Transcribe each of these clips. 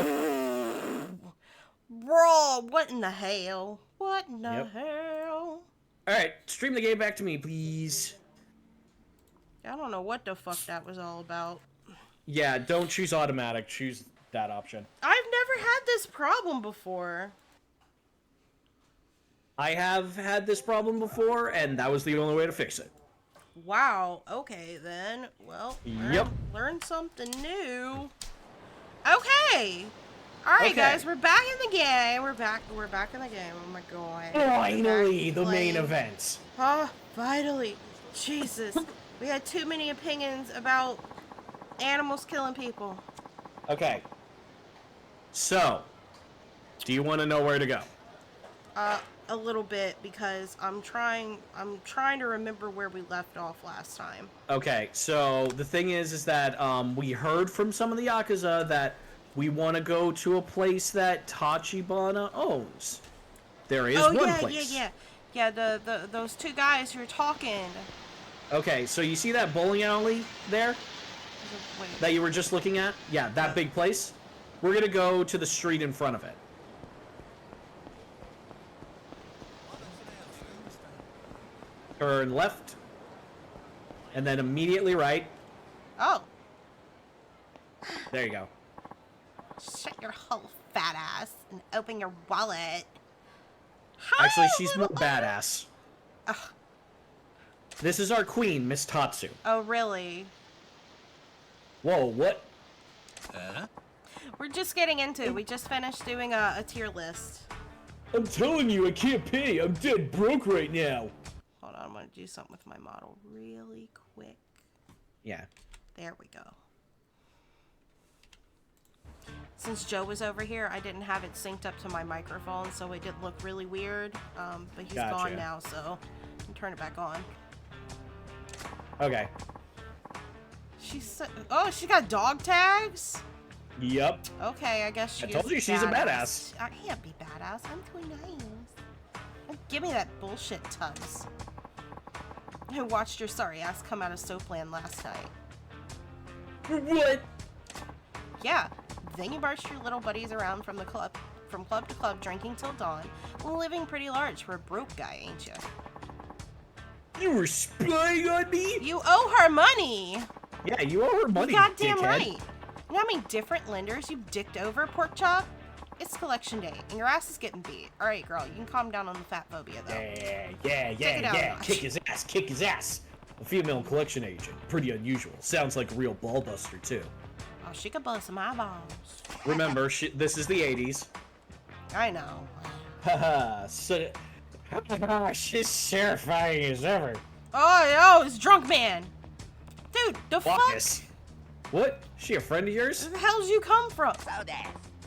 go. Bro, what in the hell? What in the hell? Alright, stream the game back to me, please. I don't know what the fuck that was all about. Yeah, don't choose automatic. Choose that option. I've never had this problem before. I have had this problem before, and that was the only way to fix it. Wow, okay then. Well, Yep. learn something new. Okay. Alright guys, we're back in the game. We're back in the game. Oh my god. Finally, the main event. Oh, finally. Jesus. We had too many opinions about animals killing people. Okay. So, do you want to know where to go? A little bit, because I'm trying to remember where we left off last time. Okay, so the thing is that we heard from some of the Yakuza that we want to go to a place that Tachibana owns. There is one place. Yeah, those two guys who are talking. Okay, so you see that bowling alley there? Wait. That you were just looking at? Yeah, that big place. We're gonna go to the street in front of it. Turn left, and then immediately right. Oh. There you go. Shut your whole fat ass and open your wallet. Actually, she's more badass. Ugh. This is our queen, Miss Tatsu. Oh, really? Whoa, what? We're just getting into it. We just finished doing a tier list. I'm telling you, I can't pay. I'm dead broke right now. Hold on, I'm gonna do something with my model really quick. Yeah. There we go. Since Joe was over here, I didn't have it synced up to my microphone, so it did look really weird. But he's gone now, so I can turn it back on. Okay. Oh, she got dog tags? Yep. Okay, I guess she I told you she's a badass. I can't be badass. I'm too nice. Give me that bullshit, Tubbs. I watched your sorry ass come out of Soapland last night. What? Yeah. Then you marched your little buddies around from club to club, drinking till dawn, living pretty large for a broke guy, ain't you? You were spying on me? You owe her money! Yeah, you owe her money, goddamn dickhead. right! You know how many different lenders you've dicked over, pork chop? It's collection day, and your ass is getting beat. Alright, girl, you can calm down on the fat phobia, though. Yeah. Kick his ass. A female collection agent. Pretty unusual. Sounds like a real ball buster, too. Oh, she could bust some eyeballs. Remember, this is the 80s. I know. Haha, she's terrifying as ever. Oh, it's drunk man. Dude, the fuck? What? She a friend of yours? Where the hell'd you come from?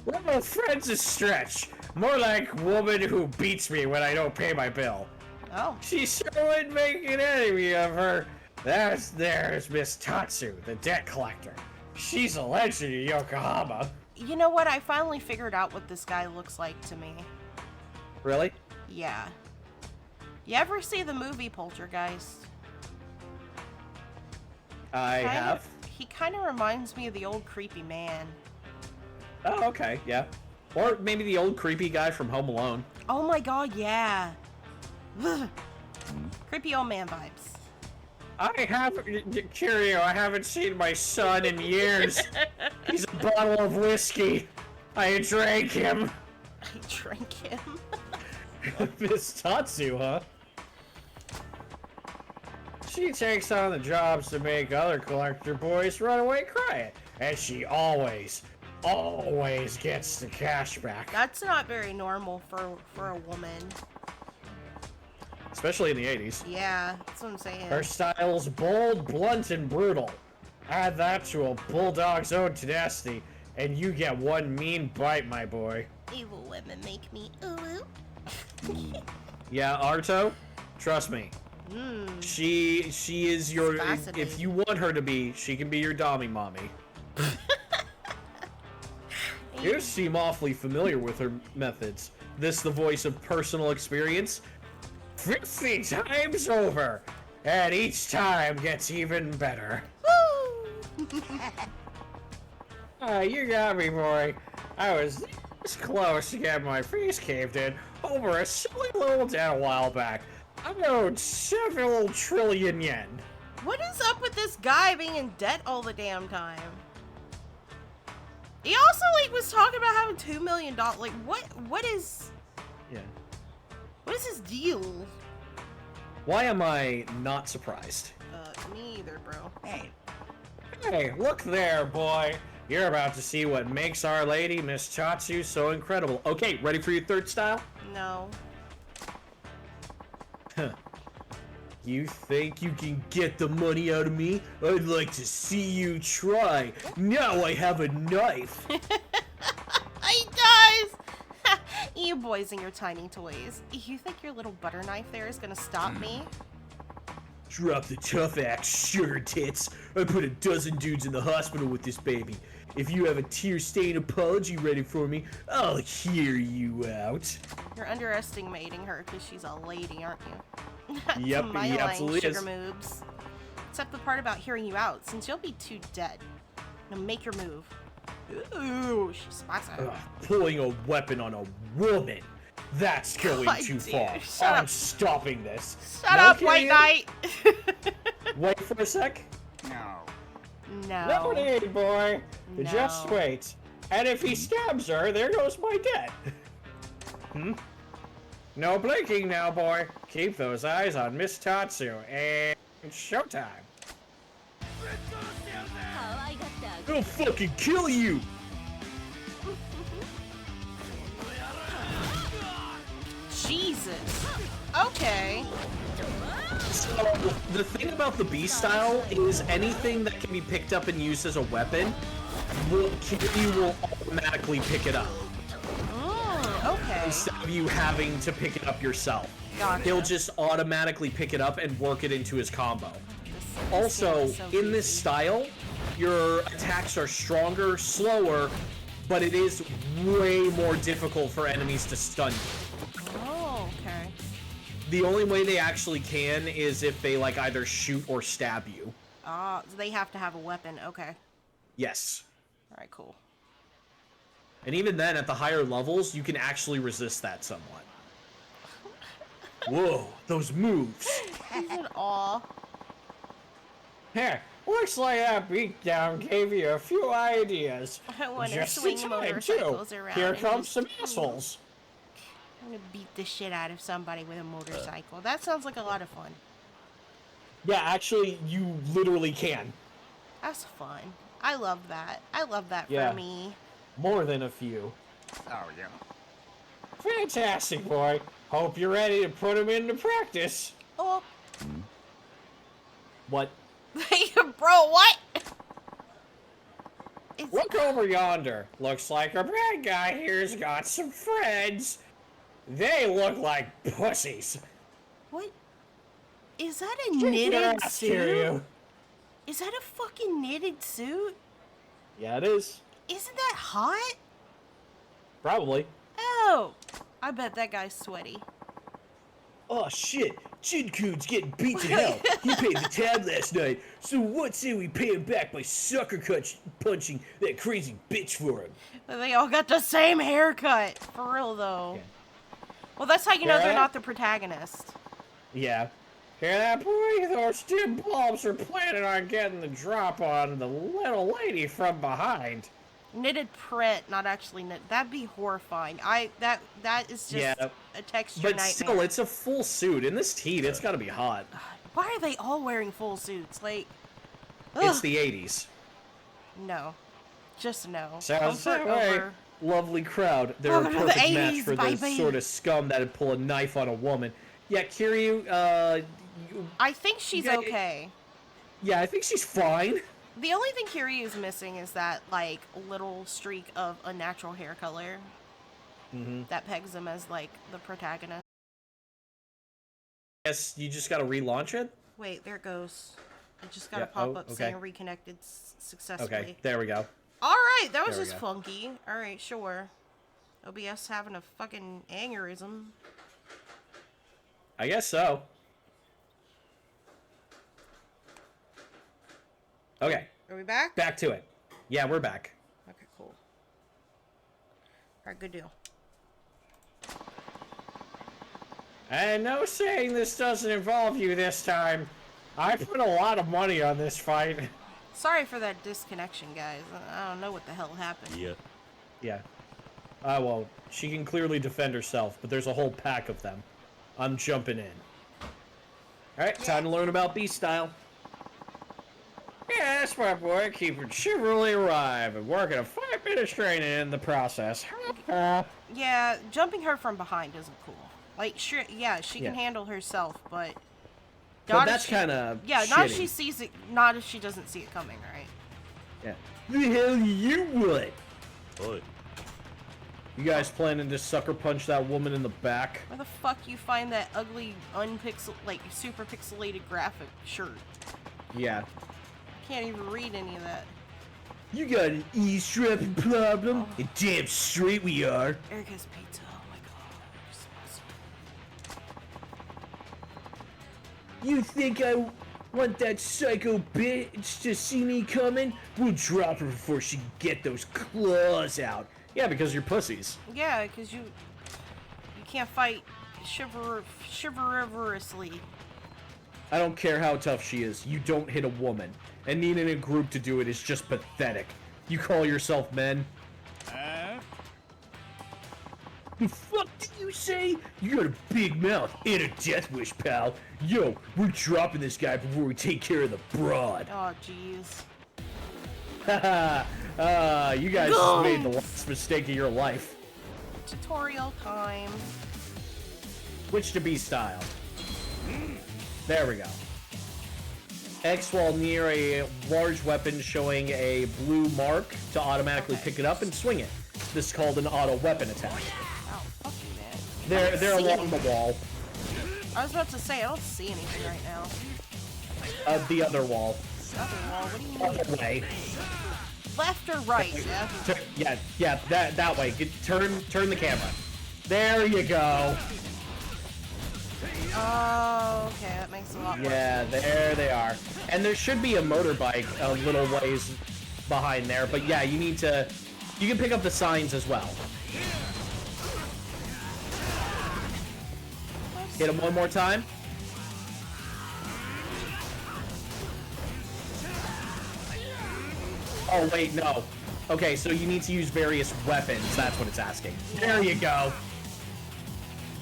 Well, friend's a stretch. More like woman who beats me when I don't pay my bill. Oh. She sure would make an enemy of her. There's Miss Tatsu, the debt collector. She's a legend in Yokohama. You know what? I finally figured out what this guy looks like to me. Really? Yeah. You ever see the movie Poltergeist? I have. He kind of reminds me of the old creepy man. Oh, okay, yeah. Or maybe the old creepy guy from Home Alone. Oh my god, yeah. Creepy old man vibes. Curio, I haven't seen my son in years. He's a bottle of whiskey. I drank him. I drank him? Miss Tatsu, huh? She takes on the jobs to make other collector boys run away crying. And she always gets the cash back. That's not very normal for a woman. Especially in the 80s. Yeah, that's what I'm saying. Her style's bold, blunt, and brutal. Add that to a bulldog's own tenacity, and you get one mean bite, my boy. Evil women make me ooh. Yeah, Arto, trust me. She is your. If you want her to be, she can be your dommy mommy. You seem awfully familiar with her methods. This the voice of personal experience. 50 times over, and each time gets even better. Woo! You got me, boy. I was this close to getting my face caved in over a silly little debt a while back. I owed several trillion yen. What is up with this guy being in debt all the damn time? He also, like, was talking about having $2 million. Like, what is... Yeah. What is his deal? Why am I not surprised? Me either, bro. Hey, look there, boy. You're about to see what makes Our Lady, Miss Chatsu, so incredible. Okay, ready for your third style? No. Huh. You think you can get the money out of me? I'd like to see you try. Now I have a knife. He does! You boys and your tiny toys. You think your little butter knife there is gonna stop me? Drop the tough axe, sugar tits. I put a dozen dudes in the hospital with this baby. If you have a tear-stained apology ready for me, I'll hear you out. You're underestimating her because she's a lady, aren't you? Yep, My he absolutely sugar is. moves. Except the part about hearing you out, since you'll be too dead. Now make your move. Ooh, she spots it. Pulling a weapon on a woman. That's going God, too dude, far. shut I'm up. stopping this. Shut up, White Knight! Wait for a sec. No. No need, boy. No. Just wait. And if he stabs her, there goes my debt. No blinking now, boy. Keep those eyes on Miss Tatsu. And showtime. I'll fucking kill you! Jesus. Okay. So, the thing about the B style is anything that can be picked up and used as a weapon, you will automatically pick it up. Okay. Instead of you having to pick it up yourself. Gotcha. He'll just automatically pick it up and work it into his combo. This Also, game is so in this goofy. style, your attacks are stronger, slower, but it is way more difficult for enemies to stun you. Oh, okay. The only way they actually can is if they like either shoot or stab you. So they have to have a weapon. Okay. Yes. Alright, cool. And even then, at the higher levels, you can actually resist that somewhat. Whoa, those moves. He's in awe. Here, looks like that beatdown gave you a few ideas. I want to Just swing in time, motorcycles too. around. Here and comes just- some assholes. I'm gonna beat the shit out of somebody with a motorcycle. That sounds like a lot of fun. Yeah, actually, you literally can. That's fun. I love that. I love that Yeah. for me. More than a few. Oh, yeah. Fantastic, boy. Hope you're ready to put them into practice. Oh, What? bro, what? It's, Look over yonder. Looks like our bad guy here's got some friends. They look like pussies. what? Is that a knitted Yes, suit? Kiryu. Is that a fucking knitted suit? Yeah, it is. Isn't that hot? Probably. Oh, I bet that guy's sweaty. Oh shit, Jinkun's getting beat to hell. He paid the tab last night, so what say we pay him back by sucker punching that crazy bitch for him? They all got the same haircut. For real, though. Yeah. Well, that's how you know Hear they're that? not the protagonist. Yeah. Hear that, boy? Those dim bulbs are planning on getting the drop on the little lady from behind. Knitted print, not actually knit. That'd be horrifying. That is just Yeah, a texture But nightmare. still, it's a full suit. In this heat, it's gotta be hot. Why are they all wearing full suits? Like, It's ugh, the 80s. no, just no. Sounds that Comfort way. over. Lovely crowd. They're Welcome a to the perfect match 80s, for the baby. sort of scum that'd pull a knife on a woman. Yeah, Kiryu, I think she's Yeah, okay. yeah, I think she's fine. The only thing Kiryu's missing is that, like, little streak of a natural hair color that pegs him as, like, the protagonist. Guess you just gotta relaunch it? Wait, there it goes. It just got a Yeah, pop-up okay. saying reconnected successfully. Okay, there we go. Alright, that was There we just go. funky. Alright, sure. OBS having a fucking aneurysm. I guess so. Okay, Are we back? back to it. Yeah, we're back. Okay, cool. Alright, good deal. And no saying this doesn't involve you this time. I put a lot of money on this fight. Sorry for that disconnection, guys. I don't know what the hell happened. Yeah. Well, she can clearly defend herself, but there's a whole pack of them. I'm jumping in. Alright, time to learn about Beast Style. Yeah, that's my boy, keeping chivalry alive and working a 5 minutes training in the process. Yeah, jumping her from behind isn't cool. Like, sure, yeah, she can Yeah. handle herself, but... But not if that's she- kind of Yeah, shitty. not if she sees it, not if she doesn't see it coming, right? Yeah. The hell you what? Oi. You guys planning to sucker punch that woman in the back? Where the fuck you find that ugly, super pixelated graphic shirt? Yeah. Can't even read any of that. You got an eavesdropping problem? And damn straight we are. Erica's pizza, oh my god. You think I want that psycho bitch to see me coming? We'll drop her before she can get those claws out. Yeah, because you're pussies. Yeah, because you can't fight chivalrously. I don't care how tough she is. You don't hit a woman. And needing a group to do it is just pathetic. You call yourself men? The fuck did you say? You got a big mouth and a death wish, pal. Yo, we're dropping this guy before we take care of the broad. Oh, jeez. Haha, you guys just made the worst mistake of your life. Tutorial time. Switch to B style. There we go. X while near a large weapon showing a blue mark to automatically pick it up and swing it. This is called an auto weapon attack. Oh, fuck you, man. They're along the wall. I was about to say, I don't see anything right now. The other wall. Other wall, what do you mean? Other way. Left or right? Yeah. Yeah, that way. Turn the camera. There you go. Oh, okay, that makes a lot more Yeah, sense. there they are. And there should be a motorbike a little ways behind there, but yeah, you can pick up the signs as well. Hit him one more time. Oh, wait, no. Okay, so you need to use various weapons. That's what it's asking. There you go.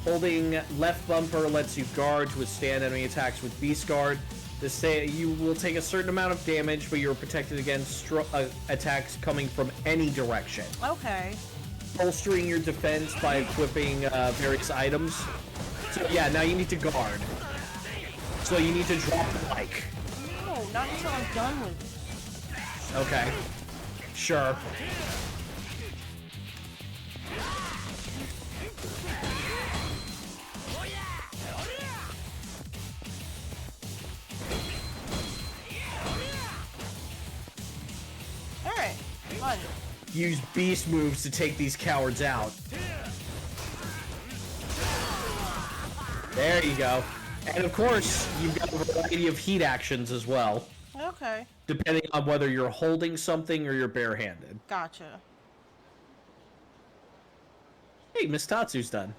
Holding left bumper lets you guard to withstand enemy attacks with Beast Guard. You will take a certain amount of damage, but you're protected against attacks coming from any direction. Okay. Bolstering your defense by equipping various items. So yeah, now you need to guard. So you need to drop the mic. No, not until I'm done with it. Okay. Sure. Alright, fun. Use beast moves to take these cowards out. There you go. And of course, you've got a variety of heat actions as well, Okay, depending on whether you're holding something or you're barehanded. gotcha. Hey, Miss Tatsu's done.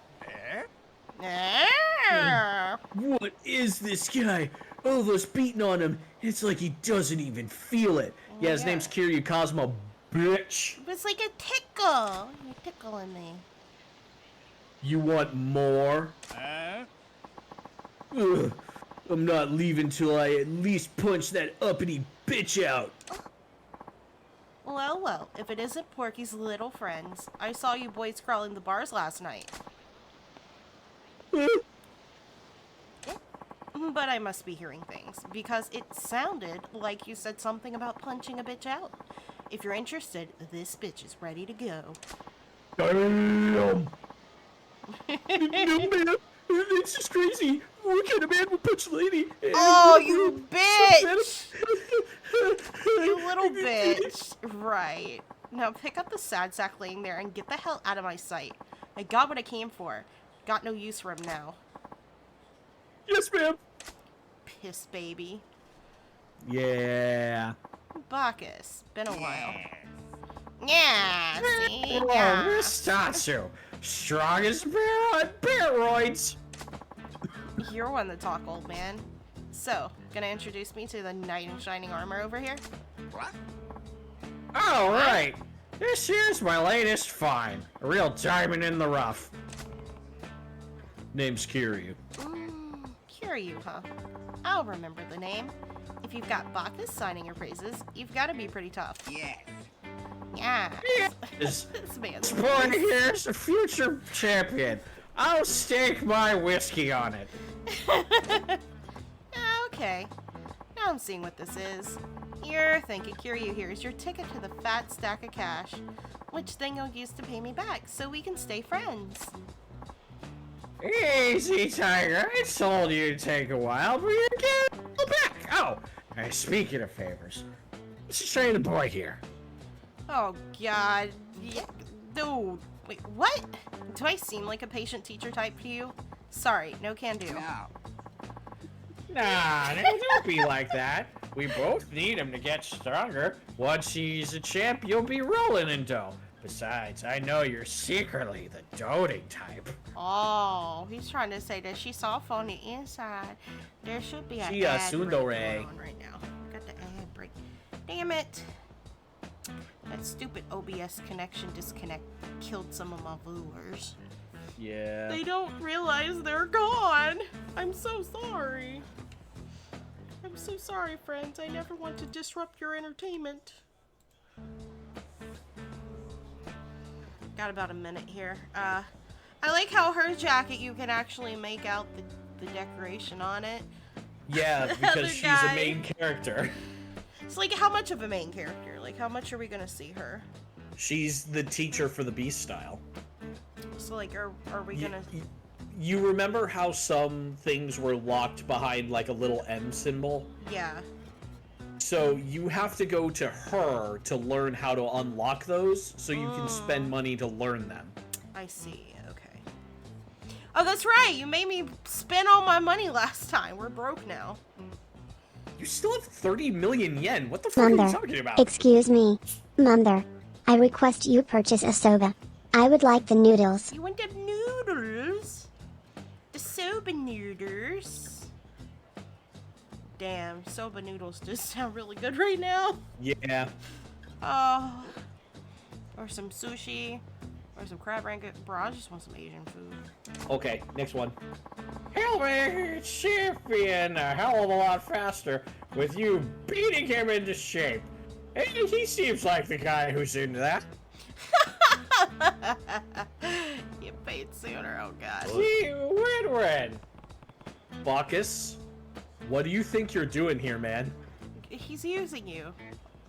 Ah! What is this guy? All of us beating on him. It's like he doesn't even feel it. Yeah, his yeah. name's Kiryu Kazuma, bitch. It's like a tickle. You're tickling me. You want more? Ugh, I'm not leaving till I at least punch that uppity bitch out. Well, well, if it isn't Porky's little friends. I saw you boys crawling the bars last night. But I must be hearing things, because it sounded like you said something about punching a bitch out. If you're interested, this bitch is ready to go. Damn! No, man! It's just crazy! What kind of man would punch a lady? Oh, you bitch! You little bitch. Right. Now pick up the sad sack laying there and get the hell out of my sight. I got what I came for. Got no use for him now. Yes, ma'am! Piss baby. Yeah. Bacchus. Been a while. Yeah, see? Oh, Yeah. Miss Tatsu. Strongest bear on bearoids. You're one to talk, old man. So, gonna introduce me to the knight in shining armor over here? What? All right. This here's my latest find. A real diamond in the rough. Name's Kiryu. Kiryu, huh? I'll remember the name. If you've got Bacchus signing your praises, you've got to be pretty tough. Yes. Yeah. This This man's boy here's a future champion. I'll stake my whiskey on it. Okay. Now I'm seeing what this is. You're thinking Kiryu here is your ticket to the fat stack of cash, which then you'll use to pay me back so we can stay friends. Easy, Tiger. I told you it'd take a while, but you're getting it back. Oh, and speaking of favors, let's train the boy here. Oh, God. Yeah. Dude. Wait, what? Do I seem like a patient teacher type to you? Sorry, no can do. No. Nah, don't be like that. We both need him to get stronger. Once he's a champ, you'll be rolling in dough. Besides, I know you're secretly the doting type. Oh, he's trying to say that she's soft on the inside. There should be an She a ad break tsundere. going on right now. Got the ad break. Damn it. That stupid OBS connection disconnect killed some of my viewers. Yeah. They don't realize they're gone. I'm so sorry. I'm so sorry, friends. I never want to disrupt your entertainment. Got about a minute here. I like how her jacket, you can actually make out the decoration on it. Yeah, Other because she's guy. a main character. It's like, how much of a main character? Like, how much are we gonna see her? She's the teacher for the Beast style. So, like, are we gonna... You remember how some things were locked behind like a little M symbol? Yeah. So you have to go to her to learn how to unlock those so you can spend money to learn them. I see. Okay. Oh, that's right. You made me spend all my money last time. We're broke now. You still have 30 million yen. What the fuck are you Mother, talking about? excuse me. Mother, I request you purchase a soba. I would like the noodles. You want the noodles? The soba noodles? Damn, soba noodles just sound really good right now. Yeah. Oh. Or some sushi. Or some crab rangoon. Bro, I just want some Asian food. Okay, next one. Hell, man, should be in a hell of a lot faster with you beating him into shape. Hey, he seems like the guy who's into that. Get paid sooner, oh god. See, win-win. Bacchus, what do you think you're doing here, man? He's using you.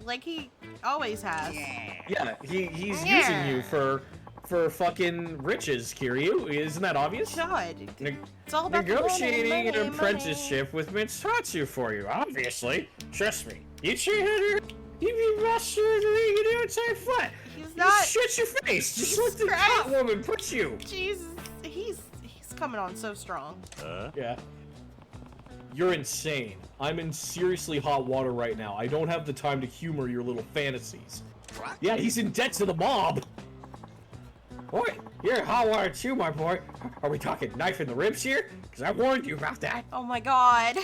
Like he always has. Yeah. Yeah, he's Yeah. using you for fucking riches, Kiryu. Isn't that obvious? God. Ne- It's all about Negotiating the money, an money, apprenticeship with Mitsutatsu for you, obviously. Trust me. You treat her, you'd be master of the ring and outside flat. He's You not. shut your face, just Jesus like the Christ. hot woman puts you. Jesus. He's coming on so strong. Yeah. You're insane. I'm in seriously hot water right now. I don't have the time to humor your little fantasies. What? Yeah, he's in debt to the mob. Boy, you're hot water too, my boy. Are we talking knife in the ribs here? Because I warned you about that. Oh my god.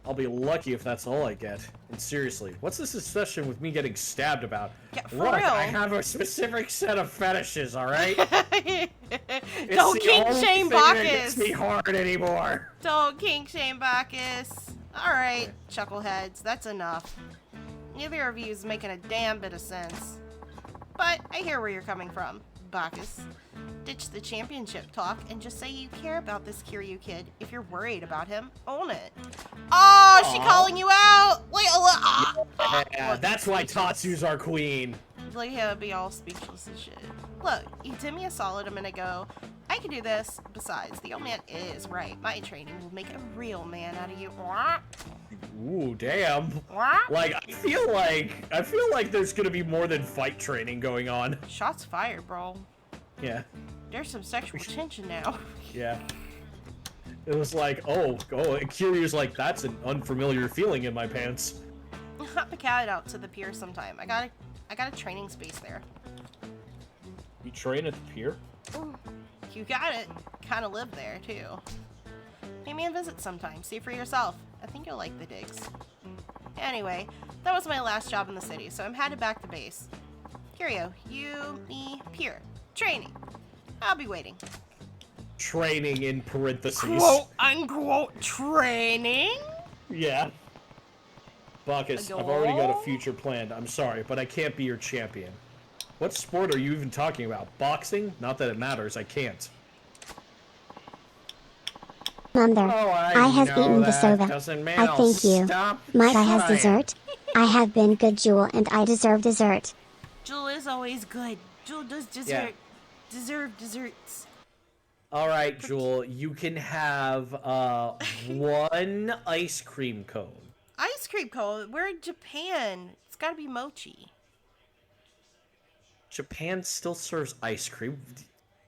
I'll be lucky if that's all I get. And seriously, what's this obsession with me getting stabbed about? Yeah, for Look, real. I have a specific set of fetishes, alright? It's Don't the kink only shame thing that Bacchus. gets me hard anymore. Don't kink shame Bacchus. Alright, chuckleheads, that's enough. Neither of you is making a damn bit of sense. But I hear where you're coming from, Bacchus. Ditch the championship talk and just say you care about this Kiryu kid. If you're worried about him, own it. Oh, she Aw. calling you out! Wait, Yeah, that's why Tatsu's our queen. Look at him be all speechless and shit. Look, you did me a solid a minute ago. I can do this. Besides, the old man is right. My training will make a real man out of you. Ooh, damn. Like, I feel like there's gonna be more than fight training going on. Shots fired, bro. Yeah, There's some sexual tension now. yeah. It was like, oh, Kiryu's like, that's an unfamiliar feeling in my pants. hop the cat out to the pier sometime. I got a training space there. You train at the pier? You got it. Kind of live there too. Pay me a visit sometime. See for yourself. I think you'll like the digs. Anyway, that was my last job in the city, so I'm headed back to base. Curio, you, me, pier. Training. I'll be waiting. Training in parentheses. Quote unquote training? Yeah. Bacchus, I've already got a future planned. I'm sorry, but I can't be your champion. What sport are you even talking about? Boxing? Not that it matters, I can't. Mother, Oh, I have eaten the soba. I thank you. Might I have dessert? I have been good, Jewel, and I deserve dessert. Jewel is always good. Jewel does dessert. Deserve desserts. Alright, Jewel, you can have one ice cream cone. Ice cream cone? We're in Japan. It's gotta be mochi. Japan still serves ice cream.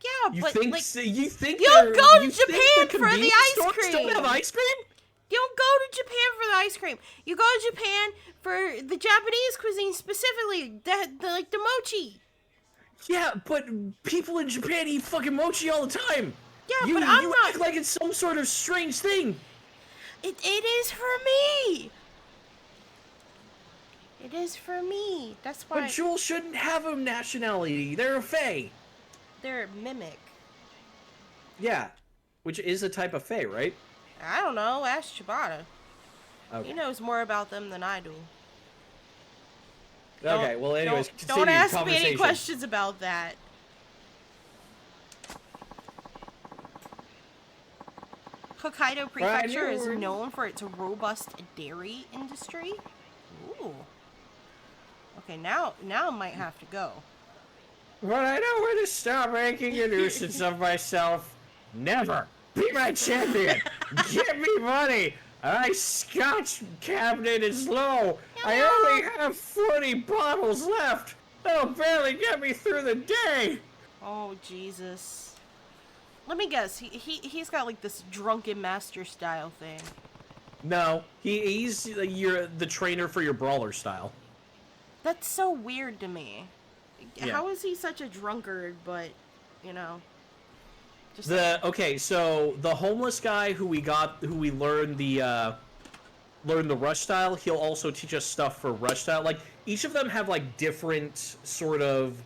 Yeah, but like, you think you don't go to you Japan think for the convenience ice stores cream. Don't have ice cream? you don't go to Japan for the ice cream. You go to Japan for the Japanese cuisine, specifically like the mochi. Yeah, but people in Japan eat fucking mochi all the time. Yeah, you, but I'm you not. act like it's some sort of strange thing. It is for me. It is for me. That's why. But Jewel shouldn't have a nationality. They're a fae. They're mimic. Yeah, which is a type of fae, right? I don't know. Ask Chibata. Okay. He knows more about them than I do. Okay, well, anyways, don't ask me any conversation. questions about that. Hokkaido Prefecture is known for its robust dairy industry. Ooh. Okay, now I might have to go. But I know where to stop making a nuisance of myself. Never. Be my champion. Give me money. My scotch cabinet is low. I only have 40 bottles left. That'll barely get me through the day. Oh, Jesus. Let me guess. He's got like this drunken master style thing. No, he's the trainer for your brawler style. That's so weird to me. Yeah. How is he such a drunkard, but, you know... Just Okay, so the homeless guy who we learned the rush style, he'll also teach us stuff for rush style. Like, each of them have, like, different sort of,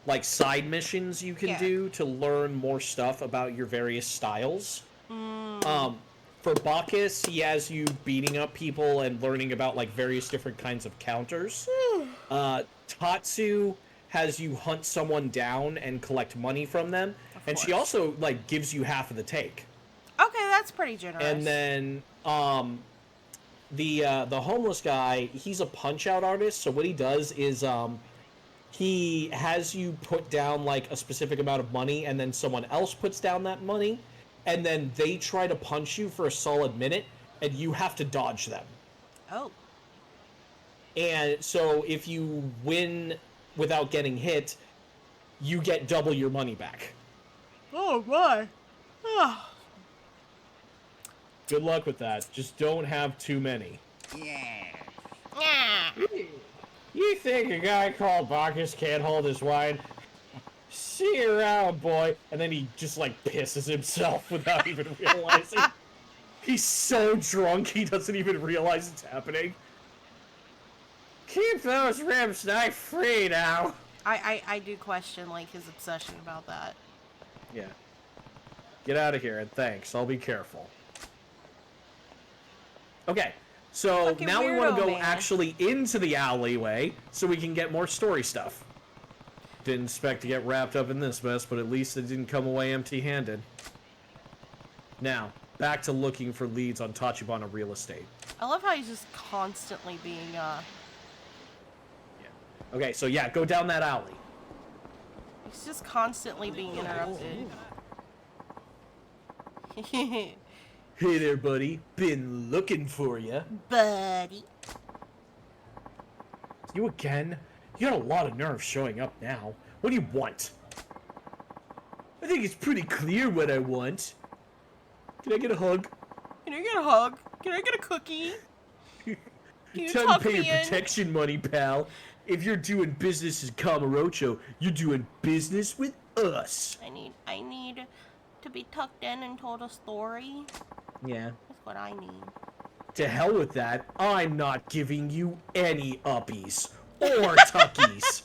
like, side missions you can do to learn more stuff about your various styles. For Bacchus, he has you beating up people and learning about, like, various different kinds of counters. Tatsu has you hunt someone down and collect money from them. And she also, like, gives you half of the take. Okay, that's pretty generous. And then, the homeless guy, he's a punch-out artist, so what he does is, he has you put down, like, a specific amount of money, and then someone else puts down that money, and then they try to punch you for a solid minute, and you have to dodge them. Oh. And so if you win without getting hit, you get double your money back. Oh, my. Oh. Good luck with that. Just don't have too many. Yeah. You think a guy called Bacchus can't hold his wine? See you around, boy. And then he just, like, pisses himself without even realizing. He's so drunk he doesn't even realize it's happening. Keep those ribs knife free now. I do question, like, his obsession about that. Yeah. Get out of here, and thanks. I'll be careful. Okay, so Fucking now we want to weirdo, go man. actually into the alleyway so we can get more story stuff. Didn't expect to get wrapped up in this mess, but at least it didn't come away empty-handed. Now, back to looking for leads on Tachibana real estate. I love how he's just constantly being, Okay, so yeah, go down that alley. He's just constantly being interrupted. Hey there, buddy. Been looking for ya. Buddy. You again? You got a lot of nerve showing up now. What do you want? I think it's pretty clear what I want. Can I get a hug? Can I get a hug? Can I get a cookie? You Time tuck to pay me your in. protection money, pal. If you're doing business in Camarocho, you're doing business with us. I need to be tucked in and told a story. Yeah. That's what I need. To hell with that. I'm not giving you any uppies or tuckies.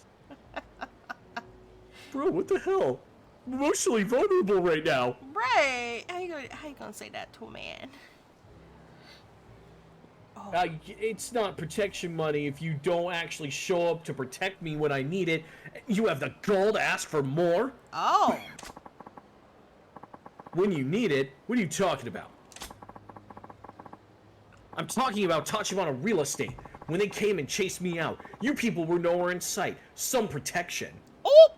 Bro, what the hell? I'm emotionally vulnerable right now. Right. How you gonna say that to a man? Oh. It's not protection money if you don't actually show up to protect me when I need it. You have the gall to ask for more? Oh. When you need it? What are you talking about? I'm talking about Tachibana Real Estate. When they came and chased me out, you people were nowhere in sight. Some protection. Oh.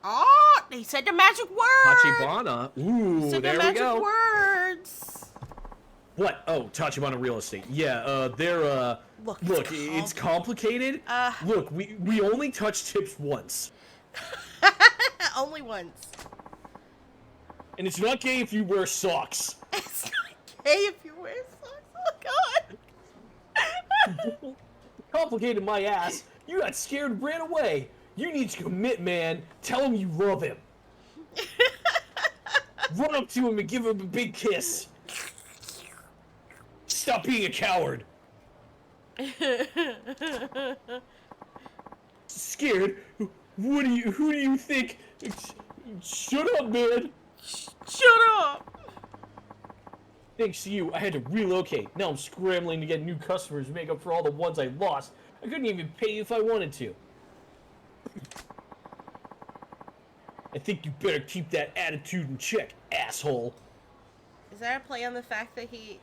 Oh, they said the magic word. Tachibana? Ooh, Said there the we magic go. words. What? Oh, Tachibana Real Estate. Yeah, they're, look, it's complicated. Look, we only touch tips once. Only once. And it's not gay if you wear socks. It's not gay if you wear socks. Oh, God. Complicated my ass. You got scared and ran away. You need to commit, man. Tell him you love him. Run up to him and give him a big kiss. Stop being a coward. Scared? Who do you think? Shut up, man. Shut up. Thanks to you, I had to relocate. Now I'm scrambling to get new customers to make up for all the ones I lost. I couldn't even pay you if I wanted to. I think you better keep that attitude in check, asshole. Is that a play on the fact that he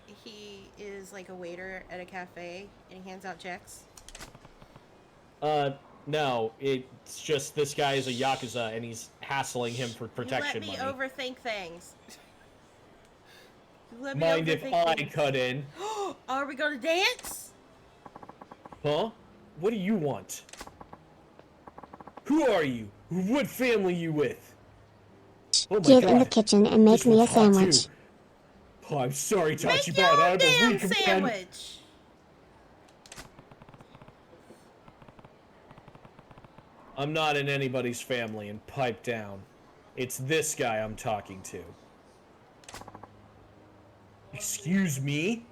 is like a waiter at a cafe and he hands out checks? No. It's just this guy is a Yakuza and he's hassling him for protection money. You let me overthink things. You let me Mind if overthink I things. cut in? Are we gonna dance? Huh? What do you want? Who are you? What family you with? Oh my Get God. in the kitchen and make This me a one's hot, sandwich. too. Oh, I'm sorry, Make your Tachibana. own I'm a damn weak man. sandwich. I'm not in anybody's family, and pipe down. It's this guy I'm talking to. Excuse me?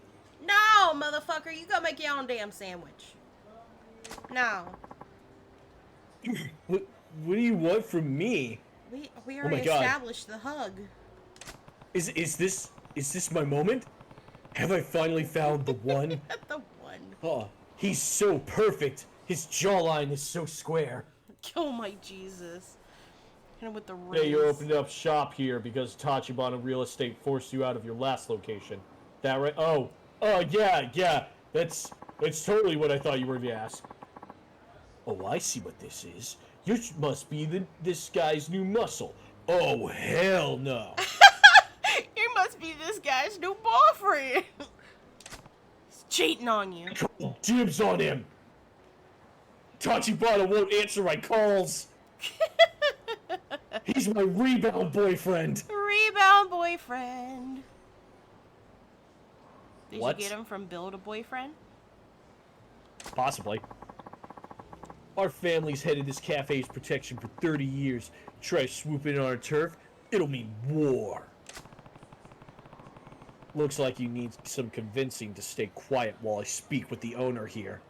No, motherfucker, you go make your own damn sandwich. No. What do you want from me? We Oh already my God. established the hug. Is this my moment? Have I finally found the one? The one. Oh, he's so perfect. His jawline is so square. Oh my Jesus. Hit him with the Hey, you rings. opened up shop here because Tachibana Real Estate forced you out of your last location. That right? Oh, yeah. That's totally what I thought you were going to ask. Oh, I see what this is. You must be this guy's new muscle. Oh, hell no. You must be this guy's new boyfriend. He's cheating on you. Call dibs on him. Tachibana won't answer my calls. He's my rebound boyfriend. Rebound boyfriend. Did What? you get him from Build a Boyfriend? Possibly. Our family's headed this cafe's protection for 30 years. Try to swoop in on our turf, it'll mean war. Looks like you need some convincing to stay quiet while I speak with the owner here.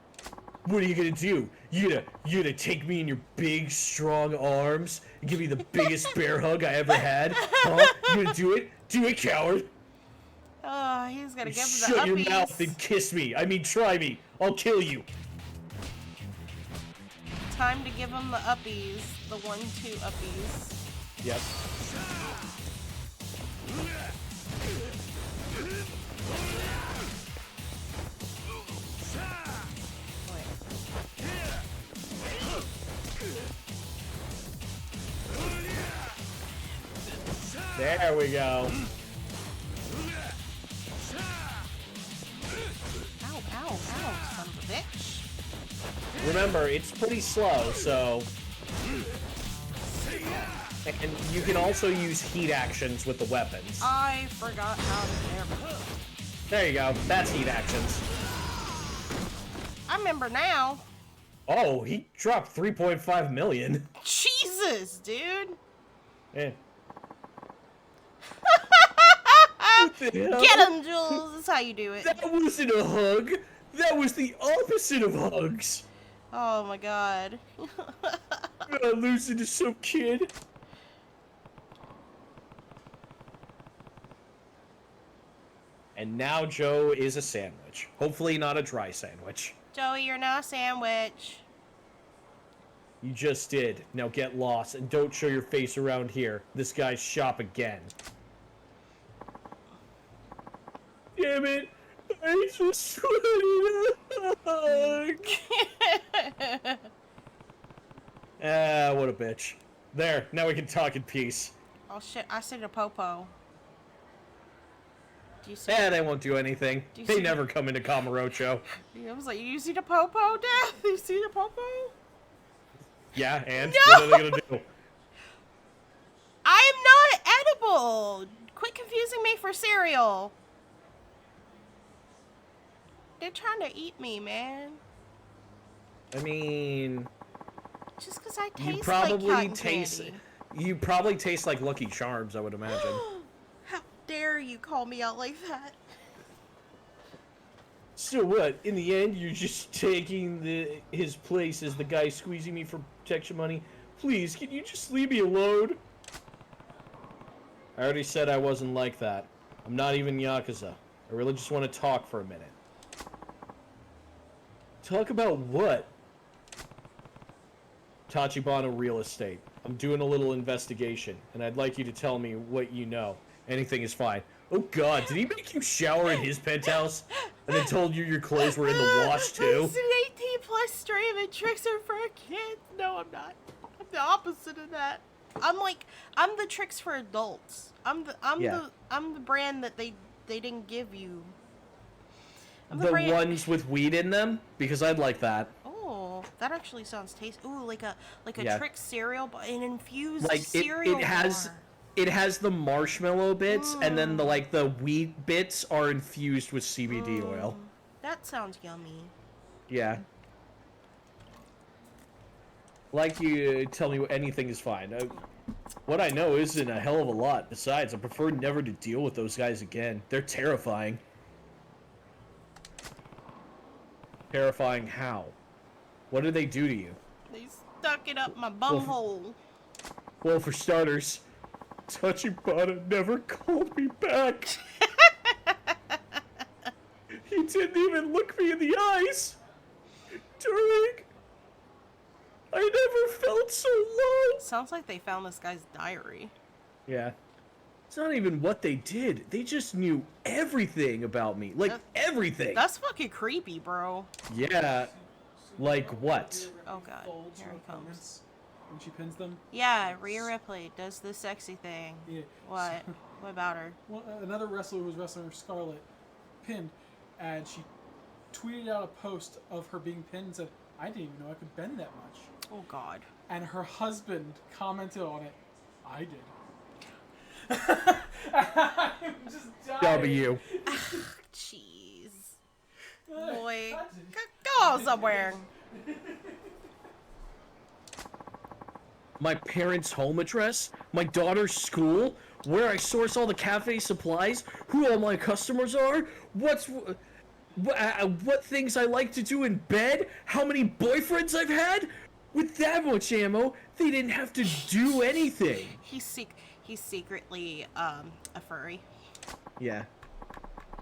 What are you gonna do? You gonna take me in your big, strong arms and give me the biggest bear hug I ever had? Huh? You gonna do it? Do it, coward! Oh, he's gonna give him the Shut your uppies. mouth and kiss me. I mean, try me. I'll kill you. Time to give him the uppies. The 1-2 uppies. Yep. There we go. Ow, ow, ow, son of a bitch. Remember, it's pretty slow, so... And you can also use heat actions with the weapons. I forgot how to never. There you go. That's heat actions. I remember now. Oh, he dropped 3.5 million. Jesus, dude. Yeah. What the hell? Get him, Jules. That's how you do it. That wasn't a hug. That was the opposite of hugs. Oh my god. Losing to some kid. And now Joe is a sandwich. Hopefully not a dry sandwich. Joey, you're now a sandwich. You just did. Now get lost and don't show your face around here. This guy's shop again. Damn it. I just wanted a hug. What a bitch. There, now we can talk in peace. Oh shit, I said a popo. Do you see? Yeah, they won't do anything. Do you They see- never come into Kamurocho. I was like, you see the popo, Dad? You see the popo? Yeah, and No! what are they gonna do? I am not edible. Quit confusing me for cereal. They're trying to eat me, man. I mean, Just because I you taste probably like cotton taste. candy. You probably taste like Lucky Charms, I would imagine. How dare you call me out like that? So what? In the end, you're just taking his place as the guy squeezing me for protection money? Please, can you just leave me alone? I already said I wasn't like that. I'm not even Yakuza. I really just want to talk for a minute. Talk about what? Tachibana Real Estate. I'm doing a little investigation, and I'd like you to tell me what you know. Anything is fine. Oh god, did he make you shower in his penthouse? And then told you your clothes were in the wash too? It's an 18 plus stream and tricks are for kids. No, I'm not. I'm the opposite of that. I'm the tricks for adults. I'm the brand that they didn't give you. I'm The brand- ones with weed in them? Because I'd like that. Oh, that actually sounds tasty. Ooh, like a Yeah. Trix cereal, but an infused Like cereal bar. it has the marshmallow bits, and then the wheat bits are infused with CBD oil. That sounds yummy. Yeah. Like you tell me anything is fine. What I know isn't a hell of a lot. Besides, I prefer never to deal with those guys again. They're terrifying. Terrifying how? What did they do to you? They stuck it up my bumhole. Well, for starters, Tachibana never called me back. He didn't even look me in the eyes. During... I never felt so low. Sounds like they found this guy's diary. Yeah. It's not even what they did. They just knew everything about me. Like, everything. That's fucking creepy, bro. Yeah. Like what? Oh god, Folds here her he comes. garments when she pins them. Yeah, Rhea Ripley does the sexy thing. Yeah. What? What about her? Well, another wrestler who was wrestling Scarlett pinned, and she tweeted out a post of her being pinned and said, "I didn't even know I could bend that much." Oh god. And her husband commented on it, "I did." I'm just dying. W. Jeez. Boy. Go on somewhere. My parents' home address, my daughter's school, where I source all the cafe supplies, who all my customers are, what things I like to do in bed, how many boyfriends I've had. With that much ammo, they didn't have to do anything. He's secretly a furry. Yeah.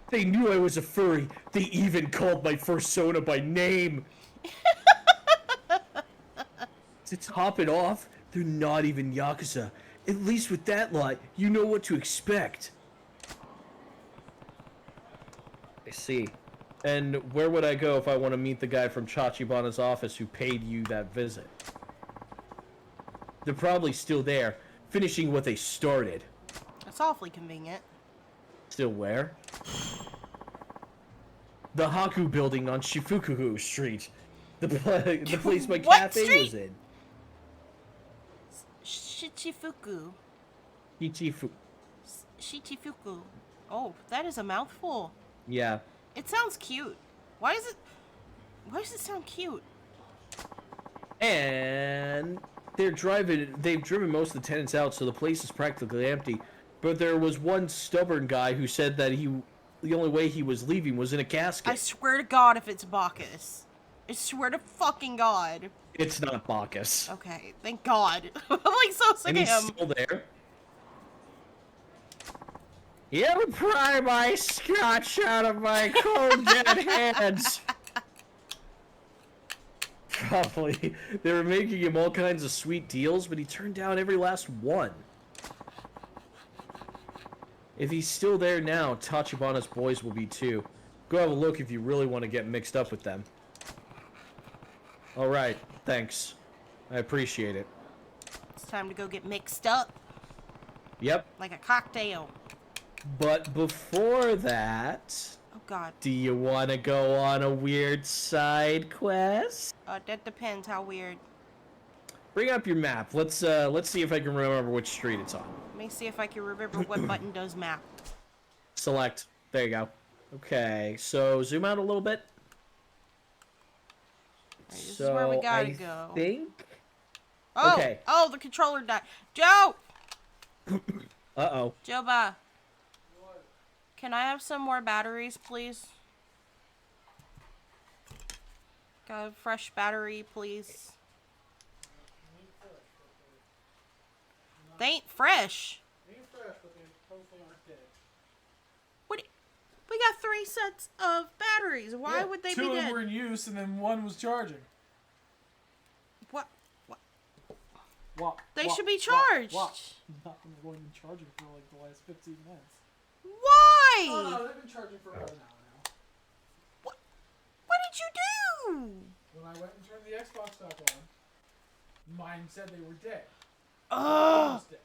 They knew I was a furry. They even called my persona by name. To top it off, they're not even Yakuza. At least with that lot, you know what to expect. I see. And where would I go if I want to meet the guy from Tachibana's office who paid you that visit? They're probably still there, finishing what they started. That's awfully convenient. Still where? The Haku building on Shifuku Street. The place my What cafe street? was in. Shichifuku. Ichifu. Shichifuku. Oh, that is a mouthful. Yeah. It sounds cute. Why does it sound cute? And they've driven most of the tenants out, so the place is practically empty. But there was one stubborn guy who said that the only way he was leaving was in a casket. I swear to God if it's Bacchus. I swear to fucking God. It's not Bacchus. Okay, thank God. I'm like so sick And of he's him. still there. You pry my scotch out of my cold dead hands. Probably. They were making him all kinds of sweet deals, but he turned down every last one. If he's still there now, Tachibana's boys will be too. Go have a look if you really want to get mixed up with them. Alright, thanks. I appreciate it. It's time to go get mixed up. Yep. Like a cocktail. But before that... Oh God. Do you want to go on a weird side quest? That depends how weird. Bring up your map. Let's see if I can remember which street it's on. Let me see if I can remember what button does map. Select. There you go. Okay, so zoom out a little bit. Right, this is where we gotta I go. think... Oh! Okay. Oh, the controller died. Joe! Uh-oh. Joba. Can I have some more batteries, please? Got a fresh battery, please. They ain't fresh. What? We got 3 sets of batteries. Why Yeah, would they be two of them dead? were in use, and then one was charging. What? What? They What? should be What? charged. What? Not been going and charging for like the last 15 minutes. Why? Oh no, they've been charging for about an hour now. What did you do? When I went and turned the Xbox back on, mine said they were dead. Ugh. Almost dead.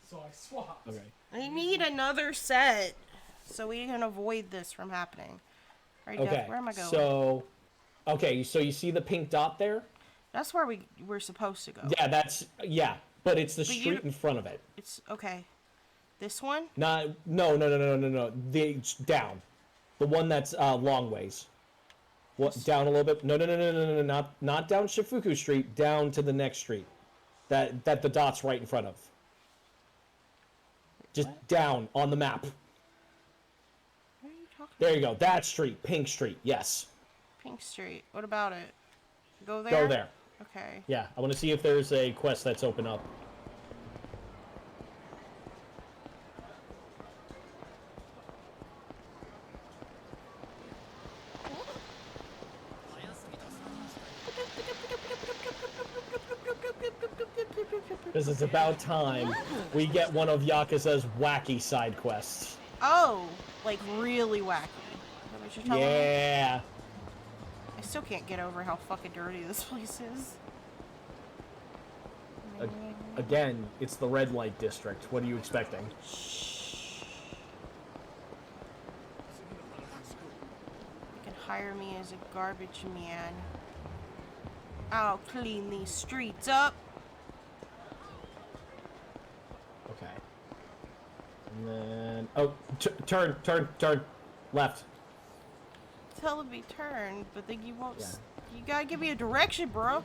So I swapped. Okay. I need another set so we can avoid this from happening. Alright, Okay. Jeff, where am I going? So you see the pink dot there? That's where we're supposed to go. Yeah, but it's the But street in front of it. It's okay. This one? No. The down. The one that's long ways. What, down a little bit? No, not down Shifuku Street, down to the next street. That the dot's right in front of. Just down on the map. What are you talking There you go. That street, Pink Street. Yes. about? Pink Street. What about it? Go there? Go there. Okay. Yeah, I want to see if there's a quest that's open up. Because it's about time we get one of Yakuza's wacky side quests. Oh, like really wacky. Is that what you're telling me? Yeah. I still can't get over how fucking dirty this place is. Again, it's the red light district. What are you expecting? Shh. You can hire me as a garbage man. I'll clean these streets up. Okay. And then... Oh, turn. Left. Telling me turn, but then you won't. Yeah. You gotta give me a direction, bro.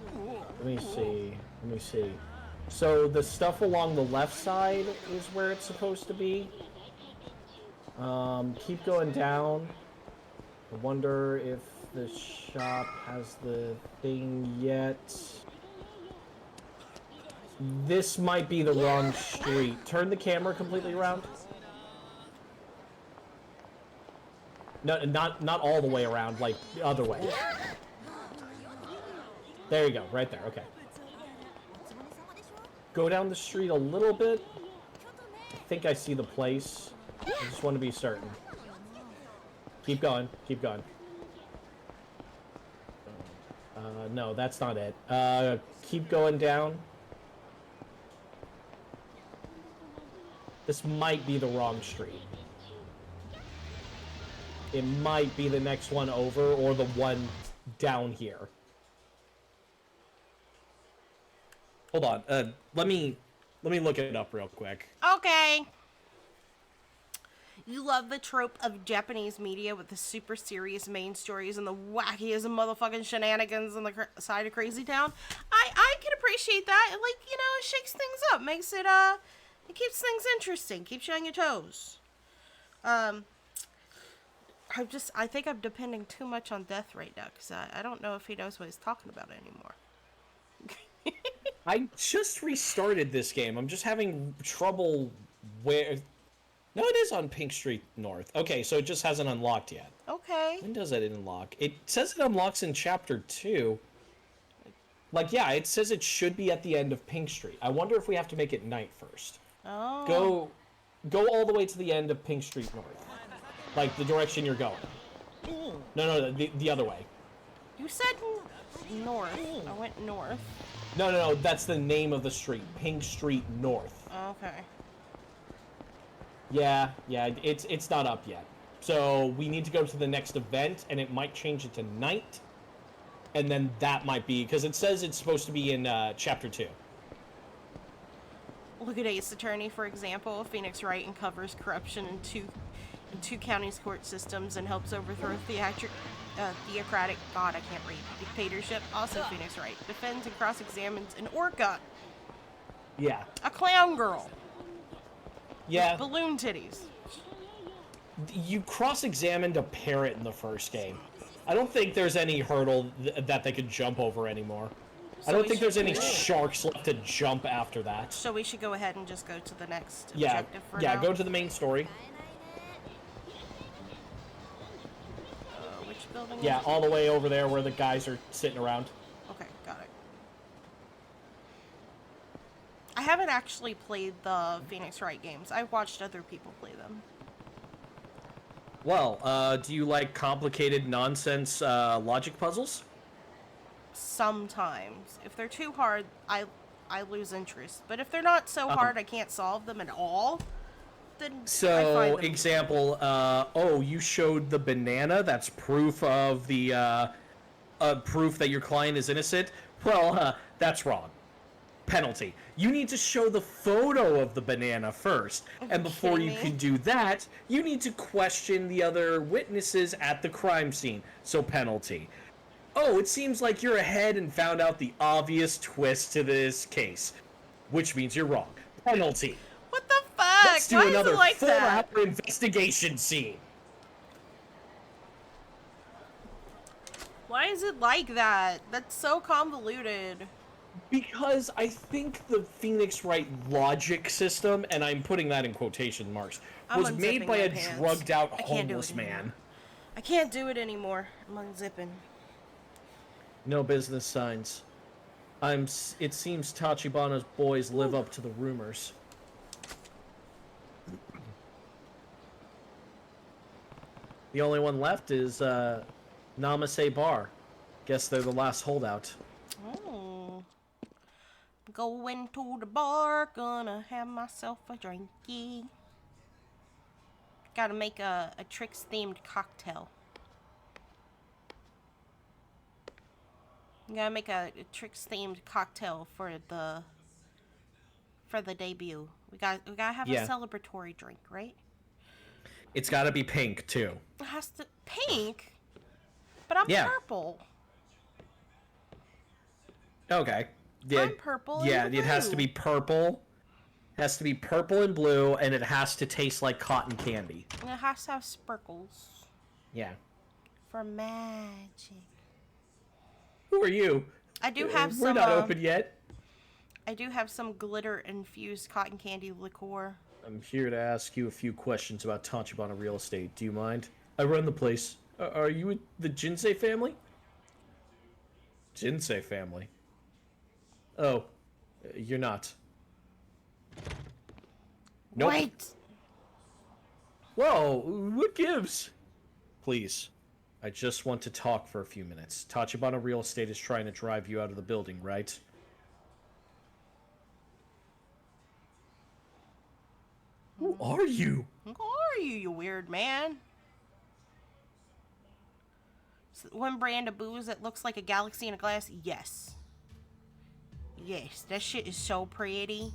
Let me see. So the stuff along the left side is where it's supposed to be. Keep going down. I wonder if the shop has the thing yet. This might be the wrong street. Turn the camera completely around. No, not all the way around, like the other way. There you go, right there, okay. Go down the street a little bit. I think I see the place. I just want to be certain. Keep going. No, that's not it. Keep going down. This might be the wrong street. It might be the next one over or the one down here. Hold on. Let me look it up real quick. Okay. You love the trope of Japanese media with the super serious main stories and the wackiest motherfucking shenanigans on the side of Crazy Town. I can appreciate that. Like, you know, it shakes things up, makes it, it keeps things interesting, keeps you on your toes. I think I'm depending too much on Death right now, because I don't know if he knows what he's talking about anymore. I just restarted this game. I'm just having trouble where... No, it is on Pink Street North. Okay, so it just hasn't unlocked yet. Okay. When does it unlock? It says it unlocks in Chapter 2. Like, yeah, it says it should be at the end of Pink Street. I wonder if we have to make it night first. Oh. Go all the way to the end of Pink Street North. Like, the direction you're going. No, the other way. You said north. I went north. No, that's the name of the street. Pink Street North. Okay. Yeah, it's not up yet. So we need to go to the next event, and it might change it to night. And then that might be, because it says it's supposed to be in Chapter 2. Look at Ace Attorney, for example. Phoenix Wright uncovers corruption in two counties' court systems and helps overthrow theocratic, God, I can't read, dictatorship. Also Phoenix Wright defends and cross-examines an orca. Yeah. A clown girl. Yeah. With balloon titties. You cross-examined a parrot in the first game. I don't think there's any hurdle that they could jump over anymore. So I don't think there's any sharks left to jump after that. So we should go ahead and just go to the next objective for now. Yeah, go to the main story. Which building? Yeah, all the way over there where the guys are sitting around. Okay, got it. I haven't actually played the Phoenix Wright games. I've watched other people play them. Well, do you like complicated nonsense logic puzzles? Sometimes. If they're too hard, I lose interest. But if they're not so hard I can't solve them at all, then I find them... example, you showed the banana, that's proof of the, proof that your client is innocent? Well, that's wrong. Penalty. You need to show the photo of the banana first, and before you can do that, you need to question the other witnesses at the crime scene, so penalty. Oh, it seems like you're ahead and found out the obvious twist to this case, which means you're wrong. Penalty. What the fuck? Let's do Why another is it like 4-hour investigation scene. Why is it like that? That's so convoluted. Because I think the Phoenix Wright logic system, and I'm putting that in quotation marks, was made by a drugged out homeless man. I can't do it anymore. I'm unzipping. No business signs. It seems Tachibana's boys live up to the rumors. The only one left is Namaste Bar. Guess they're the last holdout. Oh. Going to the bar, gonna have myself a drinky. Gotta make a Trix themed cocktail. Gotta make a Trix themed cocktail for the debut. We gotta have a celebratory drink, right? It's gotta be pink too. It has to pink, but I'm purple. Okay. Yeah, I'm purple. Yeah, and it has to be purple. It has to be purple and blue, and it has to taste like cotton candy. And it has to have sparkles. Yeah. For magic. Who are you? I do have some. We're not open yet. I do have some glitter-infused cotton candy liqueur. I'm here to ask you a few questions about Tachibana Real Estate. Do you mind? I run the place. Are you the Jinsei family? Jinsei family? Oh, you're not. Nope. Wait! Whoa, what gives? Please, I just want to talk for a few minutes. Tachibana Real Estate is trying to drive you out of the building, right? Who are you? Who are you, you weird man? One brand of booze that looks like a galaxy in a glass? Yes. Yes, that shit is so pretty.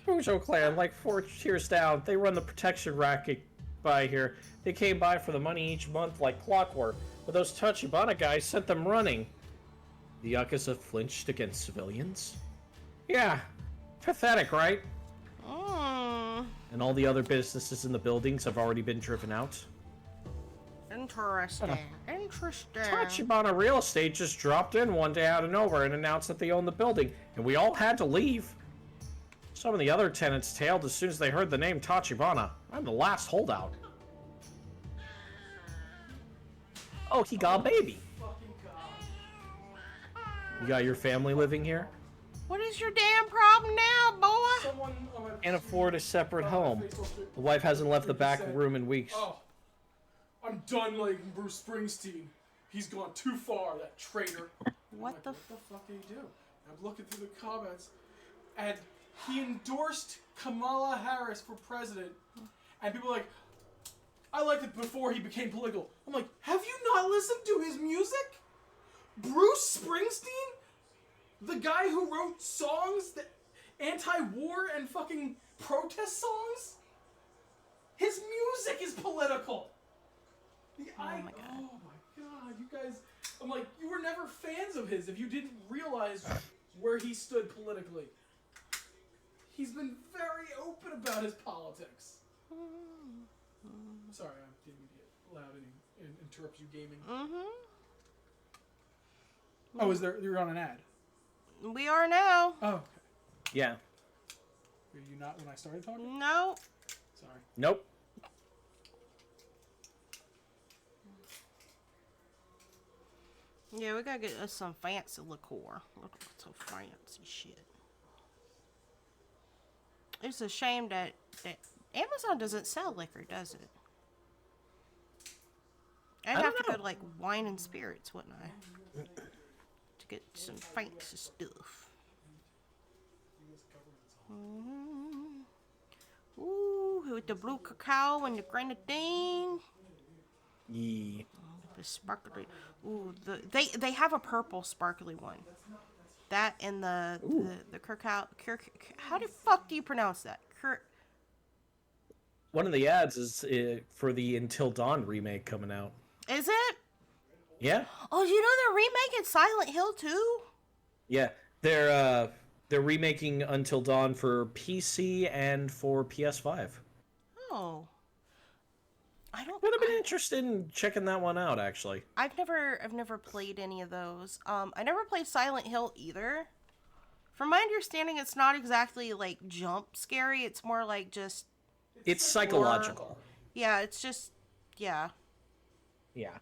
Boozho Clan, like 4 tiers down, they run the protection racket by here. They came by for the money each month like clockwork, but those Tachibana guys sent them running. The Yakuza flinched against civilians? Yeah. Pathetic, right? And all the other businesses in the buildings have already been driven out. Interesting. Interesting. Tachibana Real Estate just dropped in one day out of nowhere and announced that they own the building, and we all had to leave. Some of the other tenants tailed as soon as they heard the name Tachibana. I'm the last holdout. Oh, he got a baby. You got your family living here? What is your damn problem now, boy? Can't afford a separate home. The wife hasn't left the back room in weeks. Oh, I'm done liking Bruce Springsteen. He's gone too far, that traitor. What the fuck did he do? I'm looking through the comments, and he endorsed Kamala Harris for president. And people are like, I liked it before he became political. I'm like, have you not listened to his music? Bruce Springsteen? The guy who wrote songs that anti-war and fucking protest songs? His music is political. Oh my god, you guys, I'm like, you were never fans of his if you didn't realize where he stood politically. He's been very open about his politics. Sorry, I didn't mean to get loud and interrupt you gaming. Oh, you're on an ad? We are now. Oh, okay. Yeah. Were you not when I started talking? No. Sorry. Nope. Yeah, we gotta get us some fancy liqueur. Look at some fancy shit. It's a shame that Amazon doesn't sell liquor, does it? I'd have to go to like wine and spirits, wouldn't I? To get some fancy stuff. Ooh, with the blue cacao and the grenadine. Yeah. The sparkly. Ooh, they have a purple sparkly one. That and the cacao. How the fuck do you pronounce that? One of the ads is for the Until Dawn remake coming out. Is it? Yeah. Oh, you know they're remaking Silent Hill too? Yeah, they're remaking Until Dawn for PC and for PS5. Oh. I don't. Would have been interested in checking that one out, actually. I've never played any of those. I never played Silent Hill either. From my understanding, it's not exactly like jump scary. It's more like just. It's psychological. Yeah, it's just. Yeah. Yeah.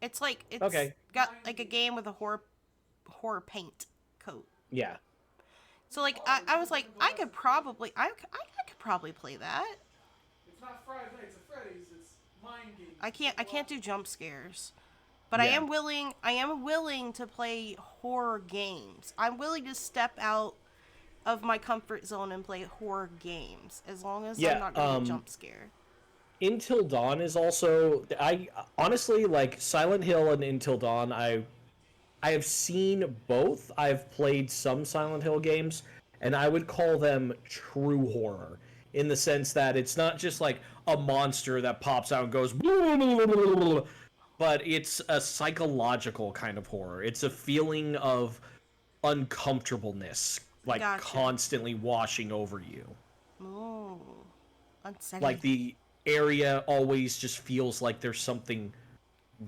It's like it's got like a game with a horror paint coat. Yeah. So like I was like I could probably play that. It's not Friday Nights at Freddy's. It's mind games. I can't do jump scares, but Yeah. I am willing to play horror games. I'm willing to step out of my comfort zone and play horror games as long as I'm not going to jump scare. Until Dawn is also I honestly like Silent Hill and Until Dawn. I have seen both. I've played some Silent Hill games, and I would call them true horror in the sense that it's not just like a monster that pops out and goes blah, blah, blah, blah, blah, but it's a psychological kind of horror. It's a feeling of uncomfortableness, like constantly washing over you. Oh, unsettling. Like the area always just feels like there's something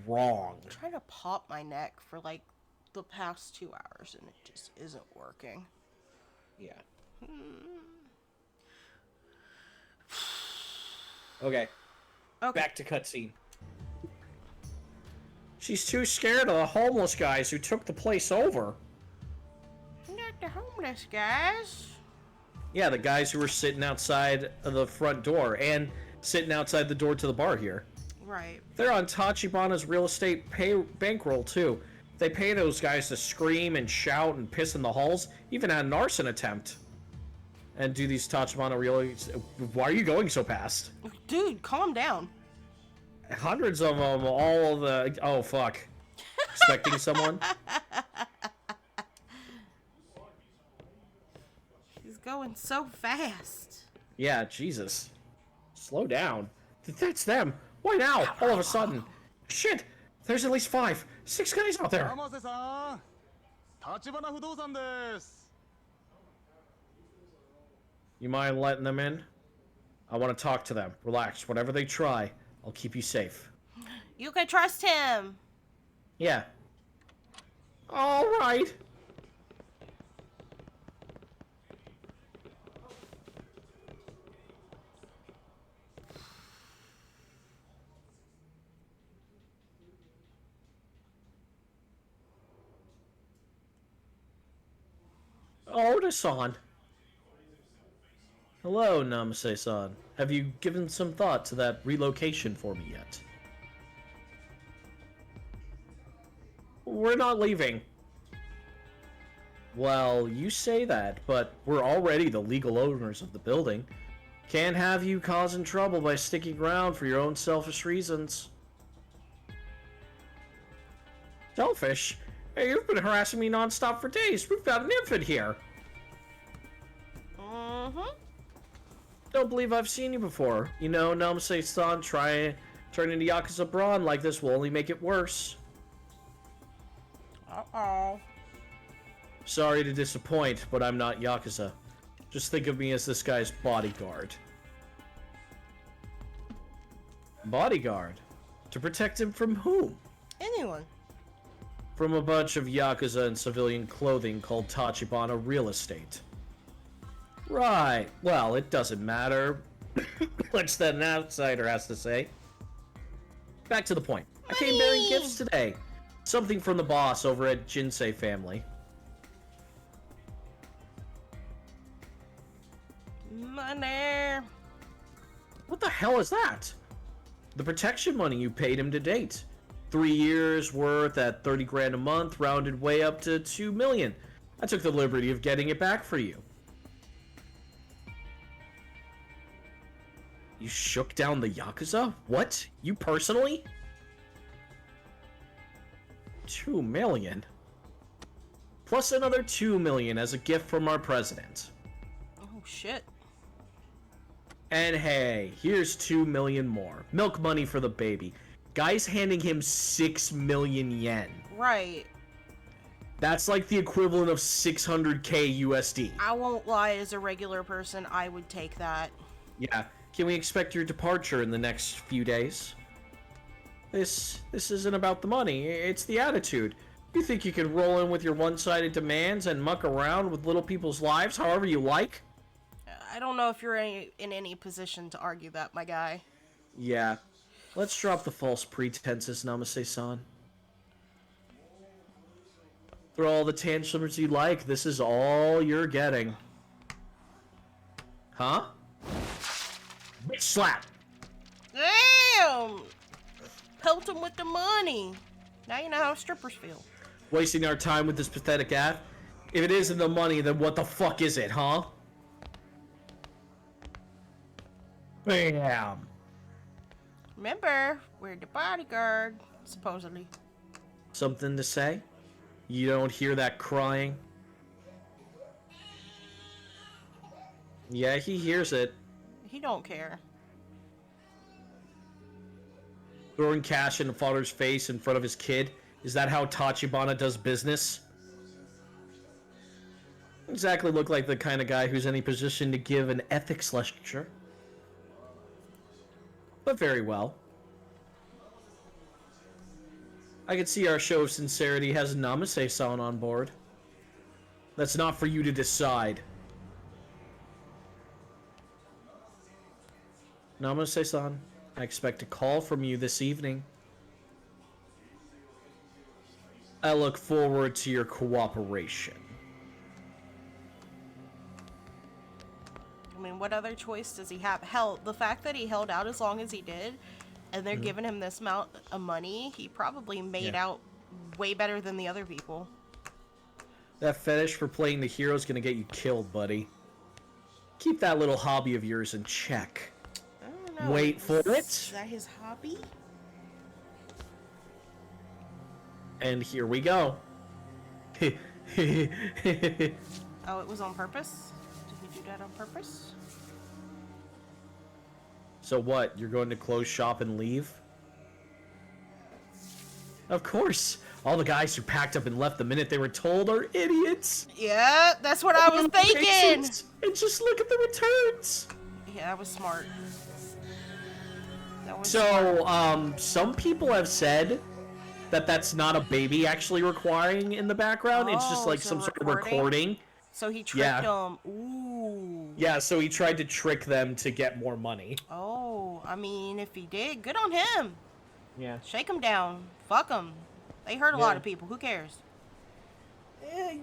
wrong. I'm trying to pop my neck for like the past 2 hours and it just isn't working. Yeah. Okay. Back to cutscene. She's too scared of the homeless guys who took the place over. Not the homeless guys. Yeah, the guys who were sitting outside of the front door and sitting outside the door to the bar here. Right. They're on Tachibana's real estate bankroll, too. They pay those guys to scream and shout and piss in the halls, even had an arson attempt. And do these Tachibana really... Why are you going so fast? Dude, calm down. Hundreds of them, all of the... Oh, fuck. Expecting someone? He's going so fast. Yeah, Jesus. Slow down. That's them. Why now? All of a sudden. Shit! There's at least 5, 6 guys out there. You mind letting them in? I want to talk to them. Relax. Whatever they try, I'll keep you safe. You can trust him. Yeah. All right. Oda-san. Hello, Namase-san. Have you given some thought to that relocation for me yet? We're not leaving. Well, you say that, but we're already the legal owners of the building. Can't have you causing trouble by sticking around for your own selfish reasons. Selfish? Hey, you've been harassing me non-stop for days. We've got an infant here. Don't believe I've seen you before. You know, Namase-san, turning to Yakuza Braun like this will only make it worse. Uh-oh. Sorry to disappoint, but I'm not Yakuza. Just think of me as this guy's bodyguard. Bodyguard? To protect him from whom? Anyone. From a bunch of Yakuza in civilian clothing called Tachibana Real Estate. Right. Well, it doesn't matter. What's that an outsider has to say? Back to the point. I came bearing gifts today. Something from the boss over at Jinsei family. Money. What the hell is that? The protection money you paid him to date. 3 years worth at 30 grand a month, rounded way up to 2 million. I took the liberty of getting it back for you. You shook down the Yakuza? What? You personally? 2 million? Plus another 2 million as a gift from our president. Oh, shit. And hey, here's 2 million more. Milk money for the baby. Guy's handing him 6 million yen. Right. That's like the equivalent of 600k USD. I won't lie, as a regular person, I would take that. Yeah. Can we expect your departure in the next few days? This isn't about the money, it's the attitude. You think you can roll in with your one-sided demands and muck around with little people's lives however you like? I don't know if you're in any position to argue that, my guy. Yeah. Let's drop the false pretenses, Namase-san. Throw all the tantrums you like, this is all you're getting. Huh? Bitch slap! Damn! Helped him with the money. Now you know how strippers feel. Wasting our time with this pathetic act? If it isn't the money, then what the fuck is it, huh? Bam! Remember, we're the bodyguard, supposedly. Something to say? You don't hear that crying? Yeah, he hears it. He don't care. Throwing cash in the father's face in front of his kid? Is that how Tachibana does business? Exactly look like the kind of guy who's in a position to give an ethics lecture. But very well. I can see our show of sincerity has Namase-san on board. That's not for you to decide. Namase-san, I expect a call from you this evening. I look forward to your cooperation. I mean, what other choice does he have? Hell, the fact that he held out as long as he did, and they're giving him this amount of money, he probably made out way better than the other people. That fetish for playing the hero is gonna get you killed, buddy. Keep that little hobby of yours in check. I don't know. Wait for it. Is that his hobby? And here we go. Oh, it was on purpose? Did he do that on purpose? So what? You're going to close shop and leave? Of course. All the guys who packed up and left the minute they were told are idiots. Yeah, that's what I was thinking. And just look at the returns. Yeah, that was smart. Some people have said that that's not a baby actually requiring in the background. It's just like some sort of recording. So he tricked them. Ooh. Yeah, so he tried to trick them to get more money. Oh, I mean, if he did, good on him. Yeah. Shake him down. Fuck him. They hurt a lot of people. Who cares?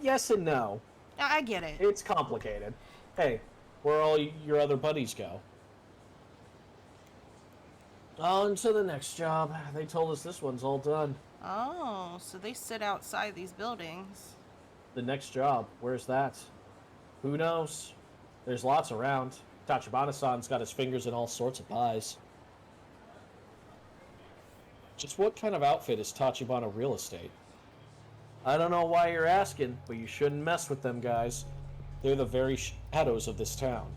Yes and no. I get it. It's complicated. Hey, where all your other buddies go? On to the next job. They told us this one's all done. Oh, so they sit outside these buildings. The next job, where's that? Who knows? There's lots around. Tachibana-san's got his fingers in all sorts of pies. Just what kind of outfit is Tachibana Real Estate? I don't know why you're asking, but you shouldn't mess with them guys. They're the very shadows of this town.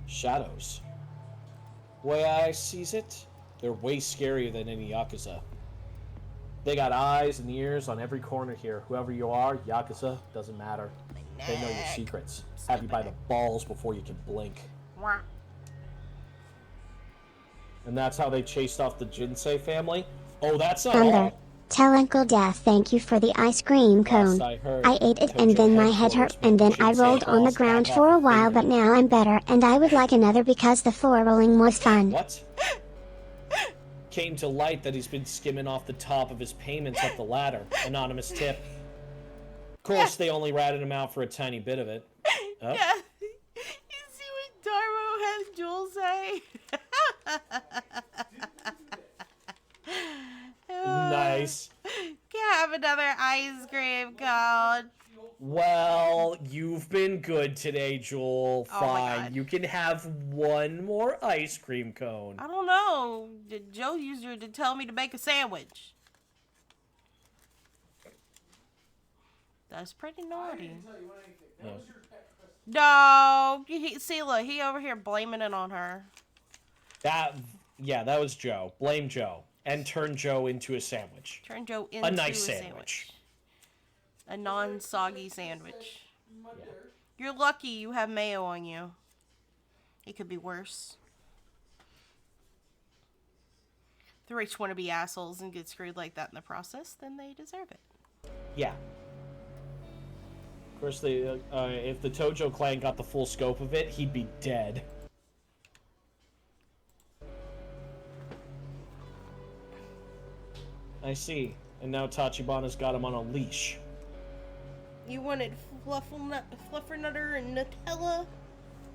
Shadows. Way I sees it, they're way scarier than any Yakuza. They got eyes and ears on every corner here. Whoever you are, Yakuza, doesn't matter. They know your secrets. Have you by the balls before you can blink. And that's how they chased off the Jinsei family? Oh, that's not all. Tell Uncle Death thank you for the ice cream cone. I ate it and then my head hurt and then I rolled on the ground for a while, but now I'm better and I would like another because the floor rolling was fun. What? Came to light that he's been skimming off the top of his payments up the ladder. Anonymous tip. Of course, they only ratted him out for a tiny bit of it. Oh. Yeah. You see what Darmo has Joel say? Nice. Can't have another ice cream cone. Well, you've been good today, Joel. Oh my Fine. God. You can have one more ice cream cone. I don't know. Joe used her to tell me to make a sandwich. That's pretty naughty. No, see, look, he over here blaming it on her. That was Joe. Blame Joe. And turn Joe into a sandwich. Turn Joe into a nice sandwich. A non-soggy sandwich. Yeah. You're lucky you have mayo on you. It could be worse. The rich want to be assholes and get screwed like that in the process, then they deserve it. Yeah. Of course, if the Tojo clan got the full scope of it, he'd be dead. I see. And now Tachibana's got him on a leash. You wanted Fluffernutter and Nutella?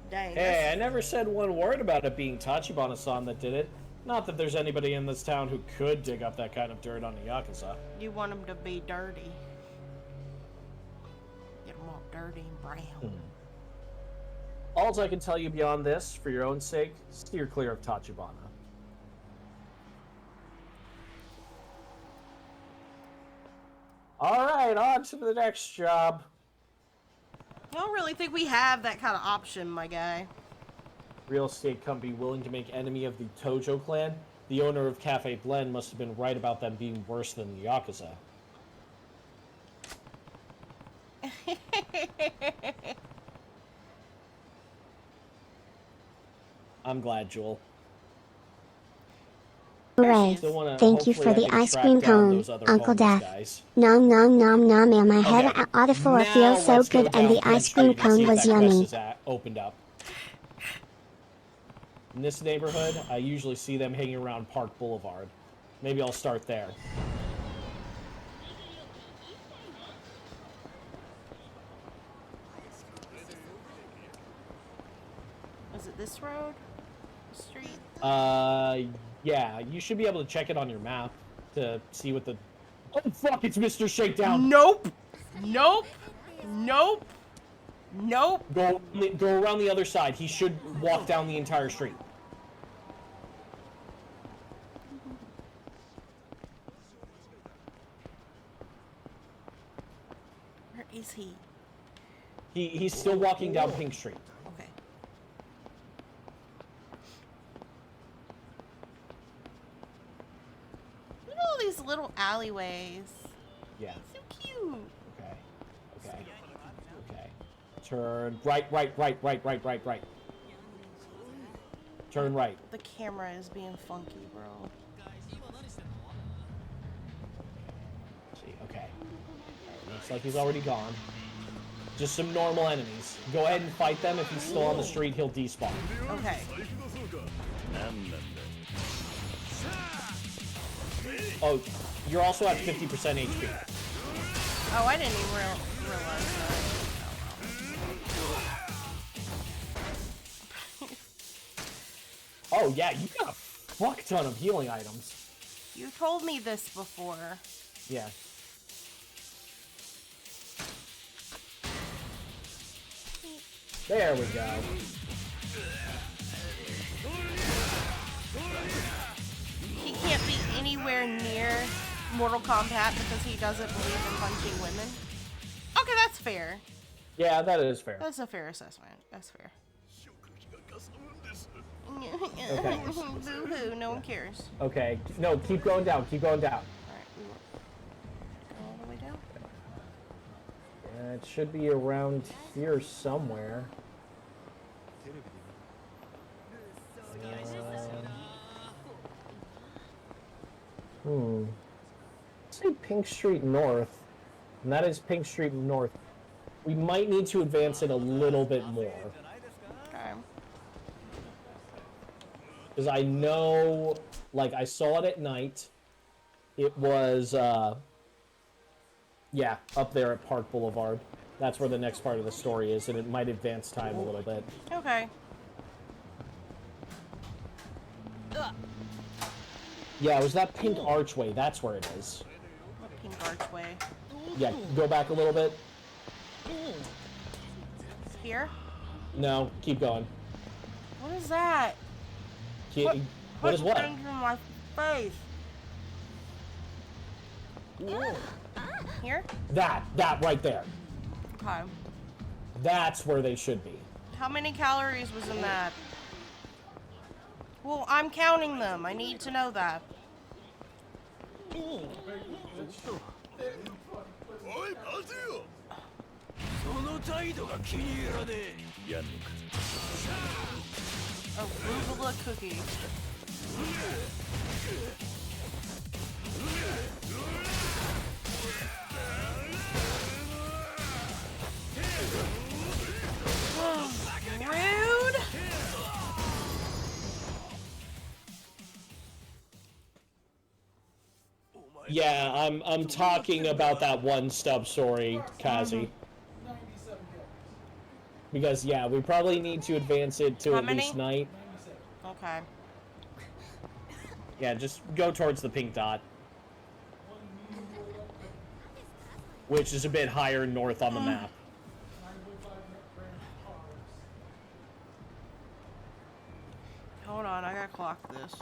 Dang. Hey, I never said one word about it being Tachibana-san that did it. Not that there's anybody in this town who could dig up that kind of dirt on a Yakuza. You want him to be dirty. Get him all dirty and brown. All I can tell you beyond this, for your own sake, steer clear of Tachibana. Alright, on to the next job. I don't really think we have that kind of option, my guy. Real estate company willing to make enemy of the Tojo clan? The owner of Cafe Blend must have been right about them being worse than the Yakuza. I'm glad, Joel. Hooray. Thank you for the ice cream cone, Uncle Death. Nom nom nom nom, and my head on the floor feels so good and the ice cream cone was yummy. Opened up. In this neighborhood, I usually see them hanging around Park Boulevard. Maybe I'll start there. Is it this road? Street? Yeah, you should be able to check it on your map to see what the... Oh, fuck, it's Mr. Shakedown! Nope! Nope! Nope! Nope! Go around the other side. He should walk down the entire street. Where is he? He's still walking down Pink Street. Okay. Look at all these little alleyways. Yeah. So cute. Okay. Okay. Okay. Turn right. Turn right. The camera is being funky, bro. See, okay. Looks like he's already gone. Just some normal enemies. Go ahead and fight them. If he's still on the street, he'll despawn. Okay. Oh, you're also at 50% HP. Oh, I didn't even realize that. Oh yeah, you got a fuck ton of healing items. You told me this before. Yeah. There we go. He can't be anywhere near Mortal Kombat because he doesn't believe in punching women. Okay, that's fair. Yeah, that is fair. That's a fair assessment. That's fair. Okay. Boo-hoo, no one cares. Okay. No, keep going down. Keep going down. Alright, we will go all the way down. Yeah, it should be around here somewhere. Say Pink Street North, and that is Pink Street North. We might need to advance it a little bit more. Okay. Because I know, like, I saw it at night. It was, yeah, up there at Park Boulevard. That's where the next part of the story is, and it might advance time a little bit. Okay. Yeah, it was that pink archway. That's where it is. What pink archway? Yeah, go back a little bit. Here? No, keep going. What is that? What is what? Things in my face. Here? That right there. Okay. That's where they should be. How many calories was in that? Well, I'm counting them. I need to know that. A Rubella cookie. Rude. Yeah, I'm talking about that one stub story, Kazi. 97 kills. Because yeah, we probably need to advance it to How at many? least night. 97. Okay. Yeah, just go towards the pink dot. Which is a bit higher north on the map. 9.5 grand cars. Hold on, I gotta clock this.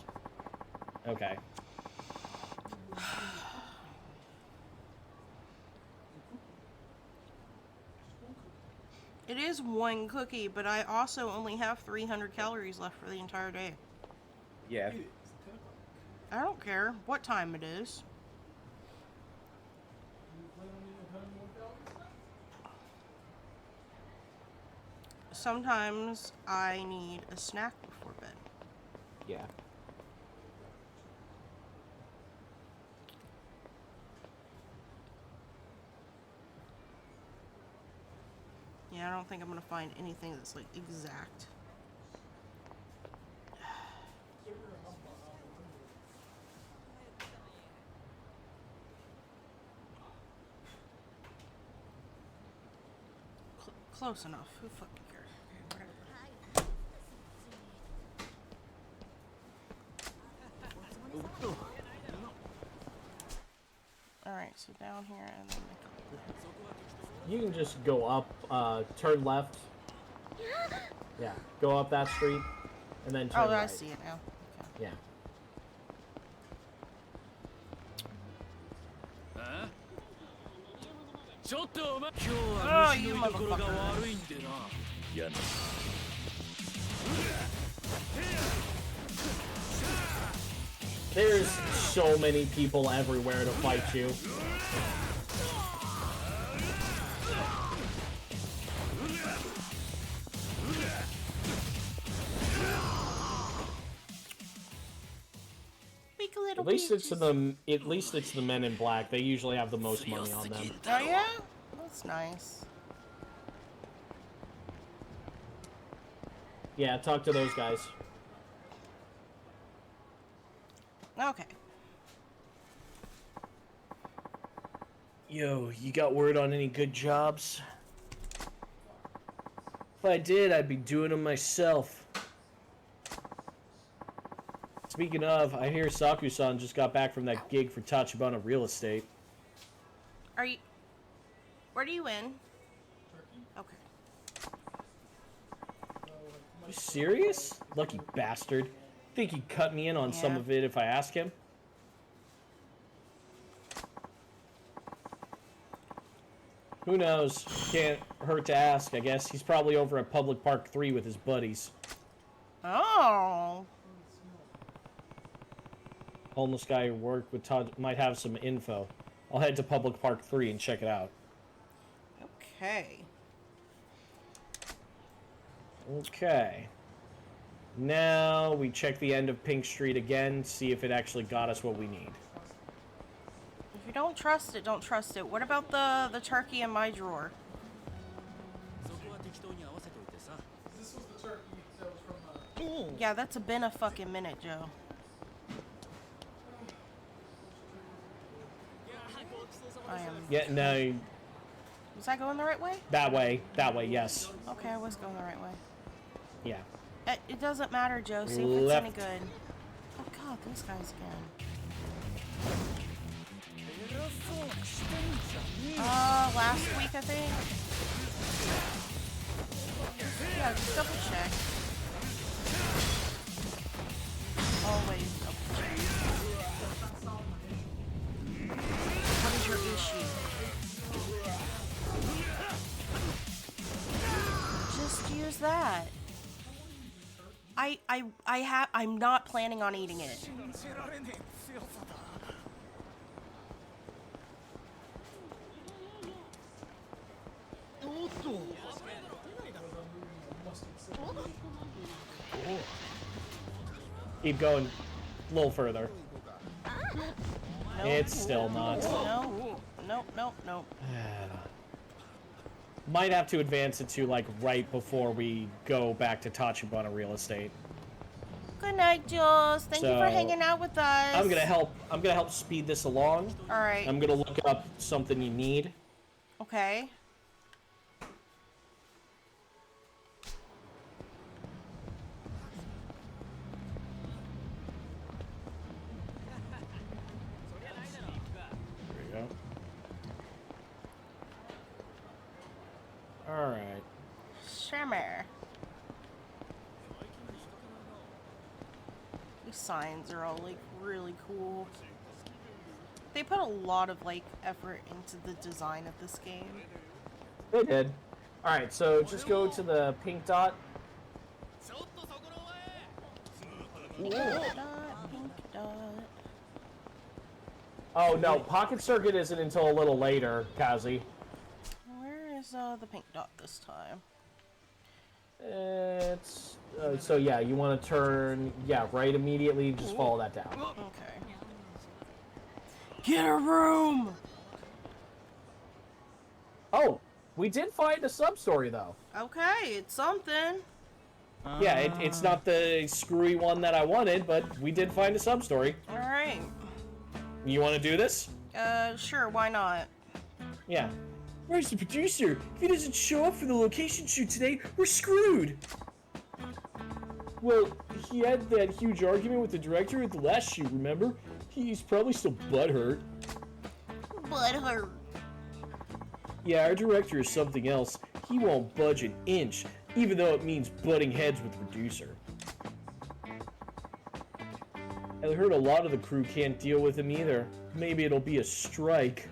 Okay. It is one cookie, but I also only have 300 calories left for the entire day. Yeah. It is 10 o'clock. I don't care what time it is. You plan on eating 100 more calories? Sometimes I need a snack before bed. Yeah. Yeah, I don't think I'm gonna find anything that's like exact. Close enough. Who fucking cares? Okay, whatever. Alright, so down here and then make a You can just go up, turn left. Yeah, go up that street, and then turn Oh, right. I see it now. Okay. Yeah. Oh, you motherfucker. There's so many people everywhere to fight you. Weak little At least it's bitches. at least it's the men in black. They usually have the most money on them. Oh yeah? That's nice. Yeah, talk to those guys. Okay. Yo, you got word on any good jobs? If I did, I'd be doing them myself. Speaking of, I hear Saku-san just got back from that gig for Tachibana Real Estate. Are you... Where are you in? Okay. You serious? Lucky bastard. Think he'd cut me in on some Yeah. of it if I ask him? Who knows? Can't hurt to ask, I guess. He's probably over at Public Park 3 with his buddies. Oh. Homeless guy who worked with Todd might have some info. I'll head to Public Park 3 and check it out. Okay. Okay. Now we check the end of Pink Street again, see if it actually got us what we need. If you don't trust it, don't trust it. What about the turkey in my drawer? This was the turkey that was from Yeah, that's been a fucking minute, Joe. I am... Yeah, no, Was I going the right way? that way, yes. Okay, I was going the right way. Yeah. It doesn't matter, Joe. See if it's any Left. good. Oh god, these guys again. Last week I think. Yeah, just double check. Always double check. What is your issue? Just use that. I'm not planning on eating it. Keep going a little further. Nope. It's still not. No. Nope. Might have to advance it to, like, right before we go back to Tachibana Real Estate. Good night, Jules. Thank you for So, hanging out with us. I'm gonna help speed this along. Alright. I'm gonna look up something you need. Okay. There we go. Alright. Shimmer. These signs are all like really cool. They put a lot of like effort into the design of this game. They did. Alright, so just go to the pink dot. Pink dot, pink dot. Oh no, Pocket Circuit isn't until a little later, Kazi. Where is the pink dot this time? It's so yeah, you want to turn right immediately. Just follow that down. Okay. Get a room! Oh, we did find a sub story though. Okay, it's something. Yeah, it's not the screwy one that I wanted, but we did find a sub story. Alright. You want to do this? Sure, why not? Yeah. Where's the producer? If he doesn't show up for the location shoot today, we're screwed. Well, he had that huge argument with the director at the last shoot, remember? He's probably still butthurt. Butthurt. Yeah, our director is something else. He won't budge an inch, even though it means butting heads with the producer. I heard a lot of the crew can't deal with him either. Maybe it'll be a strike.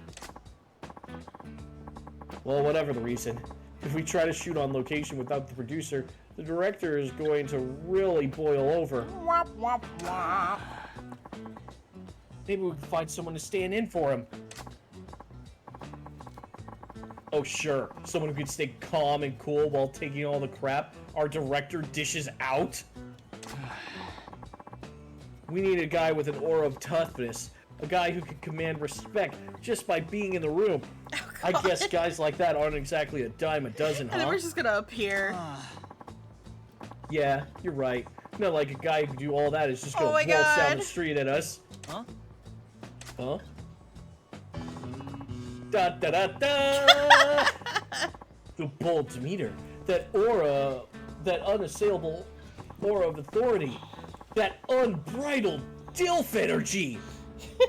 Well, whatever the reason, if we try to shoot on location without the producer, the director is going to really boil over. Womp, womp, womp. Maybe we can find someone to stand in for him. Oh, sure. Someone who can stay calm and cool while taking all the crap our director dishes out. We need a guy with an aura of toughness. A guy who can command respect just by being in the room. Oh, I guess guys like that aren't exactly a dime a dozen, And then huh? we're just gonna appear. Yeah, you're right. Not like a guy who can do all that is just gonna Oh my waltz down God. the street at us. Huh? Huh? Da da da da! The bold demeanor, that aura, that unassailable aura of authority, that unbridled DILF energy!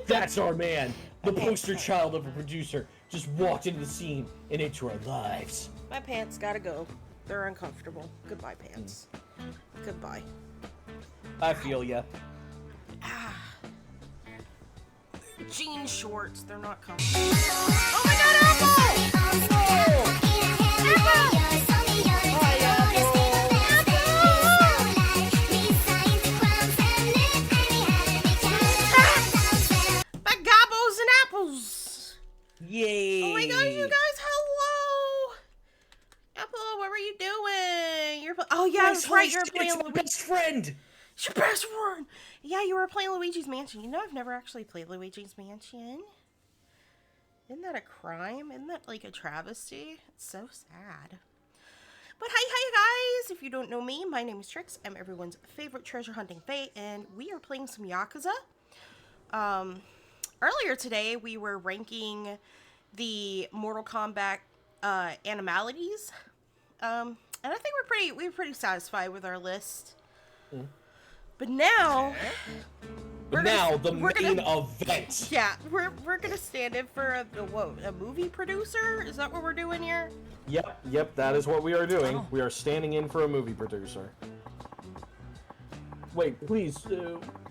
That's our man! The poster child of a producer just walked into the scene and into our lives. My pants gotta go. They're uncomfortable. Goodbye, pants. Goodbye. I feel ya. Jean shorts, they're not comfortable. Oh my god, Apple! My gobbles and apples! Yay! Oh my gosh, you guys, hello! Apple, what were you doing? Oh yeah, that's right, you were playing It's my best friend! It's your best friend! Yeah, you were playing Luigi's Mansion. You know I've never actually played Luigi's Mansion. Isn't that a crime? Isn't that like a travesty? It's so sad. But hi guys! If you don't know me, my name is Trix. I'm everyone's favorite treasure hunting fae, and we are playing some Yakuza. Earlier today, we were ranking the Mortal Kombat animalities. And I think we were pretty satisfied with our list. But now, the main event. yeah, we're gonna stand in for a movie producer. Is that what we're doing here? Yep, that is what we are doing. We are standing in for a movie producer. Wait, please,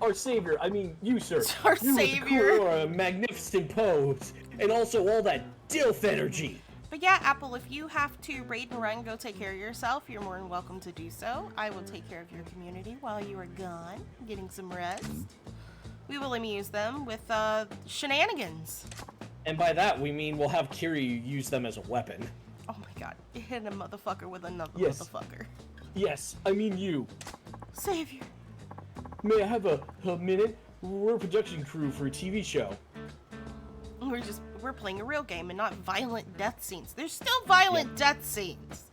our savior, I mean you, sir. Our you savior. With the cool, magnificent pose, and also all that DILF energy. But yeah, Apple, if you have to raid and run, go take care of yourself, you're more than welcome to do so. I will take care of your community while you are gone, getting some rest. We will amuse them with shenanigans. And by that, we mean we'll have Kiryu use them as a weapon. Oh my god, hit a motherfucker with another Yes. motherfucker. Yes, I mean you. Savior. May I have a minute? We're a production crew for a TV show. We're playing a real game and not violent death scenes. There's still violent death scenes.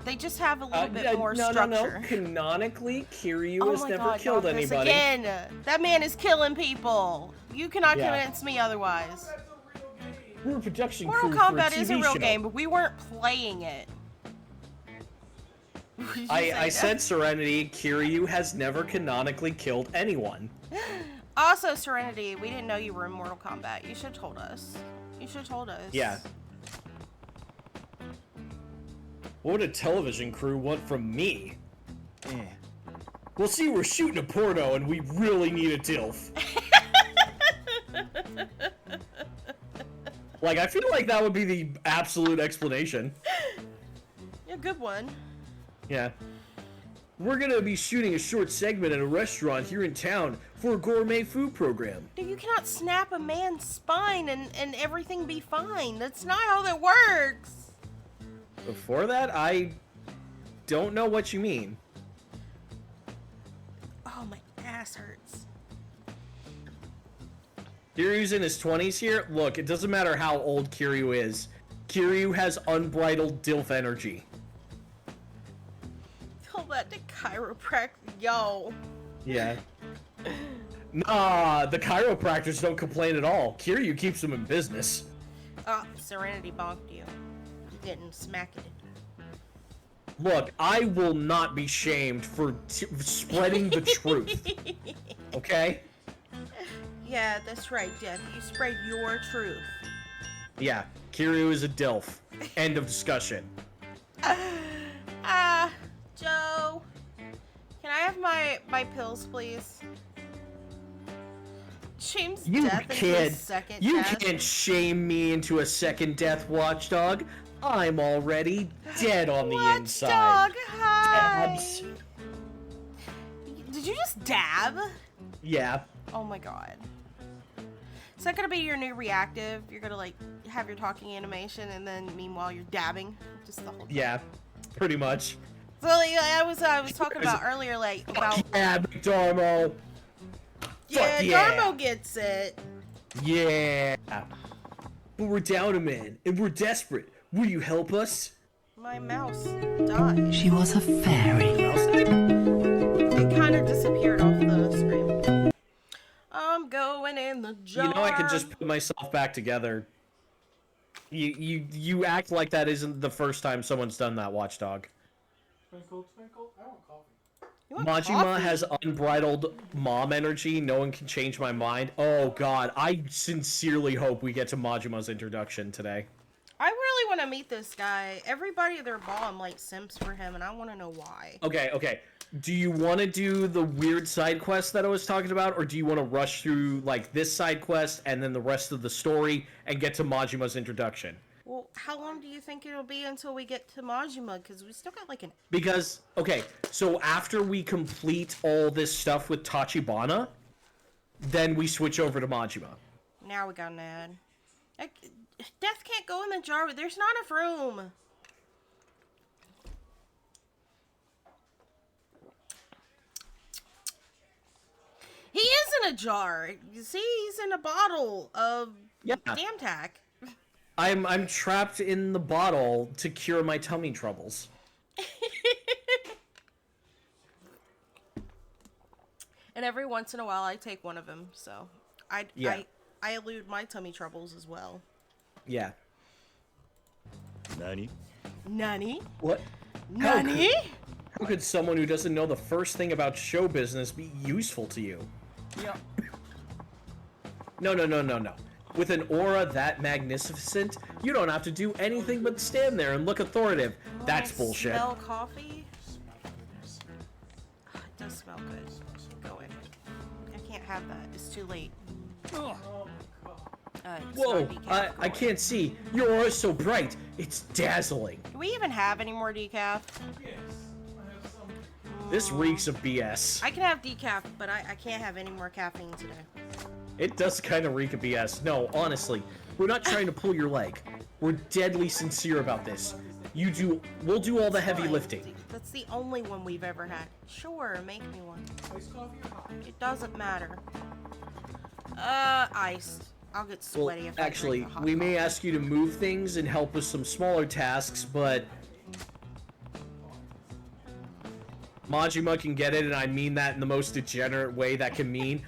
They just have a little bit more structure. No. Canonically, Kiryu Oh has my never God, killed not this anybody. again. That man is killing people. You cannot Yeah. convince me otherwise. We're a production Mortal crew Kombat for a is a TV real show. game, but we weren't playing it. Did you say I that? said Serenity, Kiryu has never canonically killed anyone. Also, Serenity, we didn't know you were in Mortal Kombat. You should have told us. You should have told us. Yeah. What would a television crew want from me? Well, see, we're shooting a porno and we really need a DILF. Like, I feel like that would be the absolute explanation. Yeah, good one. Yeah. We're gonna be shooting a short segment at a restaurant here in town for a gourmet food program. Dude, you cannot snap a man's spine and everything be fine. That's not how that works. Before that, I don't know what you mean. Oh, my ass hurts. Kiryu's in his 20s here. Look, it doesn't matter how old Kiryu is. Kiryu has unbridled DILF energy. Tell that to chiropractor. Yo. Yeah. Nah, the chiropractors don't complain at all. Kiryu keeps them in business. Oh, Serenity bonked you. You're getting smacked. Look, I will not be shamed for spreading the truth. Okay? Yeah, that's right, Death. You spread your truth. Yeah, Kiryu is a DILF. End of discussion. Joe. Can I have my pills, please? Shames You death into a can't. second You death. can't shame me into a second death, watchdog. I'm already dead on the inside. Watchdog, hi. Dabs. Did you just dab? Yeah. Oh my god. Is that gonna be your new reactive? You're gonna like have your talking animation and then meanwhile you're dabbing? Just the whole time. Yeah. Pretty much. So like, I was talking about earlier like about Yeah, Darmo. yeah, yeah. Darmo gets it. Yeah. But we're down a man, and we're desperate. Will you help us? My mouse died. She was a fairy. It kind of disappeared off the screen. I'm going in the jar. You know, I could just put myself back together. You act like that isn't the first time someone's done that, Watchdog. Twinkle, twinkle. I want coffee. You want Majima coffee? has unbridled mom energy. No one can change my mind. Oh god, I sincerely hope we get to Majima's introduction today. I really want to meet this guy. Everybody at their bomb like simps for him, and I want to know why. Okay. Do you want to do the weird side quest that I was talking about, or do you want to rush through like this side quest and then the rest of the story and get to Majima's introduction? Well, how long do you think it'll be until we get to Majima? Because we still got like an... Because, okay, so after we complete all this stuff with Tachibana, then we switch over to Majima. Now we got an ad. Death can't go in the jar. There's not enough room. He is in a jar. You see, he's in a bottle of damn tack. I'm trapped in the bottle to cure my tummy troubles. And every once in a while, I take one of them, so I elude my tummy troubles as well. Yeah. Nani? Nani? What? Nani? How could someone who doesn't know the first thing about show business be useful to you? Yeah. No. With an aura that magnificent, you don't have to do anything but stand there and look authoritative. That's bullshit. Smell coffee? It does smell good. Go in. I can't have that. It's too late. Whoa, I can't see. Your aura's so bright. It's dazzling. Do we even have any more decaf? Yes. I have some. This reeks of BS. I can have decaf, but I can't have any more caffeine today. It does kind of reek of BS. No, honestly, we're not trying to pull your leg. We're deadly sincere about this. We'll do all the heavy Fine. lifting. That's the only one we've ever had. Sure, make me one. Iced coffee or hot? It doesn't matter. Iced. I'll get Well, sweaty if I actually, drink a hot we may coffee. ask you to move things and help with some smaller tasks, but Majima can get it, and I mean that in the most degenerate way that can mean.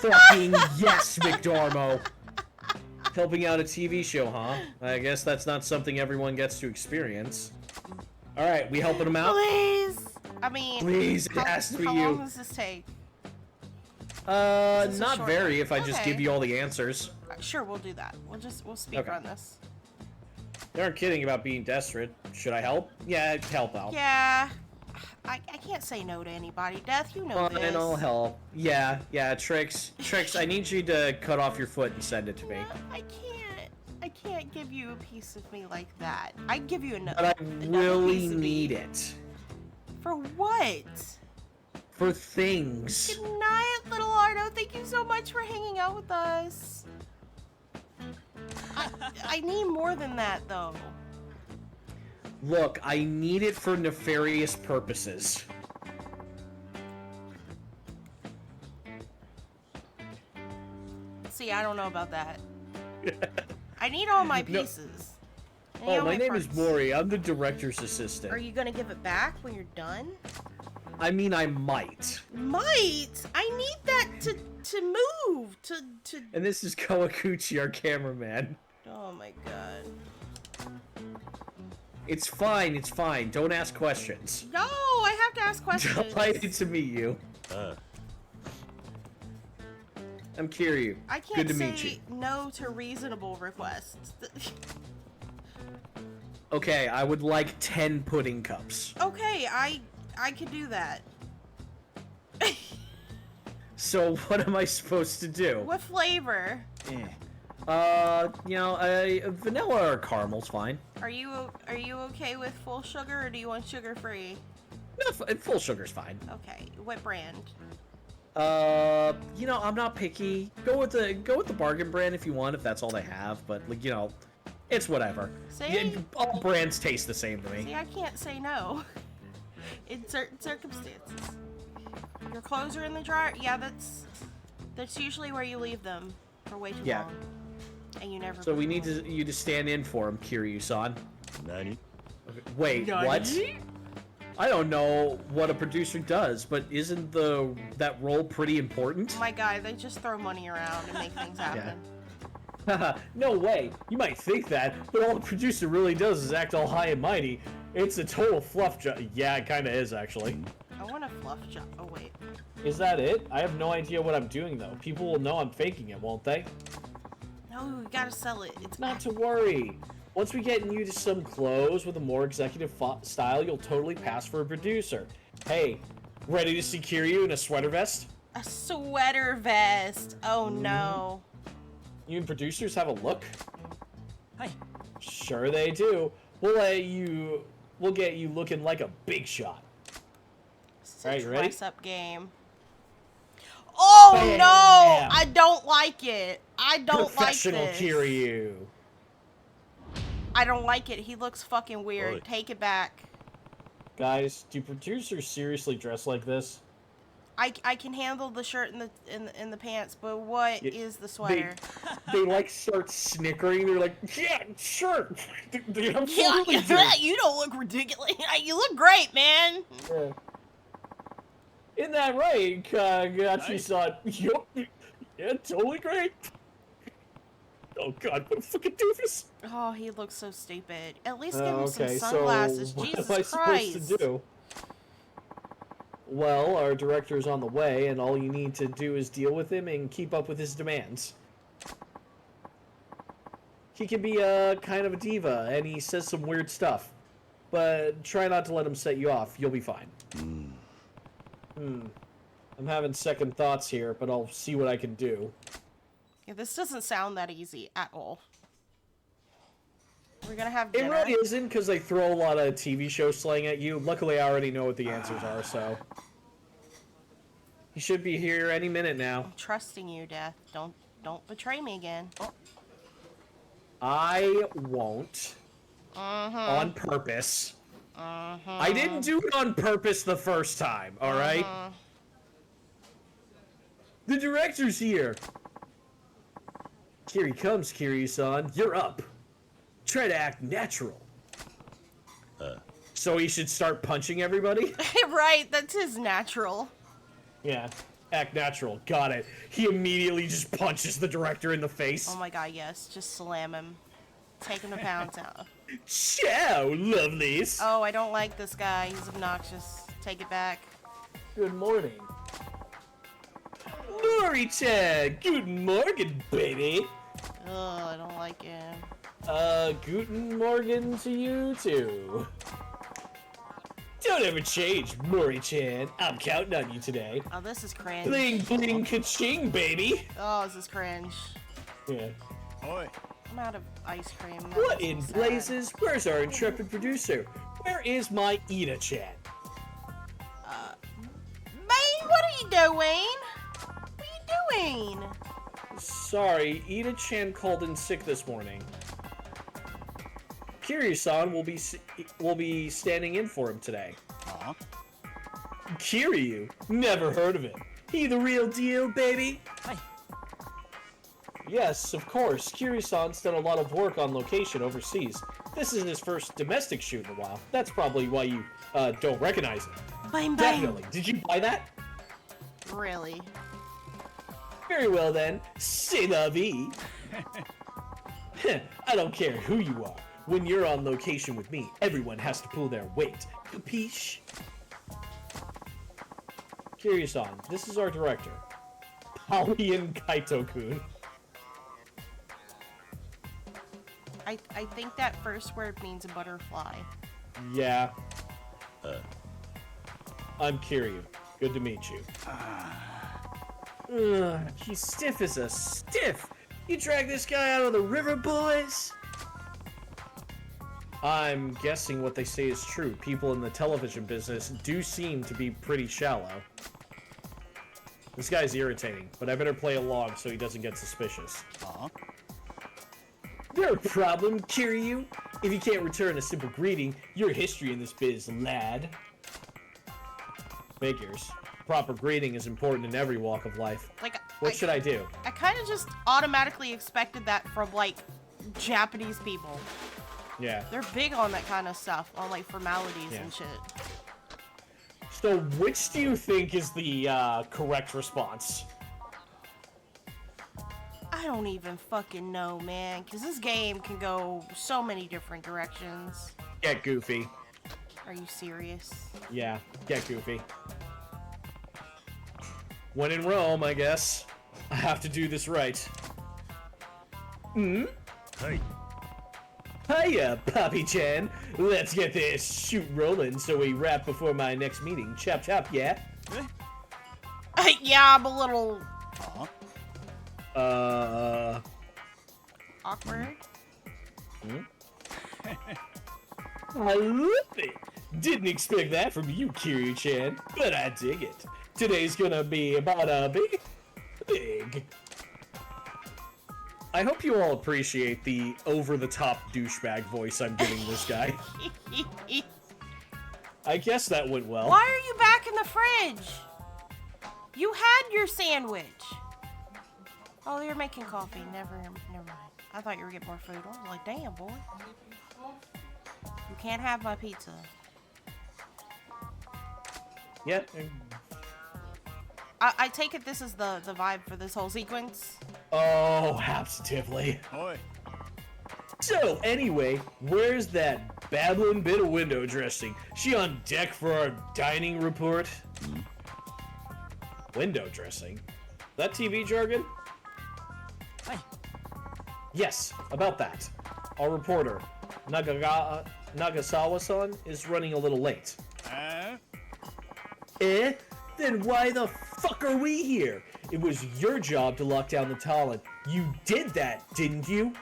Fucking yes, McDarmo! Helping out a TV show, huh? I guess that's not something everyone gets to experience. Alright, we helping him out? Please! I mean, Please, it has to be how you. long does this take? This is a Not short very one. if I just Okay. give you all the answers. Sure, we'll do that. We'll speak Okay. on this. They aren't kidding about being desperate. Should I help? Yeah, help out. Yeah. I can't say no to anybody. Death, you know this. Fine, I'll help. Yeah, Trix, I need you to cut off your foot and send it to me. No, I can't give you a piece of me like that. I give you But I another really piece of me. need it. For what? For things. Good night, little Ardo. Thank you so much for hanging out with us. I need more than that, though. Look, I need it for nefarious purposes. See, I don't know about that. I need all my No. pieces. I need Oh, all my name is parts. Mori. I'm the director's assistant. Are you gonna give it back when you're done? I mean, I might. Might! I need that to move, to... And this is Kawakuchi, our cameraman. Oh my god. It's fine. Don't ask questions. No, I have to ask questions. Delighted to meet you. I'm Kiryu. I can't Good to say meet you. no to reasonable requests. Okay, I would like 10 pudding cups. Okay, I could do that. So what am I supposed to do? What flavor? Vanilla or caramel's fine. Are you okay with full sugar or do you want sugar free? No, full sugar's fine. Okay, what brand? I'm not picky. Go with the bargain brand if you want, if that's all they have. But it's whatever. See? All brands taste the same to me. See, I can't say no. In certain circumstances. Your clothes are in the dryer? Yeah, that's usually where you leave them for way too long. And you never. So we need you to stand in for him, Kiryu-san. Nani? Wait, what? I don't know what a producer does, but isn't that role pretty important? My guy, they just throw money around and make things happen. No way. You might think that, but all the producer really does is act all high and mighty. It's a total fluff job. Yeah, it kind of is, actually. I want a fluff job. Oh, wait. Is that it? I have no idea what I'm doing, though. People will know I'm faking it, won't they? No, we gotta sell it. It's Not to worry. Once we get you to some clothes with a more executive style, you'll totally pass for a producer. Hey, ready to see Kiryu in a sweater vest? a sweater vest. Oh, no. You and producers have a look? Hi. Sure they do. We'll get you looking like a big shot. Alright, you ready? Dress up game. Oh Bam. no! I don't like it. I don't like Professional this. Kiryu. I don't like it. He looks fucking weird. Oi. Take it back. Guys, do producers seriously dress like this? I can handle the shirt and the pants, but what is the sweater? They like start snickering. They're like, yeah, sure. They Yeah, absolutely do. you don't look ridiculous. You look great, man. Yeah. Isn't that right, Gachi-san? Yup. Yeah, totally great. Oh god, what a fucking doofus. Oh, he looks so stupid. At least give him some Okay, sunglasses. so Jesus what am I Christ. supposed to do? Well, our director's on the way, and all you need to do is deal with him and keep up with his demands. He can be kind of a diva, and he says some weird stuff. But try not to let him set you off. You'll be fine. I'm having second thoughts here, but I'll see what I can do. Yeah, this doesn't sound that easy at all. We're gonna have It dinner. really isn't, because they throw a lot of TV show slang at you. Luckily, I already know what the answers are, so... He should be here any minute now. I'm trusting you, Death. Don't betray me again. I won't. On purpose. I didn't do it on purpose the first time, alright? The director's here! Here he comes, Kiryu-san. You're up. Try to act natural. So he should start punching everybody? Right, that's his natural. Yeah. Act natural. Got it. He immediately just punches the director in the face. Oh my god, yes. Just slam him. Take him to Pound Town. Ciao, lovelies. Oh, I don't like this guy. He's obnoxious. Take it back. Good morning. Nori-chan! Guten Morgen, baby! Ugh, I don't like him. Guten Morgen to you, too. Don't ever change, Mori-chan. I'm counting on you today. Oh, this is cringe. Bling, bling, ka-ching, baby! Oh, this is cringe. Yeah. Oi. I'm out of ice cream. That What makes me in sad. blazes? Where's our intrepid producer? Where is my Ida-chan? Bane, what are you doing? What are you doing? Sorry, Ida-chan called in sick this morning. Kiryu-san will be standing in for him today. Huh? Kiryu? Never heard of him. He the real deal, baby? Hi. Yes, of course. Kiryu-san's done a lot of work on location overseas. This is his first domestic shoot in a while. That's probably why you don't recognize him. Bane, bane. Definitely. Did you buy that? Really? Very well then. C'est la vie. I don't care who you are. When you're on location with me, everyone has to pull their weight. Capiche? Kiryu-san, this is our director. Paulian Kaito-kun. I think that first word means a butterfly. Yeah. I'm Kiryu. Good to meet you. He's stiff as a stiff. You drag this guy out of the river, boys? I'm guessing what they say is true. People in the television business do seem to be pretty shallow. This guy's irritating, but I better play along so he doesn't get suspicious. No problem, Kiryu. If you can't return a simple greeting, your history in this biz, lad. Figures. Proper greeting is important in every walk of life. Like, What should I do? I kind of just automatically expected that from, like, Japanese people. Yeah. They're big on that kind of stuff, on, like, formalities and shit. So, which do you think is the correct response? I don't even fucking know, man, because this game can go so many different directions. Get goofy. Are you serious? Yeah, get goofy. When in Rome, I guess. I have to do this right. Hey. Hiya, Poppy-chan. Let's get this shoot rolling so we wrap before my next meeting. Chop chop, yeah? Yeah, I'm a little... awkward. I love it! Didn't expect that from you, Kiryu-chan, but I dig it. Today's gonna be about a big... I hope you all appreciate the over-the-top douchebag voice I'm giving this guy. I guess that went well. Why are you back in the fridge? You had your sandwich. Oh, you're making coffee. Never mind. I thought you were getting more food. I was like, damn, boy. You can't have my pizza. Yeah. I take it this is the vibe for this whole sequence. Oh, absolutely. Oi. So, anyway, where's that babbling bit of window dressing? She on deck for our dining report? Window dressing? That TV jargon? Hey. Yes, about that. Our reporter, Nagasawa-san, is running a little late. Eh? Then why the fuck are we here? It was your job to lock down the Talon. You did that, didn't you?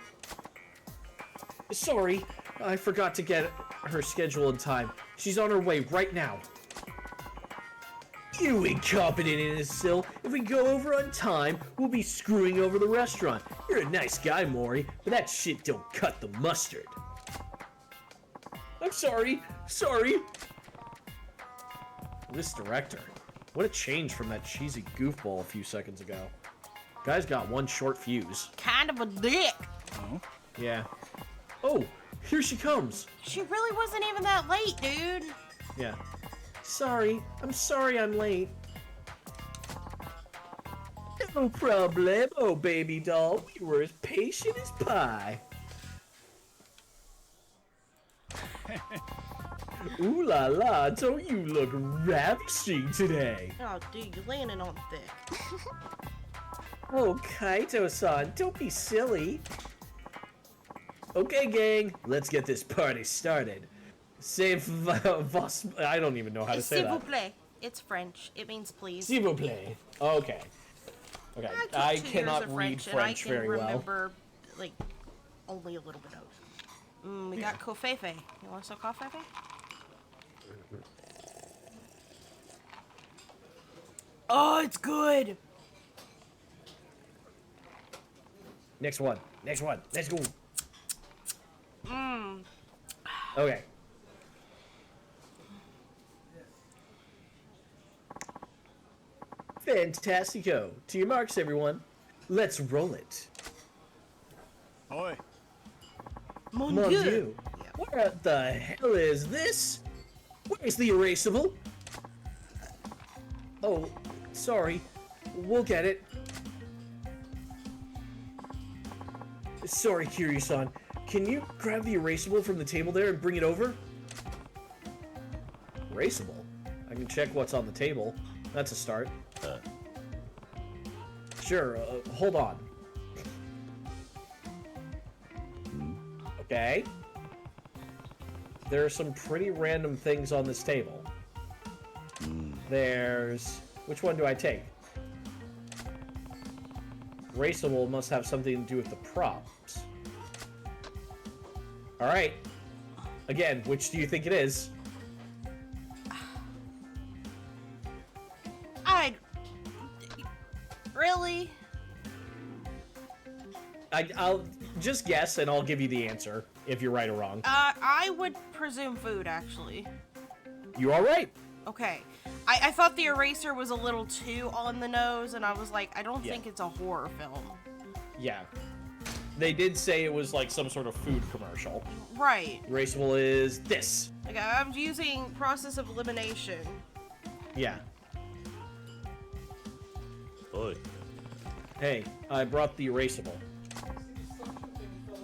Sorry, I forgot to get her schedule in time. She's on her way right now. You incompetent imbecile. If we go over on time, we'll be screwing over the restaurant. You're a nice guy, Mori, but that shit don't cut the mustard. I'm sorry. This director. What a change from that cheesy goofball a few seconds ago. Guy's got one short fuse. Kind of a dick. Yeah. Oh, here she comes. She really wasn't even that late, dude. Yeah. Sorry. I'm sorry I'm late. No problem, oh baby doll. We were as patient as pie. Ooh la la, don't you look ravishing today? Oh, dude, you're landing on thick. Oh, Kaito-san, don't be silly. Okay, gang, let's get this party started. Save vos... I don't even know how to say S'il vous that. plaît. It's French. It means please. S'il vous plaît. Okay. Okay, I took 2 years cannot of read and French very well. I can remember, like, only a little bit of. We got kofefe. You want some kofefe? Oh, it's good. Next one. Let's go. Okay. Fantastico. To your marks, everyone. Let's roll it. Oi. Mon Mon Dieu. Dieu. What the hell is this? Where's the erasable? Oh, sorry. We'll get it. Sorry, Kiryu-san. Can you grab the erasable from the table there and bring it over? Erasable? I can check what's on the table. That's a start. Sure, hold on. Okay. There are some pretty random things on this table. There's... Which one do I take? Raceable must have something to do with the props. Alright. Again, which do you think it is? Really? I'll just guess and I'll give you the answer if you're right or wrong. I would presume food, actually. You are right. Okay. I thought the eraser was a little too on the nose, and I was like, I don't think it's a horror film. Yeah. They did say it was like some sort of food commercial. Right. Erasable is this. Like, I'm using process of elimination. Yeah. Oi. Hey, I brought the erasable.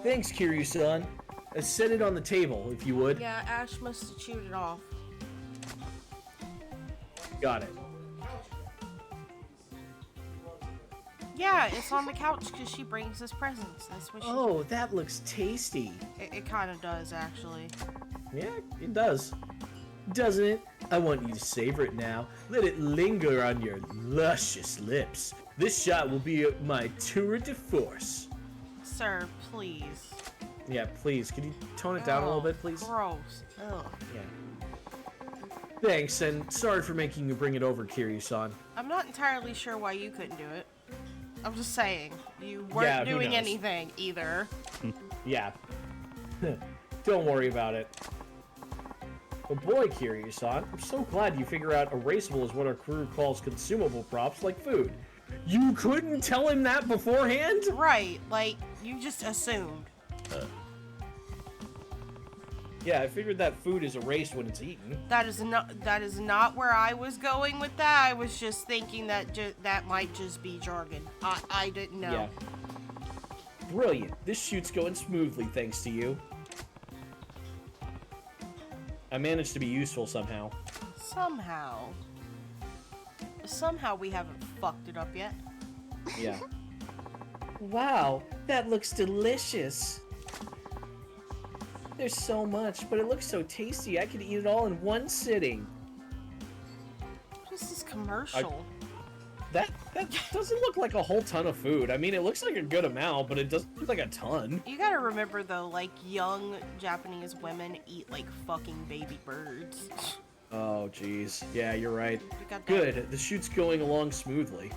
Thanks, Kiryu-san. Set it on the table, if you would. Yeah, Ash must have chewed it off. Got it. Yeah, it's on the couch because she brings us presents. That's what she... Oh, that looks tasty. It kind of does, actually. Yeah, it does. Doesn't it? I want you to savor it now. Let it linger on your luscious lips. This shot will be my tour de force. Sir, please. Yeah, please. Can you tone it down a little bit, please? Gross. Ugh. Yeah. Thanks, and sorry for making you bring it over, Kiryu-san. I'm not entirely sure why you couldn't do it. I'm just saying. You weren't doing anything, either. Yeah. Don't worry about it. But boy, Kiryu-san, I'm so glad you figure out erasable is what our crew calls consumable props like food. You couldn't tell him that beforehand? Right, like, you just assumed. Yeah, I figured that food is erased when it's eaten. That is not where I was going with that. I was just thinking that that might just be jargon. I didn't know. Yeah. Brilliant. This shoot's going smoothly thanks to you. I managed to be useful somehow. Somehow we haven't fucked it up yet. Yeah. Wow, that looks delicious. There's so much, but it looks so tasty. I could eat it all in one sitting. What is this commercial? That doesn't look like a whole ton of food. I mean, it looks like a good amount, but it doesn't look like a ton. You gotta remember though, like, young Japanese women eat like fucking baby birds. Oh, jeez. Yeah, you're right. Got that. Good. The shoot's going along smoothly.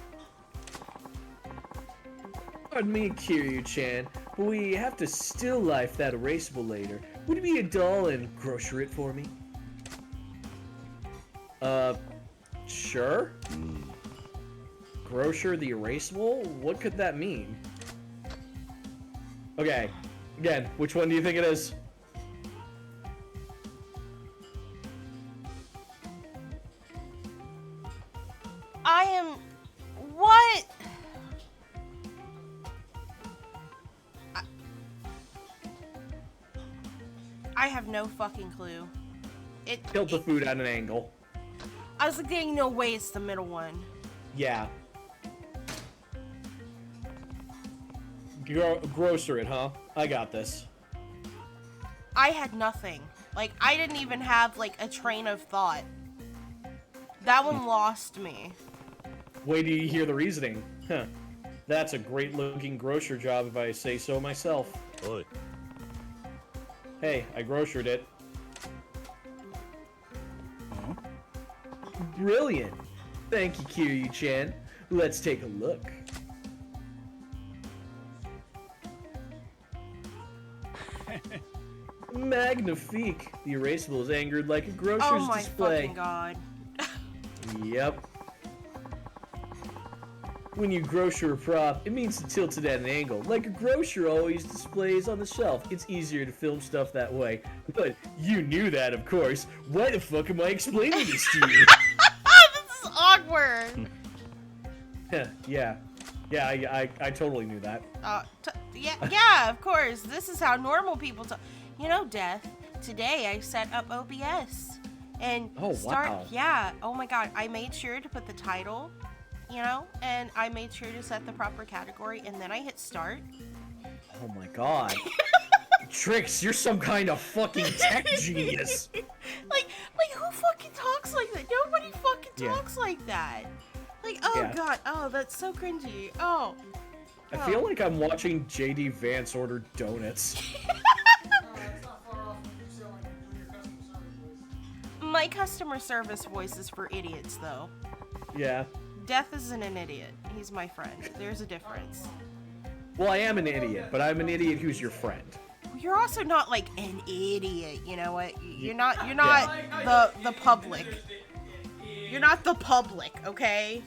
Pardon me, Kiryu-chan, but we have to still life that erasable later. Would you be a doll and grocer it for me? Sure? Grocer the erasable? What could that mean? Okay. Again, which one do you think it is? I am... What? I have no fucking clue. Tilt the food at an angle. I was like, there ain't no way it's the middle one. Yeah. Grocer it, huh? I got this. I had nothing. Like, I didn't even have, like, a train of thought. That one lost me. Wait till you hear the reasoning. Huh. That's a great-looking grocer job if I say so myself. Oi. Hey, I grocered it. Brilliant. Thank you, Kiryu-chan. Let's take a look. Magnifique. The erasable is angered like a grocer's Oh my display. fucking god. Yep. When you grocer a prop, it means to tilt it at an angle, like a grocer always displays on the shelf. It's easier to film stuff that way. But you knew that, of course. Why the fuck am I explaining this to you? This is awkward. Yeah. Yeah, I totally knew that. Yeah, of course. This is how normal people talk. You know, Death, today I set up OBS. And wow. Yeah, oh my god, I made sure to put the title, you know, and I made sure to set the proper category, and then I hit start. Oh my god. Trix, you're some kind of fucking tech genius. Like who fucking talks like that? Nobody fucking talks like that. Like, oh god, oh, that's so cringy. Oh. I feel like I'm watching JD Vance order donuts. It's not far off when you sound like you're doing your customer service voice. My customer service voice is for idiots, though. Yeah. Death isn't an idiot. He's my friend. There's a difference. Well, I am an idiot, but I'm an idiot who's your friend. You're also not like an idiot, you know what? You're not the public. You're not the public, okay?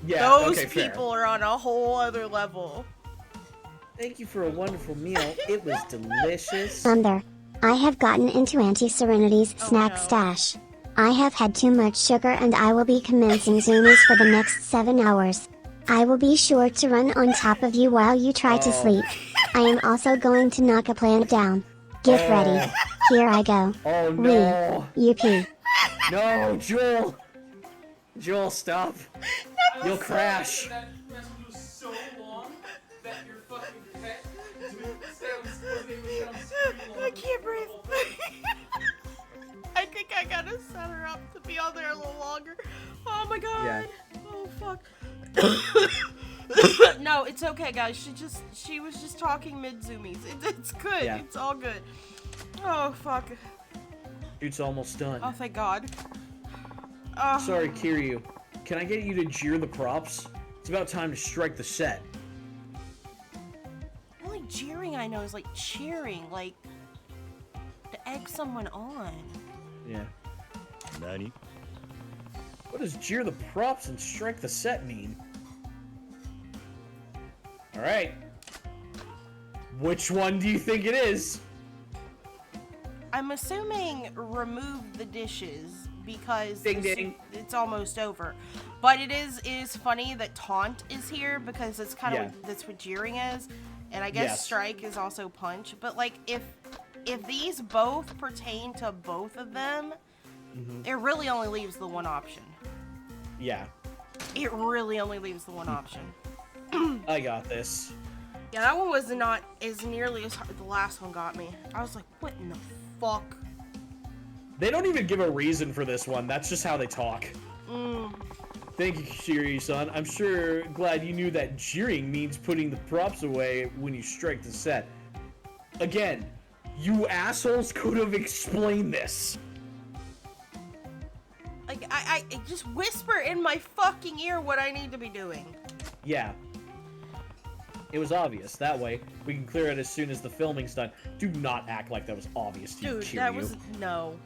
Yeah, Those okay, fair. people are on a whole other level. Thank you for a wonderful meal. It was delicious. Thunder. I have gotten into Auntie Serenity's snack no. stash. I have had too much sugar and I will be commencing zoomies for the next 7 hours. I will be sure to run on top of you while you try to sleep. I am also going to knock a plant down. Get ready. Here I go. Oh no. Yuppie. No, Joel. Joel, stop. You'll crash. That rescue was so long that your fucking pet wasn't able to get on screen I can't breathe. I think I gotta set her up to be on there a little longer. Oh my god. Yeah. Oh fuck. No, it's okay, guys. She was just talking mid zoomies. It's good. Yeah. It's all good. Oh fuck. It's almost done. Oh thank God. Sorry, Kiryu. Can I get you to jeer the props? It's about time to strike the set. Only jeering I know is like cheering, like to egg someone on. Yeah. Nani? What does jeer the props and strike the set mean? Alright. Which one do you think it is? I'm assuming remove the dishes because Ding ding. it's almost over. But it is funny that taunt is here because it's kind of that's what jeering is, and I guess Yes. strike is also punch. But like if these both pertain to both of them, it really only leaves the one option. Yeah. It really only leaves the one option. I got this. Yeah, that one was not as nearly as hard. The last one got me. I was like, what in the fuck? They don't even give a reason for this one. That's just how they talk. Thank you, Kiryu-san. I'm sure glad you knew that jeering means putting the props away when you strike the set. Again, you assholes could have explained this. Like, I just whisper in my fucking ear what I need to be doing. Yeah. It was obvious. That way, we can clear it as soon as the filming's done. Do not act like that was obvious to you, Dude, Kiryu. that was... No.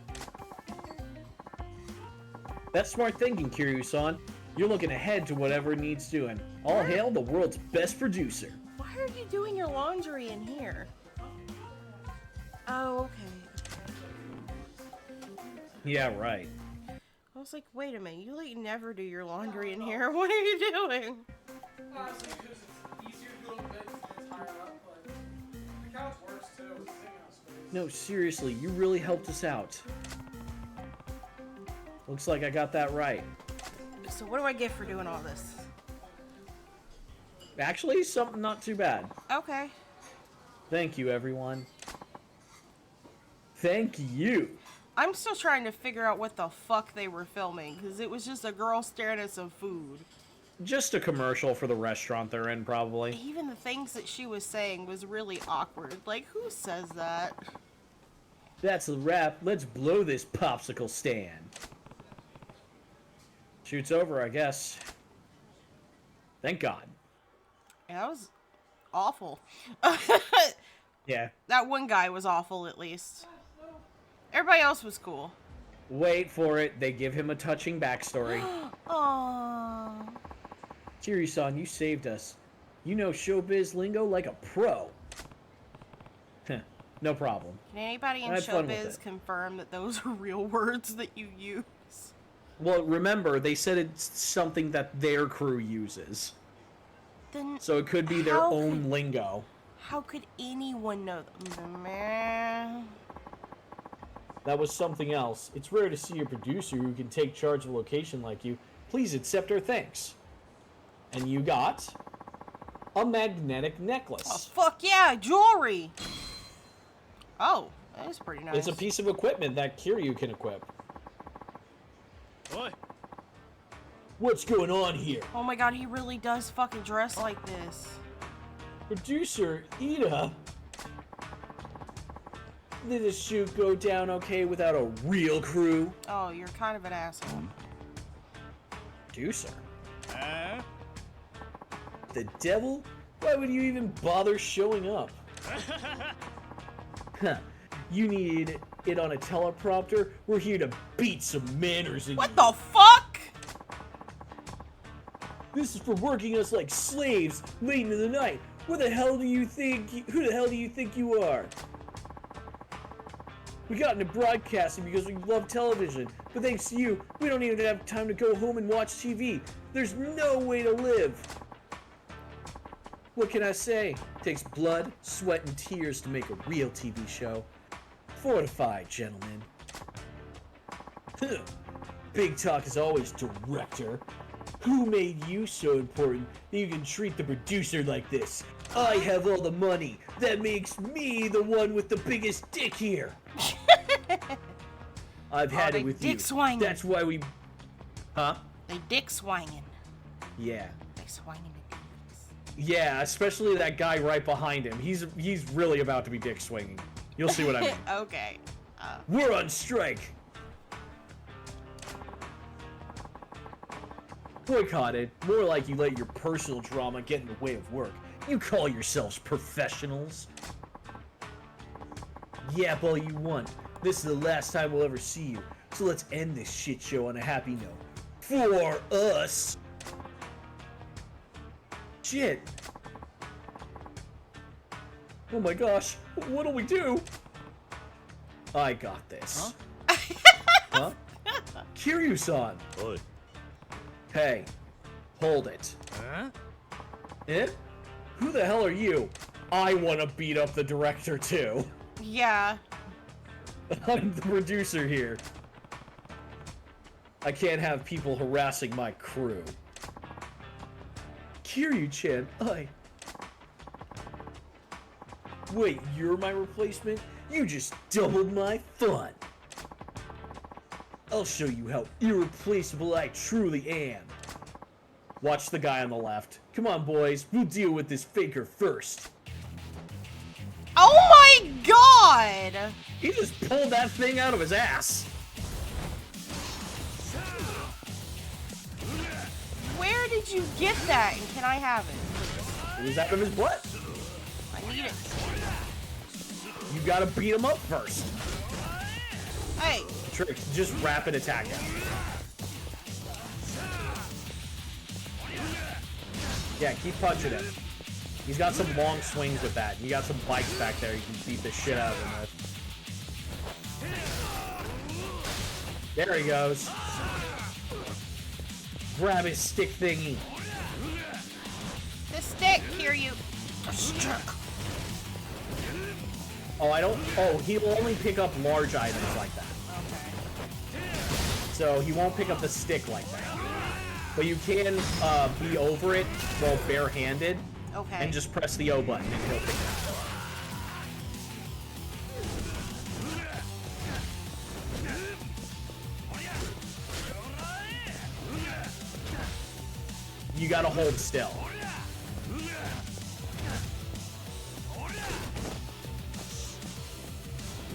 That's smart thinking, Kiryu-san. You're looking ahead to whatever needs doing. All hail the world's best producer. Why are you doing your laundry in here? Oh, okay. Yeah, right. I was like, wait a minute, you like never do your laundry in here. What are you doing? Honestly, because it's easier to do it in bed because it's higher up, but the couch works too. It's taking up space. No, seriously, you really helped us out. Looks like I got that right. So what do I get for doing all this? Actually, something not too bad. Okay. Thank you, everyone. Thank you. I'm still trying to figure out what the fuck they were filming, because it was just a girl staring at some food. Just a commercial for the restaurant they're in, probably. Even the things that she was saying was really awkward. Like, who says that? That's the wrap. Let's blow this popsicle stand. Shoot's over, I guess. Thank God. Yeah, that was awful. Yeah. That one guy was awful, at least. Everybody else was cool. Wait for it. They give him a touching backstory. Aww. Kiryu-san, you saved us. You know showbiz lingo like a pro. Heh, no problem. Can anybody in I had fun with showbiz it. confirm that those are real words that you use? Well, remember, they said it's something that their crew uses. Then So it could be their how own could- lingo. How could anyone know that? That was something else. It's rare to see a producer who can take charge of a location like you. Please accept our thanks. And you got a magnetic Oh, necklace. fuck yeah, jewelry! Oh, that is pretty nice. It's a piece of equipment that Kiryu can equip. Oi! What's going on here? Oh my god, he really does fucking dress like this. Producer, Ida. Did the shoot go down okay without a real crew? Oh, you're kind of an asshole. Producer? Huh? The devil? Why would you even bother showing up? Huh. You need it on a teleprompter? We're here to beat some manners in What you. the fuck? This is for working us like slaves late into the night. Who the hell do you think you are? We got into broadcasting because we love television, but thanks to you, we don't even have time to go home and watch TV. There's no way to live. What can I say? Takes blood, sweat, and tears to make a real TV show. Fortified, gentlemen. Huh. Big talk is always, director. Who made you so important that you can treat the producer like this? I have all the money. That makes me the one with the biggest dick here. I've had they it with dick you. swinging. That's why we... Huh? They dick swinging. Yeah. They swinging the dicks. Yeah, especially that guy right behind him. He's really about to be dick swinging. You'll see what I mean. Okay. We're on strike. Boycotted. More like you let your personal drama get in the way of work. You call yourselves professionals. Yap all you want. This is the last time we'll ever see you. So let's end this shit show on a happy note. For us. Shit. Oh my gosh. What'll we do? I got this. Huh? Kiryu-san. Oi. Hey. Hold it. Huh? Eh? Who the hell are you? I want to beat up the director too. Yeah. I'm the producer here. I can't have people harassing my crew. Kiryu-chan, Wait, you're my replacement? You just doubled my fun. I'll show you how irreplaceable I truly am. Watch the guy on the left. Come on, boys. We'll deal with this faker first. Oh my god! He just pulled that thing out of his ass. Where did you get that? And can I have it? It was out of his butt. I need it. You gotta beat him up first. Hey. Trix, just rapid attack him. Yeah, keep punching him. He's got some long swings with that. You got some bikes back there you can beat the shit out of him with. There he goes. Grab his stick thingy. The stick, Kiryu. The stick. Oh, he'll only pick up large items like that. So he won't pick up the stick like that. But you can be over it while barehanded. Okay. And just press the O button and he'll pick it up. You gotta hold still.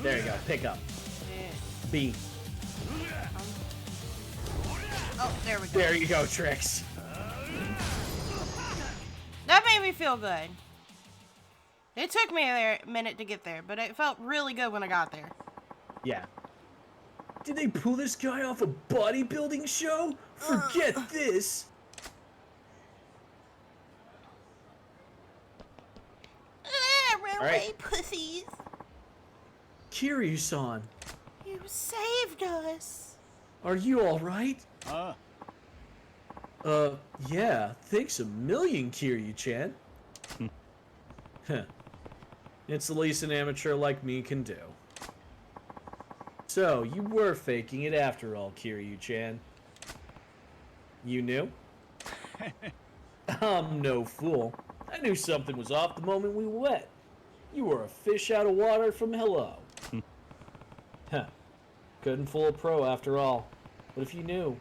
There you go, pick up. B. Oh, there we go. There you go, Trix. That made me feel good. It took me a minute to get there, but it felt really good when I got there. Yeah. Did they pull this guy off a bodybuilding show? Forget this. Run All right. away, pussies. Kiryu-san, You saved us. are you alright? Huh? Yeah, thanks a million, Kiryu-chan. Huh. It's the least an amateur like me can do. So, you were faking it after all, Kiryu-chan. You knew? I'm no fool. I knew something was off the moment we wet. You were a fish out of water from hello. Huh. Couldn't fool a pro after all. But if you knew,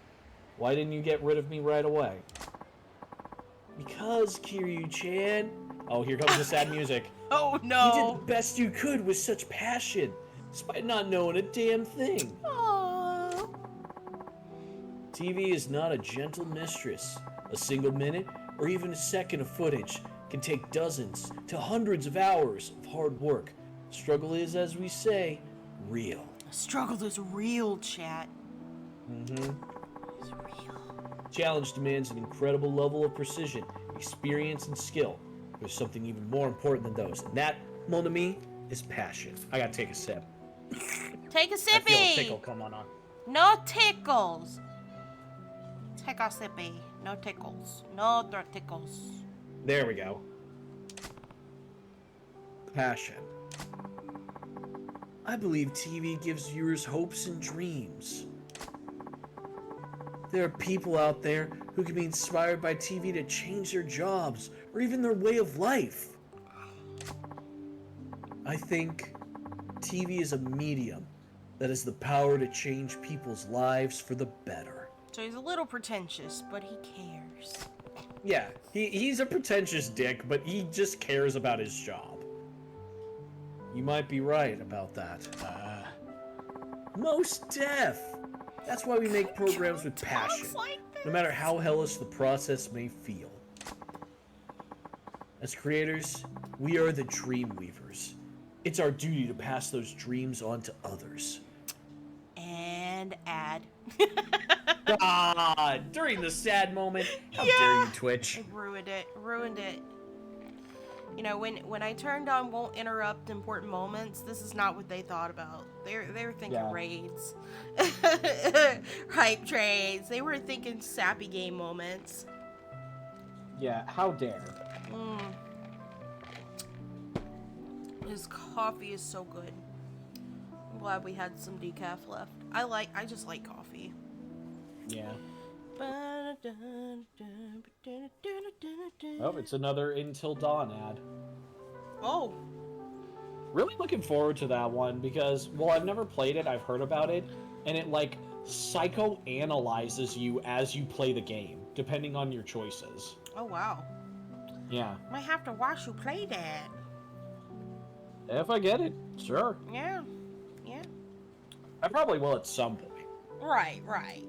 why didn't you get rid of me right away? Because, Kiryu-chan, Oh, here comes the sad music. Oh You no. did the best you could with such passion, despite not knowing a damn thing. Aww. TV is not a gentle mistress. A single minute, or even a second of footage, can take dozens to hundreds of hours of hard work. Struggle is, as we say, real. Struggle is real, chat. Mm-hmm. It's real. Challenge demands an incredible level of precision, experience, and skill. There's something even more important than those, and that, mon ami, is passion. I gotta take a sip. Take a I feel a sippy. tickle come on. No tickles. Take a sippy. No tickles. No tickles. There we go. Passion. I believe TV gives viewers hopes and dreams. There are people out there who can be inspired by TV to change their jobs or even their way of life. I think TV is a medium that has the power to change people's lives for the better. So he's a little pretentious, but he cares. Yeah, he's a pretentious dick, but he just cares about his job. You might be right about that. Most deaf. That's why we make programs with passion, Like no matter how hellish the process may feel. As creators, we are the dream weavers. It's our duty to pass those dreams on to others. And add. Ah, during the sad moment, how dare you, Twitch? I ruined it. Ruined it. You know, when I turned on won't interrupt important moments, this is not what they thought about. They were thinking raids. Hype trades. They were thinking sappy game moments. Yeah, how dare. This coffee is so good. I'm glad we had some decaf left. I just like coffee. Yeah. Oh, it's another Until Dawn ad. Oh. Really looking forward to that one because, well, I've never played it, I've heard about it, and it, like, psychoanalyzes you as you play the game, depending on your choices. Oh, wow. Yeah. Might have to watch you play that. If I get it, sure. Yeah. Yeah. I probably will at some point. Right, right.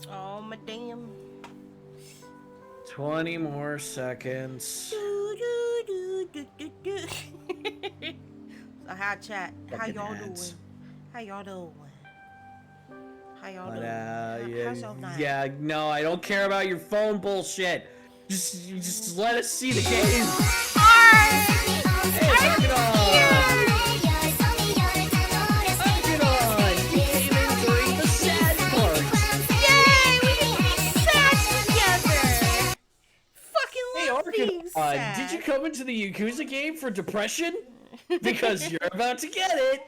Oh, my damn. 20 more seconds. So hi chat. How Fucking y'all ads. doing? How y'all doing? How y'all But, doing? How's y'all night? yeah, no, I don't care about your phone bullshit. Just let us see the game. Hey, turn it on. Turn it on. You came in during the sad part. Yay! We can be sad together. Fucking Hey, love being sad. did you come into the Yakuza game for depression? Because you're about to get it.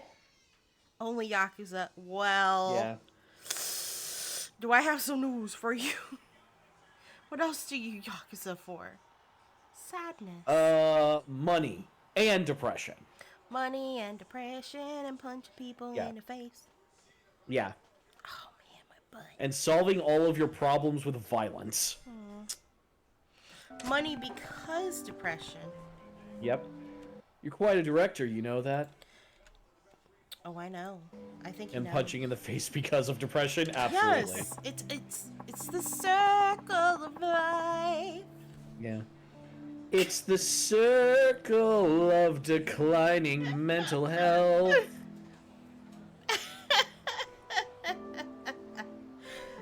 Only Yakuza. Well. Yeah. Do I have some news for you? What else do you Yakuza for? Sadness. Money and depression. Money and depression and punching people Yeah. in the face. Yeah. Oh man, my butt. And solving all of your problems with violence. Money because depression. Yep. You're quite a director, you know that? Oh, I know. I think you And know. punching in the face because of depression? Absolutely. Yes, it's the circle of life. Yeah. It's the circle of declining mental health.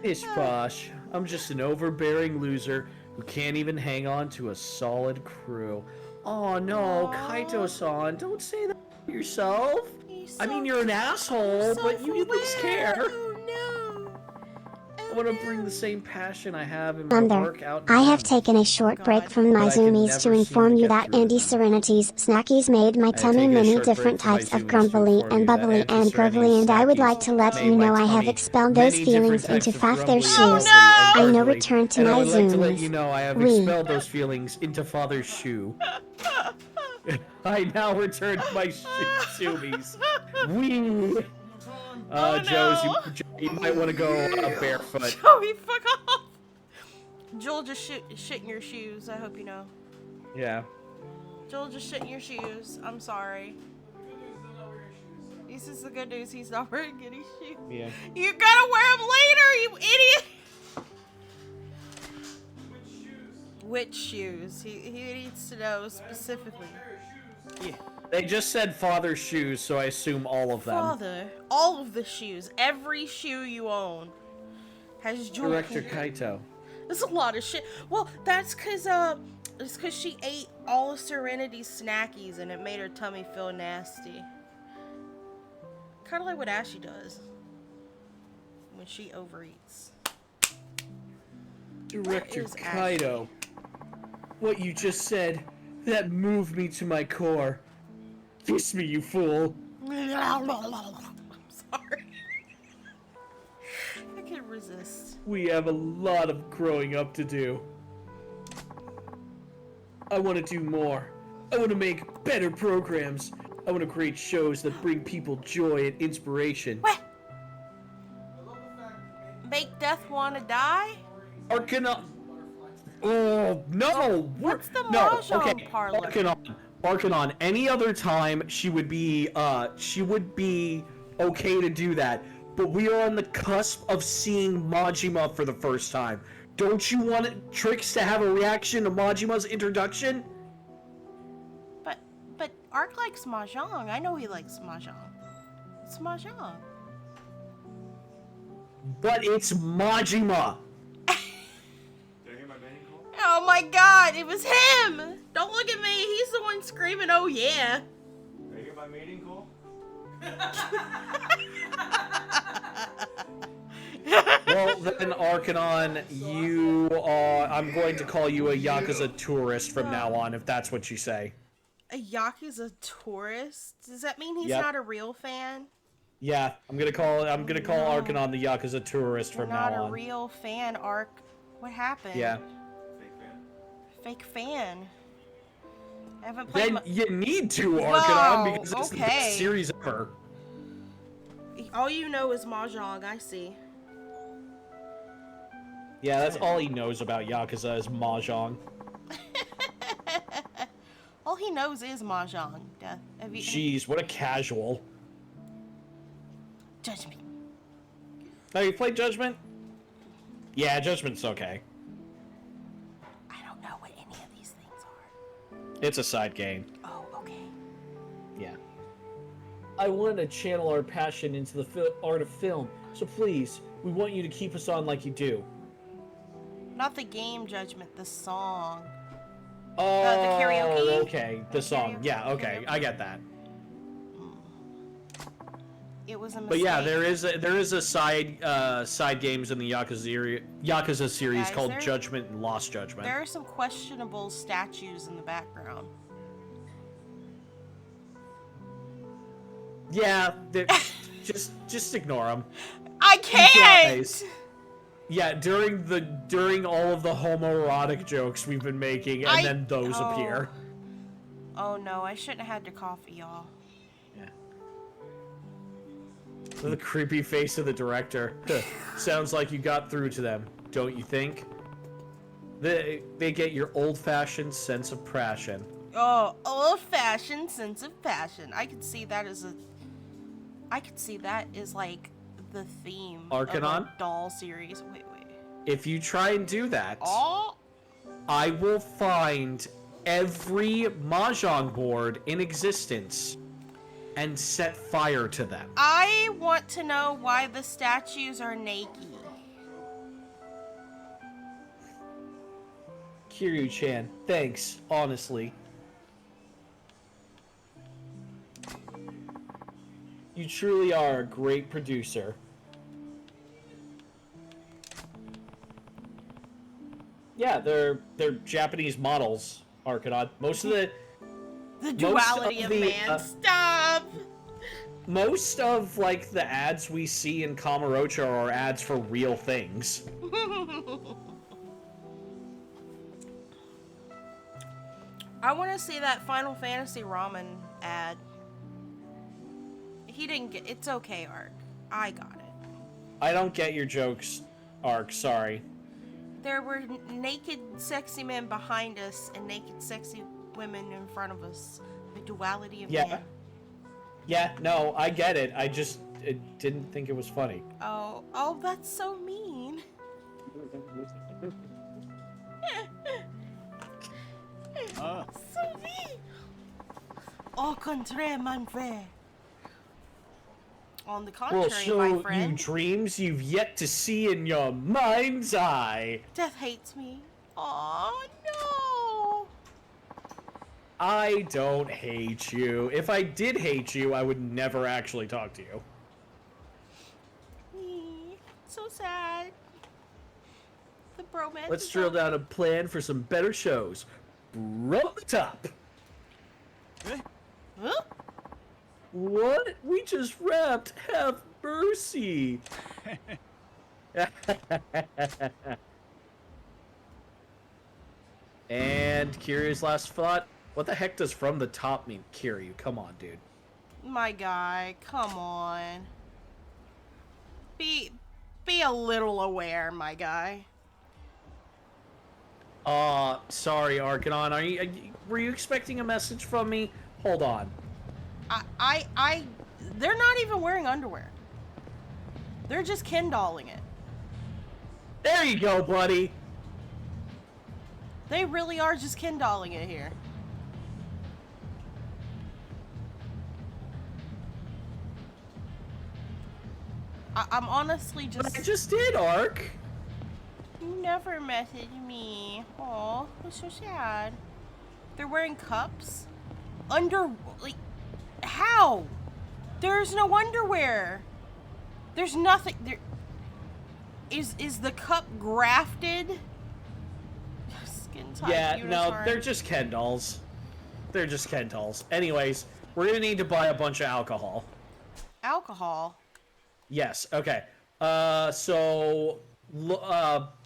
Ish posh. I'm just an overbearing loser who can't even hang on to a solid crew. Oh no, Kaito-san, don't say that to yourself. I mean, you're an asshole, but you at least care. Oh no. I want to bring the same passion I have in my Mother, work out. I have now. taken a short God. break from my But I can zoomies never to seem inform to you get that through Andy them. Serenity's Snackies made my tummy take a many short different break from my types of zoomies to grumbly inform and you that bubbly Andy and Serenity's gurgly, and I would Snackies like to let made you my know I have tummy expelled those many feelings different into types of Faf their grumbly, shoes. bubbly, and I now gurgly. return to And I my would like to let zoomies. you know I have We. expelled those feelings into Father's shoe. I now return to my zoomies. Wee. Oh, Joe's, no. you might want to go barefoot. Joey, fuck off. Joel just shit in your shoes. I hope you know. Yeah. Joel just shit in your shoes. I'm sorry. This is the good news. He's not wearing any shoes. Yeah. You gotta wear them later, you idiot. Which shoes? He needs to know specifically. Yeah. They just said father's shoes, so I assume all of them. Father, all of the shoes, every shoe you own has Joel. Director Kaito. That's a lot of shit. Well, that's cause it's cause she ate all of Serenity's snackies and it made her tummy feel nasty. Kind of like what Ashy does when she overeats. Director is Kaito. What you just said, that moved me to my core. Kiss me, you fool. I'm sorry. I can't resist. We have a lot of growing up to do. I want to do more. I want to make better programs. I want to create shows that bring people joy and inspiration. What? Make death wanna die? Arcana. Oh no! What's the no, Mahjong okay. parlor? Arcanon. Any other time, she would be okay to do that. But we are on the cusp of seeing Majima for the first time. Don't you want Trix to have a reaction to Majima's introduction? But Ark likes Mahjong. I know he likes Mahjong. It's Mahjong. But it's Majima. Oh my god, it was him! Don't look at me, he's the one screaming, oh yeah. Did I get my meeting call? Well, then, Arcanon, I'm going to call you a Yakuza tourist from now on, if that's what you say. A Yakuza tourist? Does that mean he's Yep. not a real fan? Yeah, I'm gonna call Arcanon the Yakuza tourist from now Not a on. real fan, Ark. What happened? Yeah. Fake fan. I haven't played Then you need to, Arcanon, Whoa, because it's the okay. best series ever. All you know is Mahjong, I see. Yeah, that's all he knows about Yakuza is Mahjong. All he knows is Mahjong. Death. Have you... Jeez, what a casual. Judgment. Oh, you played Judgment? Yeah, Judgment's okay. I don't know what any of these things are. It's a side game. Oh, okay. Yeah. I want to channel our passion into the art of film, so please, we want you to keep us on like you do. Not the game, Judgment, the song. Oh, the karaoke? okay, the song. Karaoke? Yeah, okay, I get that. It was a mistake. But yeah, there is a side games in the Yakuza series Yeah, is called there? Judgment and Lost Judgment. There are some questionable statues in the background. Yeah, just ignore them. I can't! Guys. Yeah, during all of the homoerotic jokes we've been making, and then those appear. Oh no, I shouldn't have had to coffee, y'all. Yeah. The creepy face of the director. Sounds like you got through to them, don't you think? They get your old-fashioned sense of passion. Oh, old-fashioned sense of passion. I could see that as like the theme Arcanon? of a doll series. Wait. If you try and do that, Oh, I will find every Mahjong board in existence and set fire to them. I want to know why the statues are naked. Kiryu-chan, thanks, honestly. You truly are a great producer. Yeah, they're Japanese models, Arcanon. Most of the duality of the, man. Stop! most of like the ads we see in Kamurocho are ads for real things. I want to see that Final Fantasy ramen ad. He didn't get. It's okay, Ark. I got it. I don't get your jokes, Ark. Sorry. there were naked, sexy men behind us and naked, sexy women in front of us. The duality of man. Yeah, no, I get it. I just didn't think it was funny. Oh, that's so mean. So mean. Au contraire, mon frère. On the contrary, We'll show my friend. you dreams you've yet to see in your mind's eye. Death hates me. Oh no. I don't hate you. If I did hate you, I would never actually talk to you. So sad. The bromance. Let's is drill over. down a plan for some better shows. Roll the top. Huh? What? We just wrapped. Have mercy. And Kiryu's last thought. What the heck does from the top mean, Kiryu? Come on, dude. My guy, come on. Be a little aware, my guy. Sorry, Arcanon. Were you expecting a message from me? Hold on. They're not even wearing underwear. They're just Ken-dolling it. There you go, buddy. They really are just Ken-dolling it here. I'm honestly just... I just did, Ark. You never messaged me. Aw, it's so sad. They're wearing cups? Like, how? There's no underwear. There's nothing. There is the cup grafted? Skin tight. Yeah, no, they're just Ken dolls. They're just Ken dolls. Anyways, we're gonna need to buy a bunch of alcohol. Alcohol. Yes. Okay. So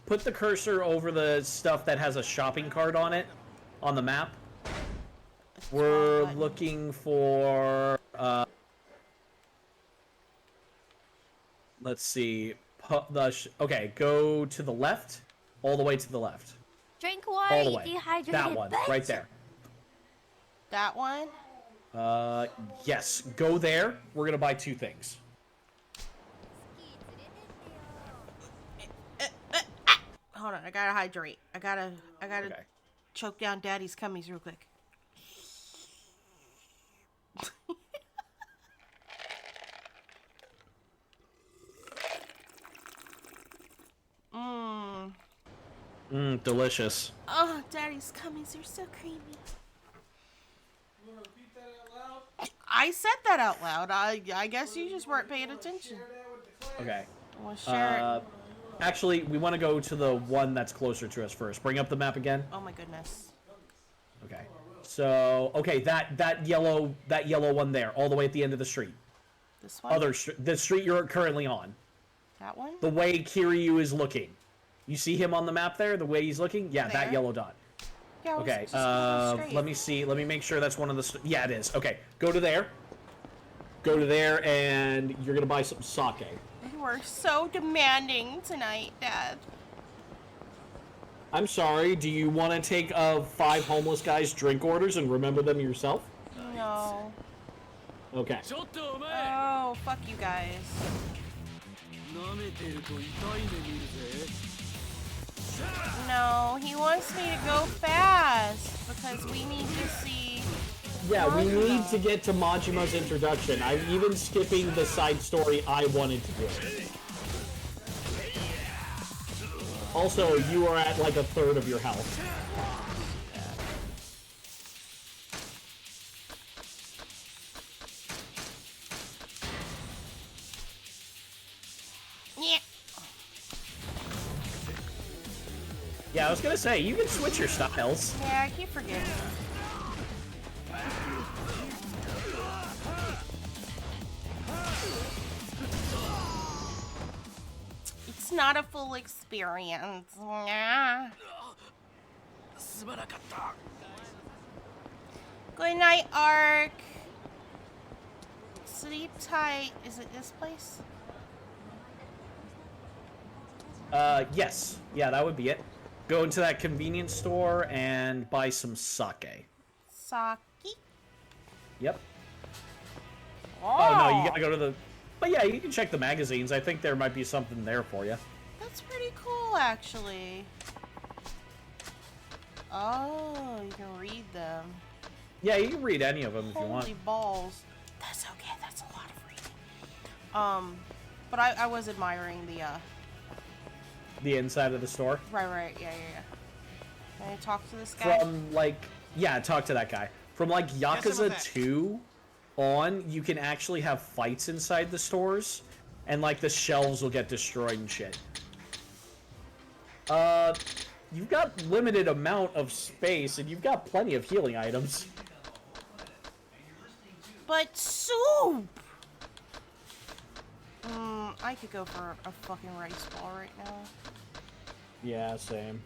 put the cursor over the stuff that has a shopping cart on it, on the map. We're looking for. Let's see. Okay, go to the left, all the way to the left. Drink water, All the you way. dehydrated That one, bitch. right there. That one? Yes. Go there. We're gonna buy 2 things. Hold on, I gotta hydrate. I gotta Okay. choke down Daddy's cummies real quick. Delicious. Oh, Daddy's cummies are so creamy. You wanna repeat that out loud? I said that out loud. I guess you just weren't paying attention. Share that with the class. Okay. Well, share it. Actually, we want to go to the one that's closer to us first. Bring up the map again. Oh my goodness. Okay. So, okay, that yellow one there, all the way at the end of the street. This one? The street you're currently on. That one? The way Kiryu is looking. You see him on the map there? The way he's looking? Yeah, that There? yellow dot. Yeah, I was Okay. just going straight. Let me see. Let me make sure that's one of the. Yeah, it is. Okay. Go to there. Go to there, and you're gonna buy some sake. You are so demanding tonight, Dad. I'm sorry. Do you want to take 5 homeless guys' drink orders and remember them yourself? No. Okay. Oh, fuck you guys. No, he wants me to go fast because we need to see. Yeah, we Majima. need to get to Majima's introduction. I'm even skipping the side story I wanted to do. Also, you are at like a third of your health. Yeah. Yeah, I was gonna say, you can switch your styles. Yeah, I keep forgetting. It's not a full experience. Nah. Good night, Ark. Sleep tight. Is it this place? Yes. Yeah, that would be it. Go into that convenience store and buy some sake. Saki. Yep. Oh, no, you gotta go to the... But yeah, you can check the magazines. I think there might be something there for you. That's pretty cool, actually. Oh, you can read them. Yeah, you can read any of them if you Holy want. balls. That's okay, that's a lot of reading. But I was admiring the, The inside of the store. Right, yeah. Can I talk to this guy? From, like... Yeah, talk to that guy. From, like, Yakuza 2 on, you can actually have fights inside the stores. And, like, the shelves will get destroyed and shit. You've got limited amount of space, and you've got plenty of healing items. But soup! I could go for a fucking rice ball right now. Yeah, same.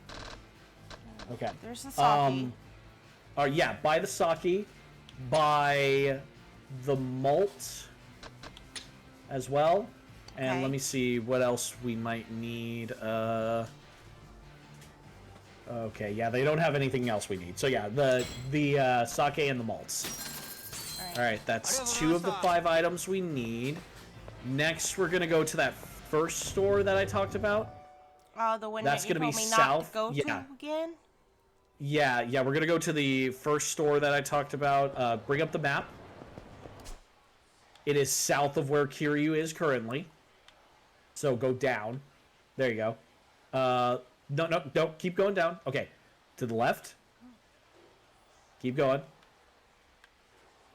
Okay. There's the sake. Yeah, buy the sake, buy the malt as well, and Okay. let me see what else we might need. Okay, yeah, they don't have anything else we need. So yeah, the sake and the malts. All right, that's 2 of the 5 items we need. Next, we're gonna go to that first store that I talked about. The one That's that you gonna be told me south. not to go Yeah. to again? Yeah, we're gonna go to the first store that I talked about. Bring up the map. It is south of where Kiryu is currently. So go down. There you go. No, keep going down. Okay, to the left. Keep going.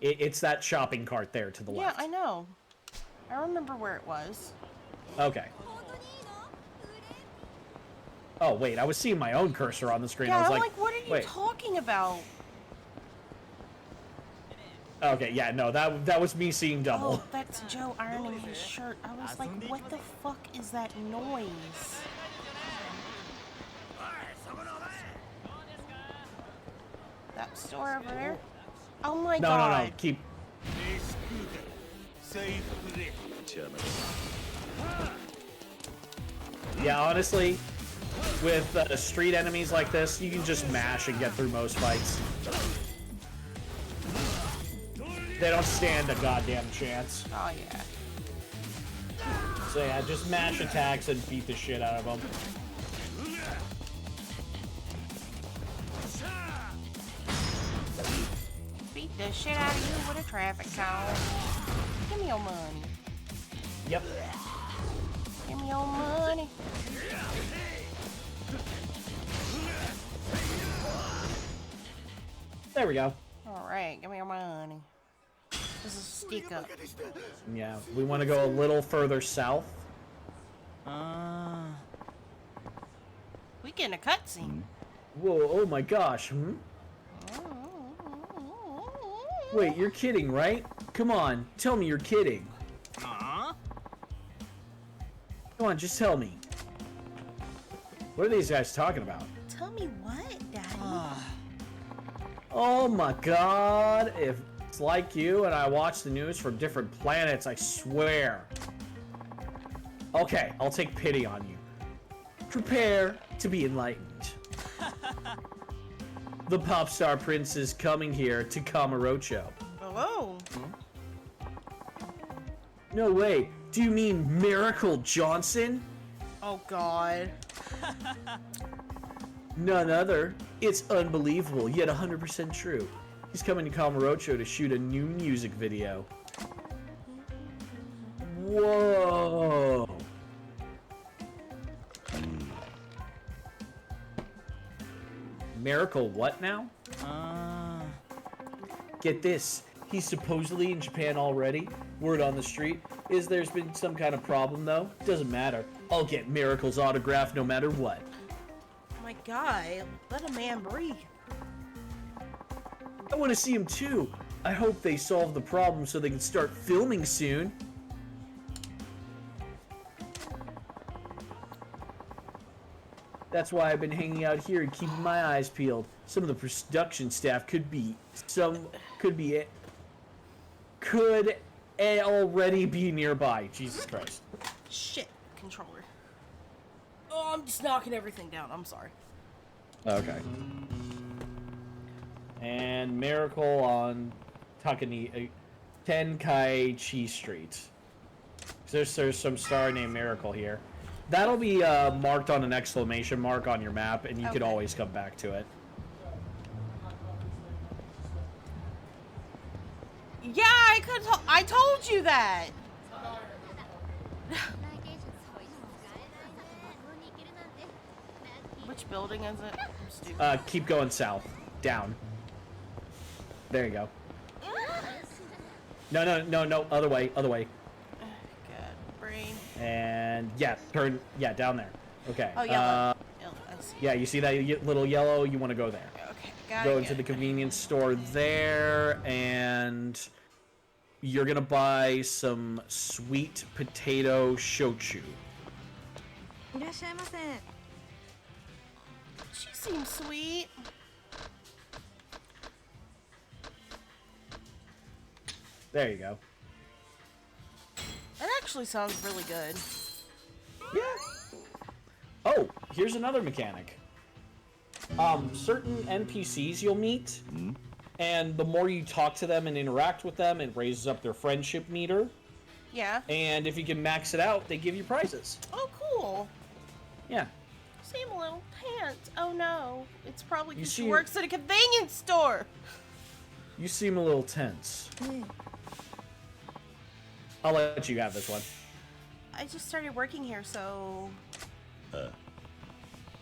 It's that shopping cart there to the left. Yeah, I know. I remember where it was. Okay. Oh, wait, I was seeing my own cursor on the screen. Yeah, I was I'm like, like, what are you wait. talking about? Okay, yeah, no, that was me seeing double. Oh, that's Joe ironing his shirt. I was like, what the fuck is that noise? That store over there? Oh my god. No, keep... Yeah, honestly, with street enemies like this, you can just mash and get through most fights. They don't stand a goddamn chance. Oh yeah. So yeah, just mash attacks and beat the shit out of them. Beat the shit out of you with a traffic cone. Give me your money. Yep. Give me your money. There we go. Alright, give me your money. This is stick up. Yeah, we want to go a little further south. We getting a cutscene. Whoa, oh my gosh, Wait, you're kidding, right? Come on, tell me you're kidding. Come on, just tell me. What are these guys talking about? Tell me what, Daddy? Oh my god, if it's like you and I watch the news from different planets, I swear. Okay, I'll take pity on you. Prepare to be enlightened. The pop star prince is coming here to Kamurocho. Hello. No way, do you mean Miracle Johnson? Oh god. None other. It's unbelievable, yet 100% true. He's coming to Kamurocho to shoot a new music video. Whoa! Miracle what now? Get this. He's supposedly in Japan already. Word on the street is there's been some kind of problem though. Doesn't matter. I'll get Miracle's autograph no matter what. My god, let a man breathe. I want to see him too. I hope they solve the problem so they can start filming soon. That's why I've been hanging out here and keeping my eyes peeled. Some of the production staff could already be nearby. Jesus Christ. Shit, controller. Oh, I'm just knocking everything down. I'm sorry. Okay. And Miracle on Tenkaichi Street. There's some star named Miracle here. That'll be marked on an exclamation mark on your map, and you could always come back to it. Yeah, I told you that. Which building is it? I'm stupid. Keep going south. Down. There you go. No. Other way. God, brain. And yeah, turn. Yeah, down there. Okay. Oh, yellow. I see. Yeah, you see that little yellow? You want to go there. Okay, got Go it. into the convenience store there, and you're gonna buy some sweet potato shochu. She seems sweet. There you go. That actually sounds really good. Yeah. Oh, here's another mechanic. Certain NPCs you'll meet, and the more you talk to them and interact with them, it raises up their friendship meter. Yeah. And if you can max it out, they give you prizes. Oh, cool. Yeah. Seem a little tense. Oh no, it's probably because she see- works at a convenience store. You seem a little tense. I'll let you have this one. I just started working here, so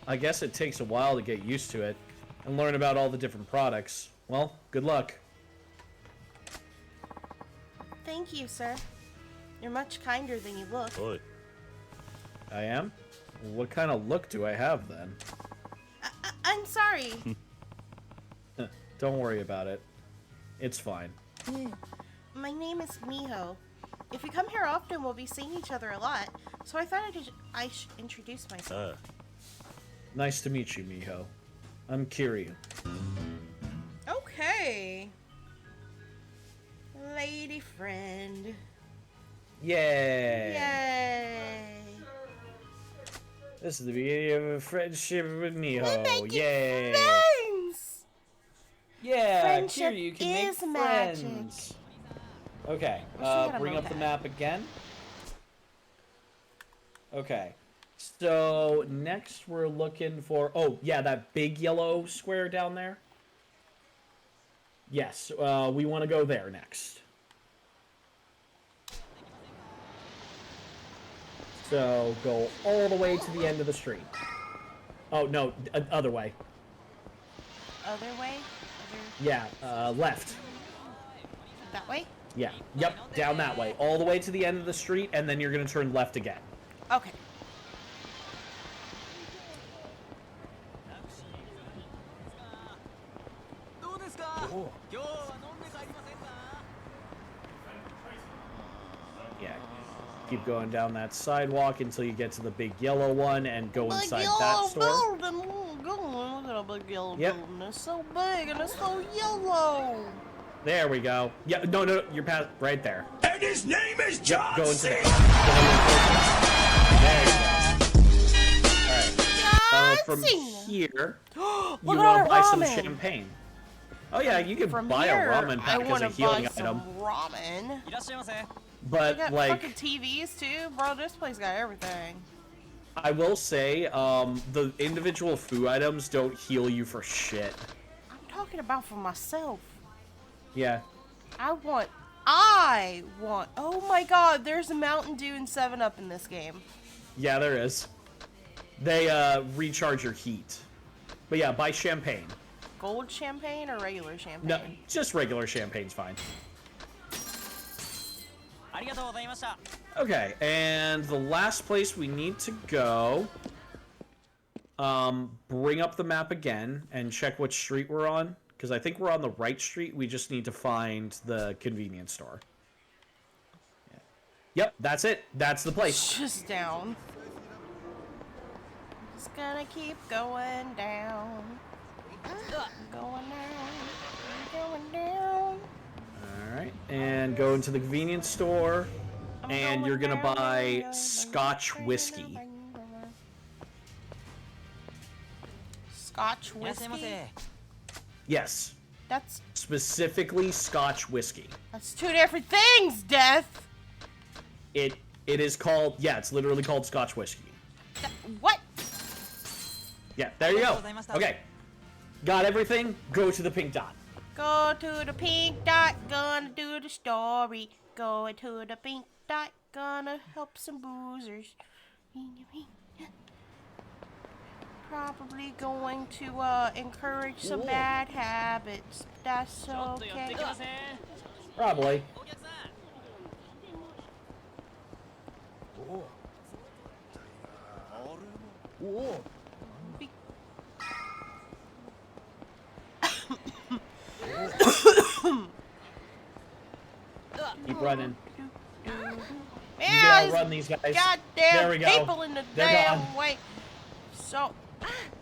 I guess it takes a while to get used to it and learn about all the different products. Well, good luck. thank you, sir. You're much kinder than you look. I am? What kind of look do I have then? I'm sorry. Don't worry about it. It's fine. My name is Miho. If we come here often, we'll be seeing each other a lot. So I thought I should introduce myself. Nice to meet you, Miho. I'm Kiryu. Okay. Lady friend. Yay! Yay. This is the beginning of a friendship with Miho. We're making Yay! friends. Yeah, Friendship Kiryu, you can make is magic. friends. Okay, Wish we had a bring up the moped. map again. Okay, so next we're looking for, oh yeah, that big yellow square down there. Yes, we want to go there next. So go all the way to the end of the street. Oh no, other way. Other way? Yeah, left. That way? Yeah, yep, down that way. All the way to the end of the street, and then you're gonna turn left again. Okay. Yeah, keep going down that sidewalk until you get to the big yellow one, and go Big inside yellow that store. building. Look at a big yellow Yep. building. It's so big and it's so yellow. There we go. Yeah, no, you're past right there. And his name is John Go into C. there. There you go. Alright. From Cena. here, you Look want at our to buy some ramen. champagne. Oh yeah, you can From buy here, a ramen I pack as want a to healing buy item, some ramen. They but got like fucking TVs too, bro. This place got everything. I will say, the individual food items don't heal you for shit. I'm talking about for myself. Yeah. I want. Oh my God! There's a Mountain Dew and 7-Up in this game. Yeah, there is. They recharge your heat. But yeah, buy champagne. Gold champagne or regular champagne? No, just regular champagne's fine. Okay, and the last place we need to go, bring up the map again and check which street we're on, because I think we're on the right street. We just need to find the convenience store. Yeah. Yep, that's it. That's the place. Just down. Just gonna keep going down. Going down. Alright, and go into the convenience store, and you're gonna buy Scotch whiskey. Scotch whiskey? Yes. That's Specifically Scotch whiskey. two different things, Death. It is called, yeah, it's literally called Scotch whiskey. What? Yeah, there you go. Okay. Got everything? Go to the pink dot. Go to the pink dot, gonna do the story. Going to the pink dot, gonna help some boozers. Probably going to encourage some bad habits. That's okay. Probably. Keep running. You Yeah, gotta run these guys. There goddamn we go. people in the They're damn gone. way. So,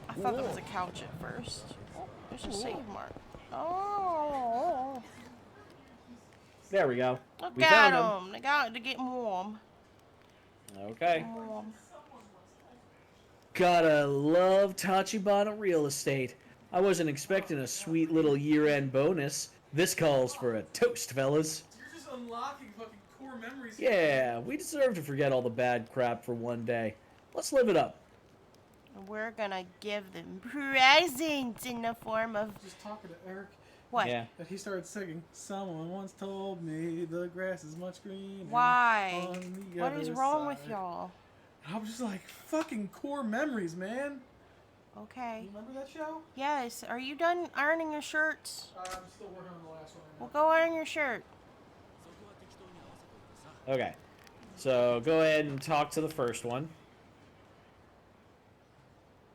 I thought that was a couch at first. There's a save mark. Oh. There we go. Look We at found them. them. They got to get warm. Okay. Warm. Gotta love Tachibana real estate. I wasn't expecting a sweet little year-end bonus. This calls for a toast, fellas. You're just unlocking fucking core memories. Yeah, we deserve to forget all the bad crap for one day. Let's live it up. We're gonna give them presents in the form of Just talking to Eric. what? Yeah. That he started singing. Someone once told me the grass is much greener. Why? on the What is other wrong with side." y'all? I was just like, fucking core memories, man. Okay. You remember that show? Yes. Are you done ironing your shirts? I'm still working on the last one Well, right go iron your shirt. Okay. So go ahead and talk to the first one.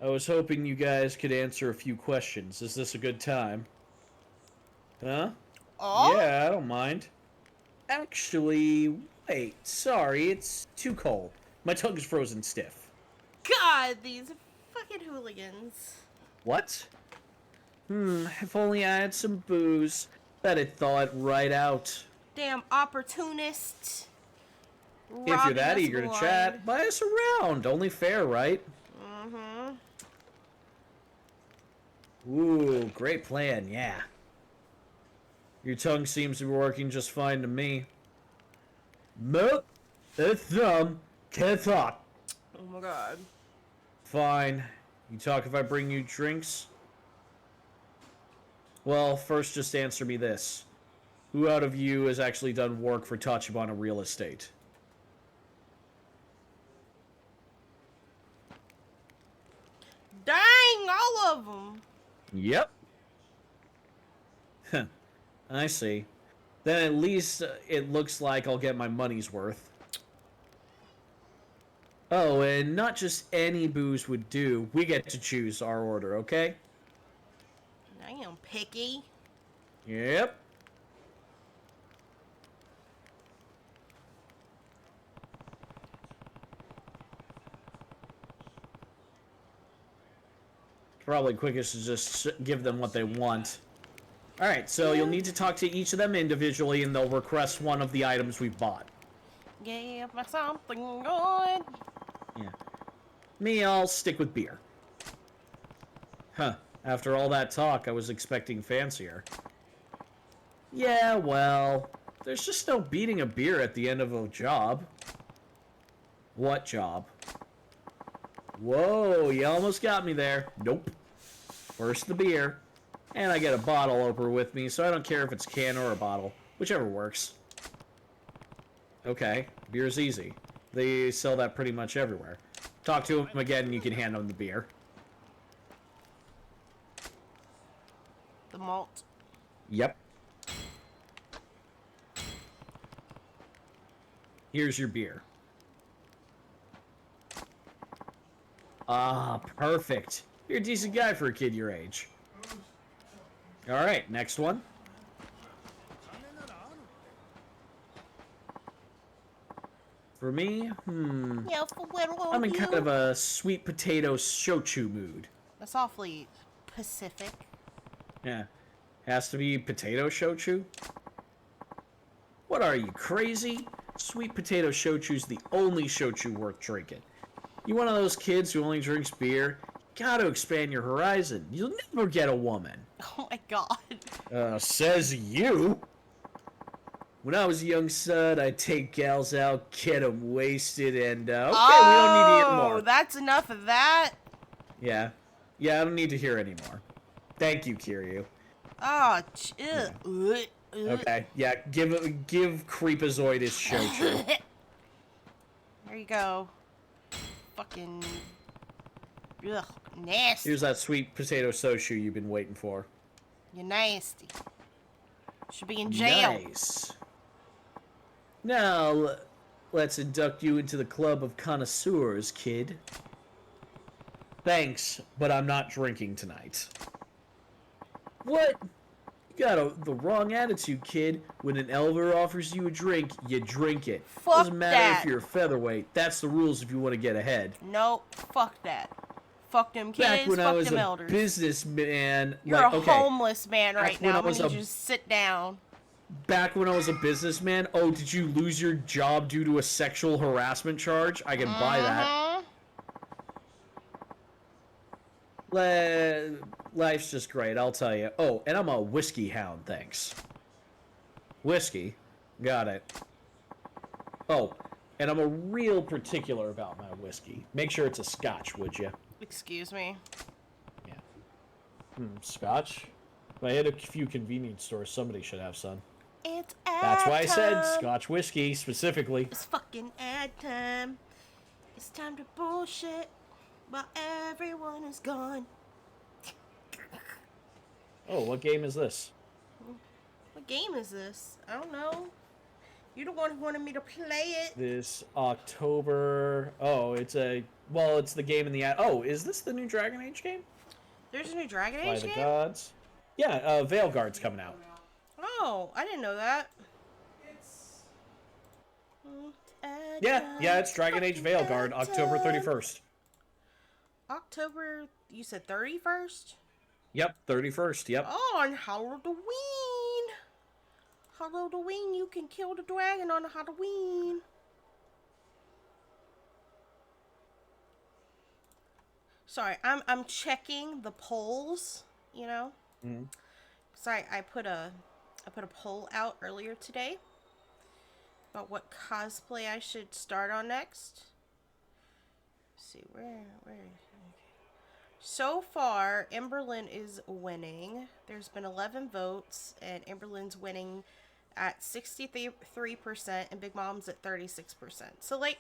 I was hoping you guys could answer a few questions. Is this a good time? Huh? Oh? Yeah, I don't mind. Actually, wait, sorry, it's too cold. My tongue is frozen stiff. God, these fucking hooligans. What? If only I had some booze. Bet it thaw it right out. Damn opportunists. If you're that eager to chat, buy us around. Only fair, right? Mm-hmm. Ooh, great plan, yeah. Your tongue seems to be working just fine to me. Nope. It's thumb. Can't talk. Oh my god. Fine. You talk if I bring you drinks? Well, first just answer me this. Who out of you has actually done work for Tachibana Real Estate? Dang, all of them. Yep. I see. Then at least it looks like I'll get my money's worth. Oh, and not just any booze would do. We get to choose our order, okay? I am picky. Yep. Probably quickest to just give them what they want. Alright, so you'll need to talk to each of them individually and they'll request one of the items we've bought. Give me something good. Yeah. Me, I'll stick with beer. Huh. After all that talk, I was expecting fancier. Yeah, well, there's just no beating a beer at the end of a job. What job? Whoa, you almost got me there. Nope. First the beer. And I get a bottle opener with me, so I don't care if it's a can or a bottle. Whichever works. Okay, beer's easy. They sell that pretty much everywhere. Talk to them again and you can hand them the beer. The malt. Yep. Here's your beer. Ah, perfect. You're a decent guy for a kid your age. Alright, next one. For me, Yeah, for little I'm in you. kind of a sweet potato shochu mood. That's awfully Pacific. Yeah. Has to be potato shochu? What are you, crazy? Sweet potato shochu's the only shochu worth drinking. You one of those kids who only drinks beer? Gotta expand your horizon. You'll never get a woman. Oh my god. Says you. When I was a young son, I'd take gals out, get them wasted, and, okay, we don't need to hear more. Oh, that's enough of that. Yeah. Yeah, I don't need to hear anymore. Thank you, Kiryu. Oh, Okay, yeah, give Creepazoid his shochu. There you go. Fucking... Ugh, nasty. Here's that sweet potato soshu you've been waiting for. You're nasty. Should be in jail. Nice. Now, let's induct you into the club of connoisseurs, kid. Thanks, but I'm not drinking tonight. What? You got the wrong attitude, kid. When an elder offers you a drink, you drink it. Fuck Doesn't matter that. if you're a featherweight. That's the rules if you want to get ahead. Nope, fuck that. Fuck them kids, Back when I fuck was them a elders. businessman, You're like, a okay, homeless man right Back when now. I Why was don't you a- just sit down? back when I was a businessman, oh, did you lose your job due to a sexual harassment charge? I can buy that. Life's just great, I'll tell you. Oh, and I'm a whiskey hound, thanks. Whiskey? Got it. Oh, and I'm a real particular about my whiskey. Make sure it's a scotch, would you? Excuse me. Yeah. Scotch? If I hit a few convenience stores, somebody should have some. It's That's why I said ad time. scotch whiskey, specifically. It's fucking ad time. It's time to bullshit while everyone is gone. Oh, what game is this? What game is this? I don't know. You're the one who wanted me to play it. This October... Oh, it's the game in the... Oh, is this the new Dragon Age game? There's a new Dragon By Age the game? gods. Yeah, Veilguard's coming out. Oh, I didn't know that. Yeah, it's Dragon Age Veilguard, October 31st. October, you said 31st? Yep, 31st, yep. Oh, on Halloween. Halloween, you can kill the dragon on Halloween. Sorry, I'm checking the polls, you know? Mhm. Sorry, I put a poll out earlier today about what cosplay I should start on next. Let's see, where so far, Emberlyn is winning. There's been 11 votes, and Emberlyn's winning at 63%, and Big Mom's at 36%. So, like,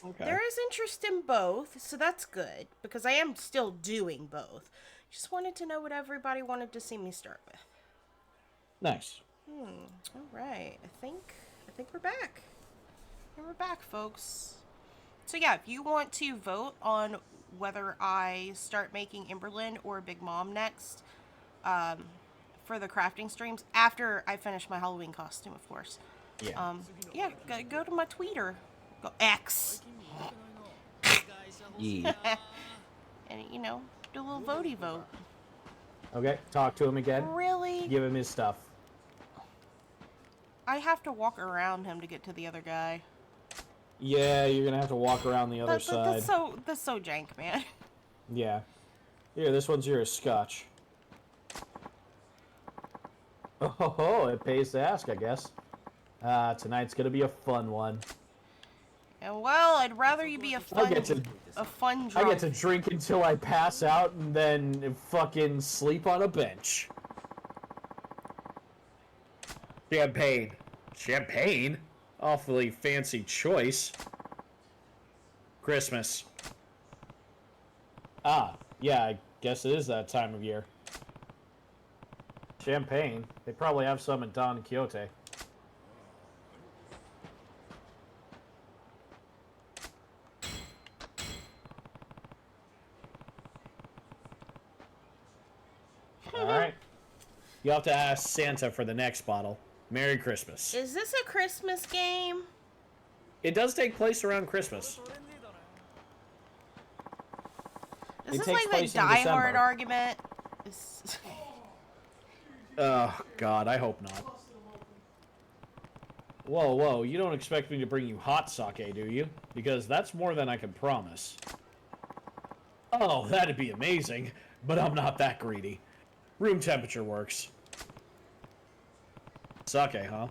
Okay. there is interest in both, so that's good, because I am still doing both. Just wanted to know what everybody wanted to see me start with. Nice. All right. I think we're back. And we're back, folks. So, yeah, if you want to vote on whether I start making Emberlyn or Big Mom next for the crafting streams after I finish my Halloween costume, of course. Yeah. Go to my Twitter. Go X. Yeah. And, you know, do a little votey vote. Okay, talk to him again. Really? Give him his stuff. I have to walk around him to get to the other guy. Yeah, you're gonna have to walk around the other side. That's so jank, man. Yeah. Here, this one's yours, scotch. Oh, it pays to ask, I guess. Tonight's gonna be a fun one. And well, I'd rather you be a fun drunk. I get to drink until I pass out and then fucking sleep on a bench. Champagne. Champagne? Awfully fancy choice. Christmas. Ah, yeah, I guess it is that time of year. Champagne? They probably have some in Don Quixote. Alright. You'll have to ask Santa for the next bottle. Merry Christmas. Is this a Christmas game? It does take place around Christmas. This It is takes like the place in Die Hard December. argument. Oh, God, I hope not. Whoa, whoa, you don't expect me to bring you hot sake, do you? Because that's more than I can promise. Oh, that'd be amazing, but I'm not that greedy. Room temperature works. Sake, huh?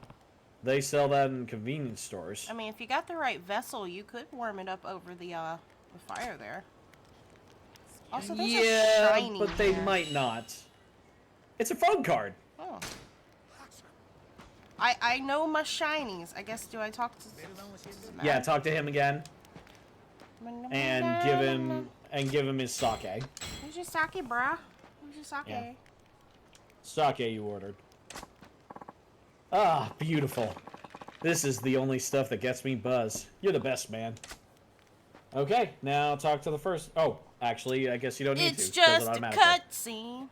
They sell that in convenience stores. I mean, if you got the right vessel, you could warm it up over the fire there. Also, there's a shiny but they here. might not. It's a phone card. Oh. I know my shinies. I guess, do I talk to... Yeah, talk to him again and give him his sake. Where's your sake, bruh? Where's your sake? Yeah. Sake you ordered. Ah, beautiful. This is the only stuff that gets me buzz. You're the best, man. Okay, now talk to the first... Oh, actually, I guess you don't need to. It's just a cutscene.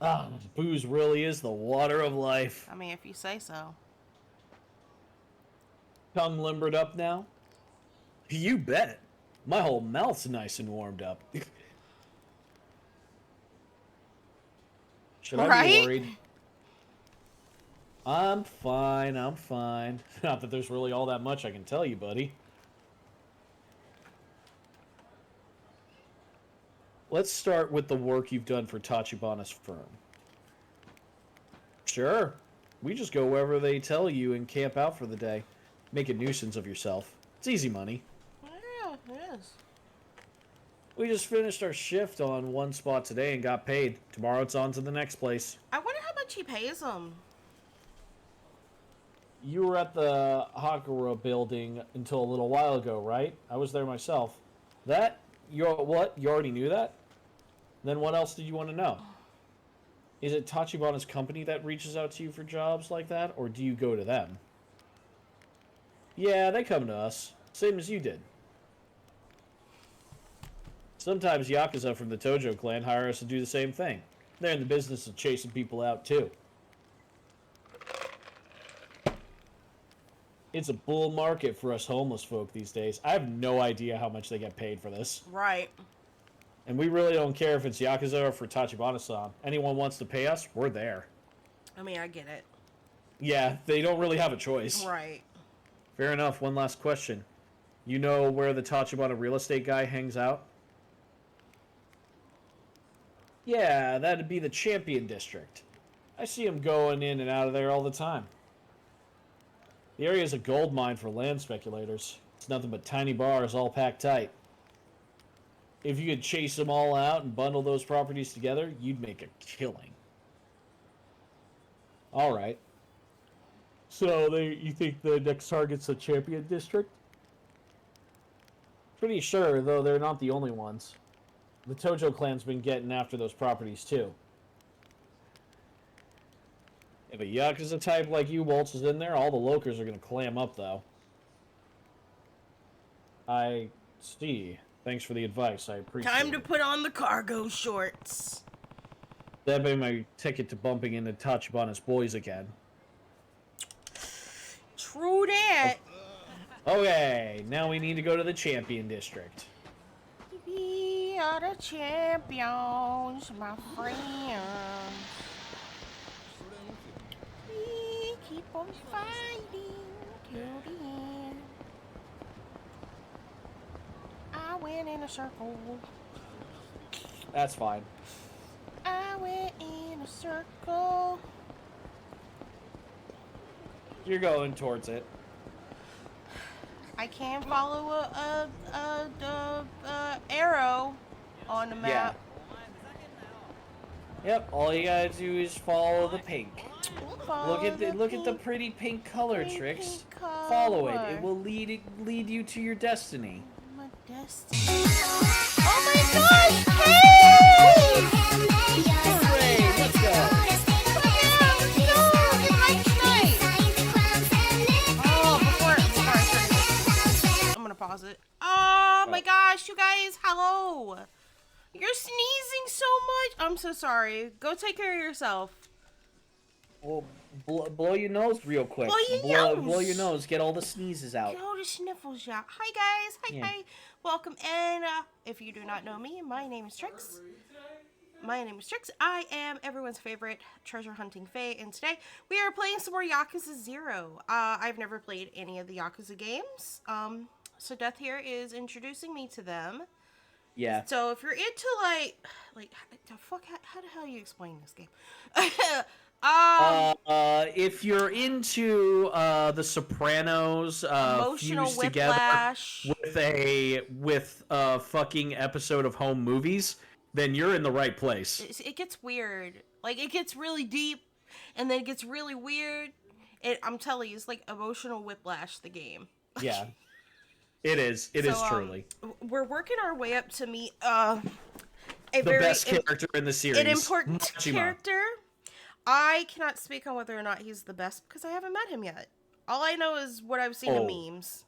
Ah, booze really is the water of life. I mean, if you say so. Tongue limbered up now? You bet. My whole mouth's nice and warmed up. Should I be worried? I'm fine, I'm fine. Not that there's really all that much I can tell you, buddy. Let's start with the work you've done for Tachibana's firm. Sure. We just go wherever they tell you and camp out for the day. Make a nuisance of yourself. It's easy money. Yeah, it is. We just finished our shift on one spot today and got paid. Tomorrow it's on to the next place. I wonder how much he pays them. You were at the Hakura building until a little while ago, right? I was there myself. That? What? You already knew that? Then what else did you want to know? Is it Tachibana's company that reaches out to you for jobs like that, or do you go to them? Yeah, they come to us. Same as you did. Sometimes Yakuza from the Tojo clan hire us to do the same thing. They're in the business of chasing people out, too. It's a bull market for us homeless folk these days. I have no idea how much they get paid for this. Right. And we really don't care if it's Yakuza or for Tachibana-san. Anyone wants to pay us, we're there. I mean, I get it. Yeah, they don't really have a choice. Right. Fair enough. One last question. You know where the Tachibana real estate guy hangs out? Yeah, that'd be the Champion District. I see him going in and out of there all the time. The area is a gold mine for land speculators. It's nothing but tiny bars all packed tight. If you could chase them all out and bundle those properties together, you'd make a killing. Alright. So, you think the next target's the Champion District? Pretty sure, though they're not the only ones. The Tojo clan's been getting after those properties, too. If a Yakuza type like you waltzes in there, all the locals are going to clam up, though. I see. Thanks for the advice. I appreciate it. Time to put on the cargo shorts. That'd be my ticket to bumping into Tachibana's boys again. True that. Okay, now we need to go to the Champion District. We are the champions, my friends. We keep on fighting till the end. I went in a circle. That's fine. I went in a circle. You're going towards it. I can follow a arrow on the map. Yep, all you gotta do is follow the pink. Follow Look at the pretty pink color, Trix. pink Follow it. color. It will lead you to your destiny. My destiny. Oh my gosh! Hey! Hooray! Let's go. Pause it. Oh my gosh, you guys, hello. You're sneezing so much. I'm so sorry. Go take care of yourself. Well, blow your nose real quick. Blow your nose. Get all the sneezes out. Get all the sniffles out. Hi guys. Hi, Yeah. hi. Welcome. And if you do not know me, my name is Trix. I am everyone's favorite treasure hunting fae, and today we are playing some more Yakuza 0. I've never played any of the Yakuza games. So Death here is introducing me to them. Yeah. So if you're into like the fuck, how the hell you explain this game? If you're into The Sopranos, Emotional fused whiplash. together with a fucking episode of Home Movies, then you're in the right place. It gets weird. Like it gets really deep, and then it gets really weird. I'm telling you, it's like emotional whiplash. The game. Yeah. It is. It is truly. We're working our way up to meet the best character in the series. an important Majima. character. I cannot speak on whether or not he's the best because I haven't met him yet. All I know is what I've seen in memes.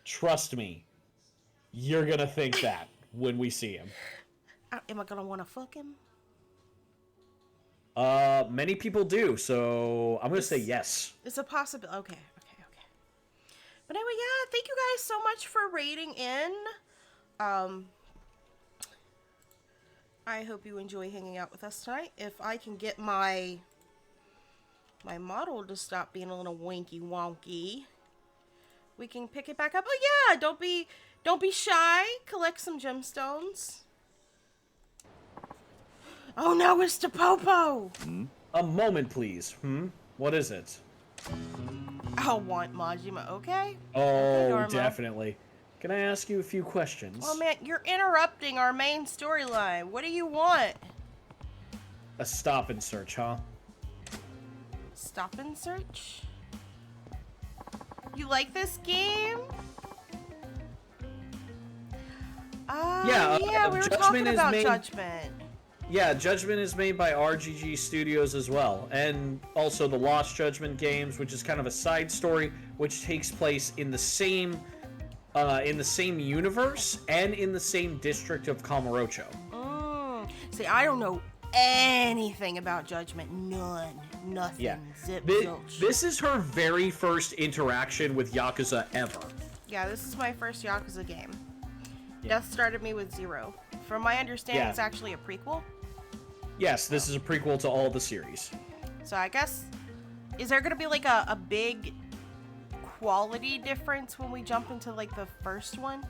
Trust me, you're gonna think that when we see him. Am I gonna want to fuck him? Many people do, so I'm gonna say yes. It's a possibility. Okay. But anyway, yeah, thank you guys so much for rating in. I hope you enjoy hanging out with us tonight. If I can get my model to stop being a little winky wonky, we can pick it back up. Oh yeah, don't be shy. Collect some gemstones. Oh no, Mr. Popo. A moment, please. What is it? I'll want Majima, okay? Oh, Okay, Dharma. definitely. Can I ask you a few questions? Oh man, you're interrupting our main storyline. What do you want? A stop and search, huh? Stop and search? You like this game? Yeah, yeah, we were Judgment talking is about made- Judgment. Yeah, Judgment is made by RGG Studios as well, and also the Lost Judgment games, which is kind of a side story, which takes place in the same universe and in the same district of Kamurocho. See, I don't know anything about Judgment. None. Nothing. Yeah. Zip, zilch. This is her very first interaction with Yakuza ever. Yeah, this is my first Yakuza game. Death started me with 0. From my understanding, Yeah. it's actually a prequel. Yes, this is a prequel to all the series. So I guess, is there going to be like a big quality difference when we jump into like the first one?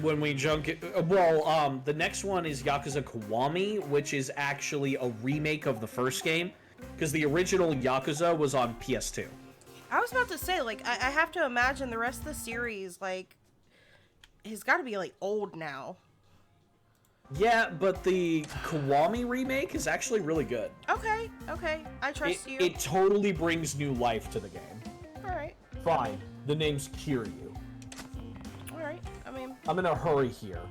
When we the next one is Yakuza Kiwami, which is actually a remake of the first game, because the original Yakuza was on PS2. I was about to say, like, I have to imagine the rest of the series, like, has got to be like old now. Yeah, but the Kiwami remake is actually really good. Okay, I trust you. It totally brings new life to the game. Alright, Fine, the name's Kiryu. alright. I mean, I'm in a hurry here.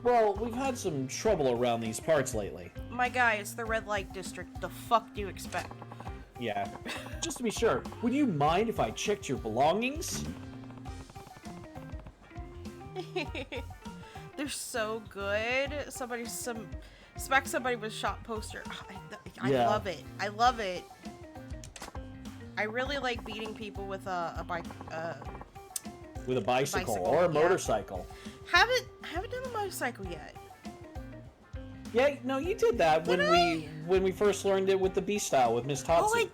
Well, we've had some trouble around these parts lately. my guy, it's the red light district. The fuck do you expect? Yeah. Just to be sure, would you mind if I checked your belongings? They're so good. Somebody with shot poster. I Yeah. love it. I love it. I really like beating people with a bike. With a bicycle Bicycle, or a yeah. motorcycle. Haven't done the motorcycle yet. Yeah, no, you did that Did when we first learned it with the B style with Miss Tatsu. Oh, I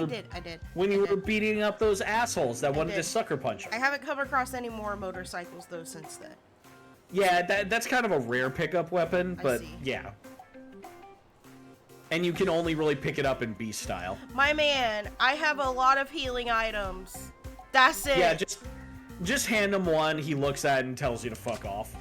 did. I did. When you I were did. beating up those assholes that wanted to did. sucker punch I her. haven't come across any more motorcycles though since then. Yeah, that's kind of a rare pickup weapon, I but see. yeah. And you can only really pick it up in B style. My man, I have a lot of healing items. That's it. Yeah, just hand him one, he looks at it and tells you to fuck off.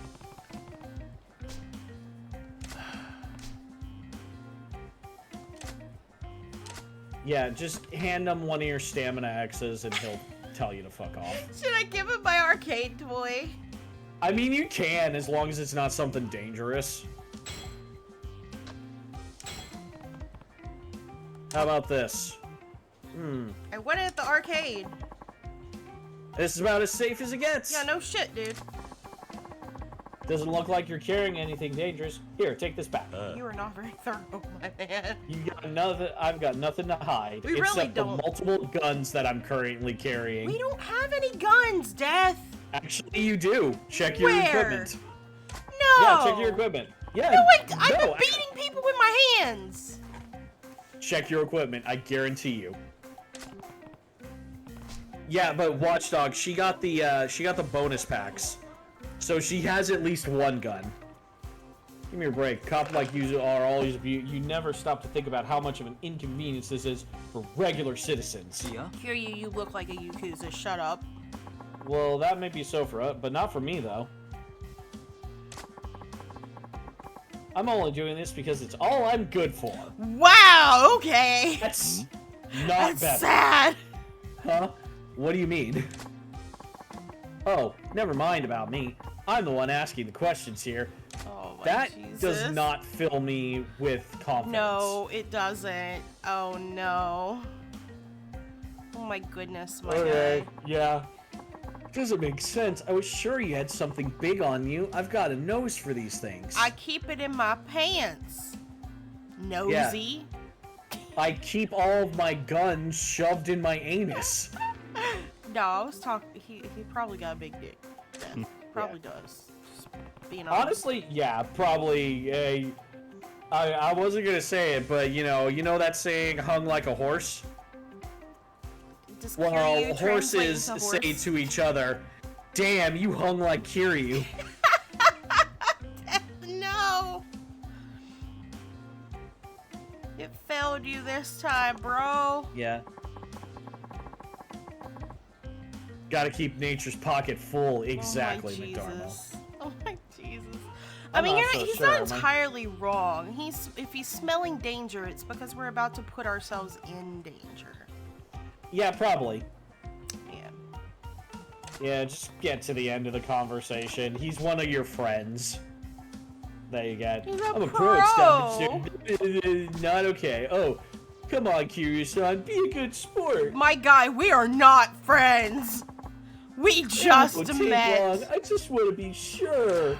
Yeah, just hand him one of your stamina X's and he'll tell you to fuck off. Should I give him my arcade toy? I mean, you can, as long as it's not something dangerous. How about this? I went at the arcade. This is about as safe as it gets. Yeah, no shit, dude. Doesn't look like you're carrying anything dangerous. Here, take this back. You are not very thorough, my man. You got nothing. I've got nothing to hide We really except don't. the multiple guns that I'm currently carrying. We don't have any guns, Death. Actually, you do. Check your Where? equipment. No. Yeah, check your equipment. Yeah. No, I've been no, beating people with my hands. Check your equipment. I guarantee you. Yeah, but Watchdog, she got the bonus packs. So she has at least one gun. Give me a break. Cop like you are always you never stop to think about how much of an inconvenience this is for regular citizens. Yeah. Hear you, you look like a Yakuza. Shut up. Well, that may be so for but not for me though. I'm only doing this because it's all I'm good for. Wow, okay. That's not That's better. sad. Huh? What do you mean? Oh, never mind about me. I'm the one asking the questions here. Oh my That Jesus. does not fill me with confidence. No, it doesn't. Oh no. Oh my goodness, my Okay, guy. yeah. Doesn't make sense. I was sure you had something big on you. I've got a nose for these things. I keep it in my pants. Nosy. I keep all of my guns shoved in my anus. No, I was talking. He probably got a big dick. Yeah, probably does. Just being honest. Honestly, yeah, probably. I wasn't gonna say it, but you know that saying, "Hung like a horse." Does Well, Kiryu translate horses into say horse? to each other, "Damn, you hung like Kiryu." No. It failed you this time, bro. Yeah. Gotta keep nature's pocket full. Exactly, Oh my McDarmo. Jesus. Oh my Jesus. I I'm mean, not so he's sure, not am I? entirely wrong. If he's smelling danger, it's because we're about to put ourselves in danger. Yeah, probably. Yeah. Yeah, just get to the end of the conversation. He's one of your friends. There you go. He's a I'm a pro. Not okay. Oh, come on, Kiryu-san. Be a good sport. My guy, we are not friends. We just Won't take met. long. I just want to be sure.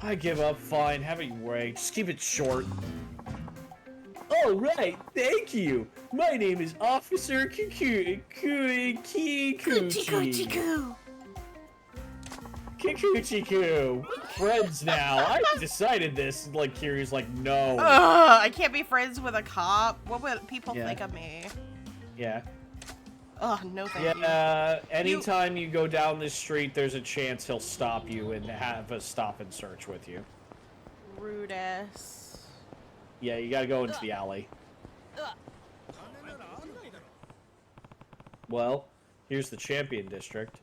I give up. Fine. Have it your way. Just keep it short. All right. Thank you. My name is Officer Kikuchi. Kikuchi-ku. Friends now. I decided this. Like, Kiryu's like, no. I can't be friends with a cop. What would people Yeah. think of me? Yeah. Oh, no thank you. Yeah, anytime you go down this street, there's a chance he'll stop you and have a stop and search with you. Rude ass. Yeah, you gotta go into the alley. Well, here's the Champion District.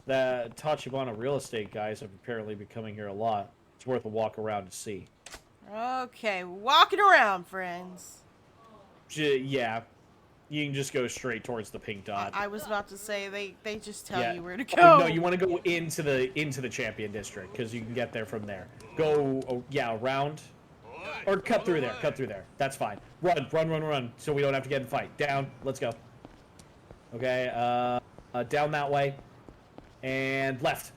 The Tachibana real estate guys have apparently been coming here a lot. It's worth a walk around to see. Okay, walking around, friends. Yeah, you can just go straight towards the pink dot. I was about to say they just tell Yeah. you where to Oh, go. no, you want to go into the Champion District because you can get there from there. Go, around, or cut through there. Cut through there. That's fine. Run, so we don't have to get in a fight. Down. Let's go. Okay. Down that way, and left.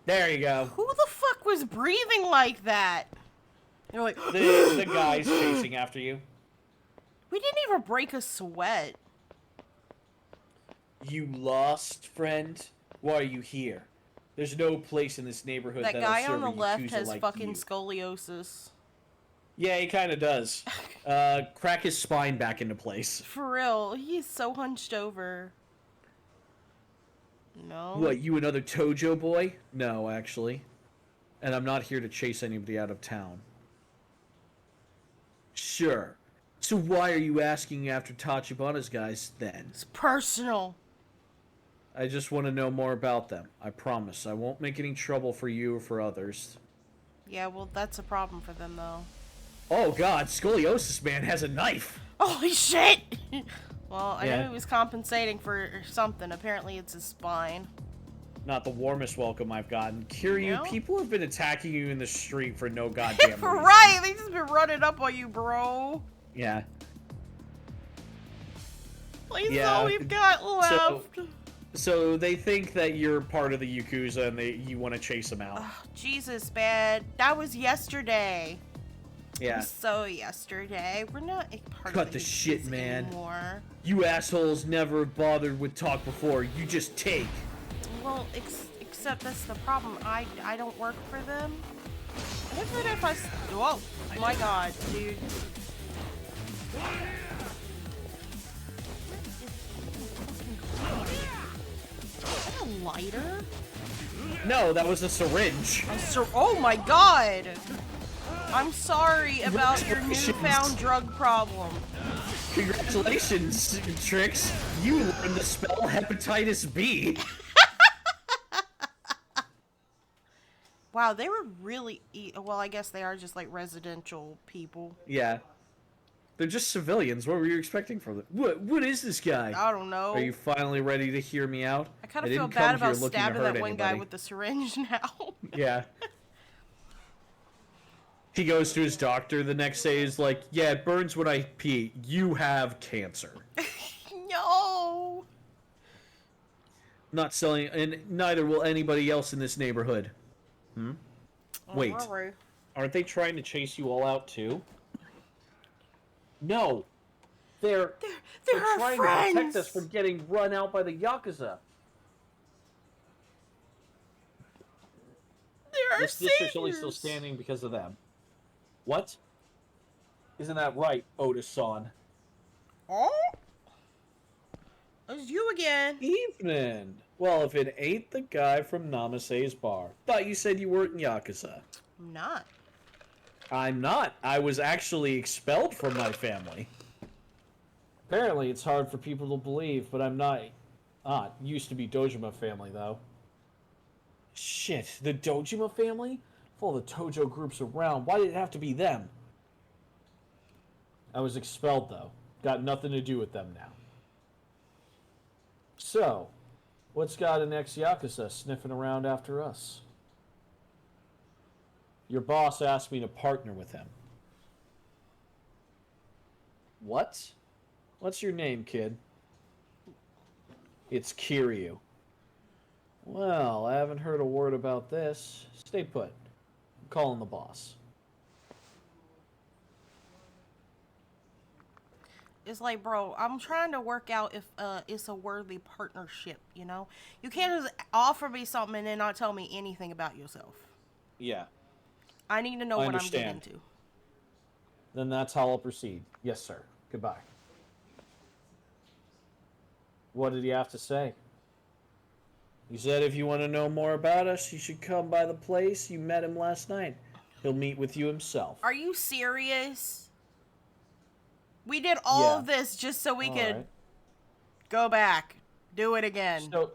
There you go. Who the fuck was breathing like that? You're like, The guy's chasing after you. we didn't even break a sweat. You lost, friend? Why are you here? There's no place in this neighborhood That that'll guy serve on the a left Yakuza has like fucking you. scoliosis. Yeah, he kind of does. Crack his spine back into place. For real, he's so hunched over. No. What, you another Tojo boy? No, actually. And I'm not here to chase anybody out of town. Sure. So why are you asking after Tachibana's guys, then? It's personal. I just want to know more about them. I promise. I won't make any trouble for you or for others. Yeah, well, that's a problem for them, though. Oh god, Scoliosis Man has a knife! Holy shit! Well, I Yeah. knew he was compensating for something. Apparently, it's his spine. Not the warmest welcome I've gotten. Kiryu, No? people have been attacking you in the street for no goddamn reason. Right, they just been running up on you, bro. Yeah. Please, Yeah, all we've got left. So they think that you're part of the Yakuza and you want to chase them out. Ugh, Jesus, man. That was yesterday. Yeah. So yesterday. We're not a part Cut of the the shit, Yakuza man. anymore. You assholes never bothered with talk before. You just take. Well, except that's the problem. I don't work for them. Even if I... Whoa. My god, dude. What a lighter? No, that was a syringe. Oh my god! I'm sorry about your newfound drug problem. Congratulations, Trix. You learned to spell hepatitis B. Wow, they were really... Well, I guess they are just like residential people. Yeah. They're just civilians. What were you expecting from them? What is this guy? I don't know. Are you finally ready to hear me out? I kind of didn't feel come bad here about looking to stabbing hurt that one guy anybody. with the syringe now. Yeah. He goes to his doctor the next day. He's like, yeah, it burns when I pee. You have cancer. No! Not selling, and neither will anybody else in this neighborhood. Wait, Alright. aren't they trying to chase you all out too? No. They're our trying friends. to protect us from getting run out by the Yakuza. They're our This district's only saviors. still standing because of them. What? Isn't that right, Otis-san? Oh? It's you again. Evening. Well, if it ain't the guy from Namase's bar. Thought you said you weren't in Yakuza. I'm not. I'm not. I was actually expelled from my family. Apparently, it's hard for people to believe, but I'm not. Used to be Dojima family, though. Shit, the Dojima family? If all the Tojo groups around, why did it have to be them? I was expelled, though. Got nothing to do with them now. So, what's got an ex-Yakuza sniffing around after us? Your boss asked me to partner with him. What? What's your name, kid? It's Kiryu. Well, I haven't heard a word about this. Stay put. I'm calling the boss. It's like, bro, I'm trying to work out if it's a worthy partnership, you know? You can't just offer me something and then not tell me anything about yourself. Yeah. I need to know I what understand. I'm getting into. Then that's how I'll proceed. Yes, sir. Goodbye. What did he have to say? He said if you want to know more about us, you should come by the place. You met him last night. He'll meet with you himself. Are you serious? We did all Yeah. of this just so we All could right. go back. Do it again. So,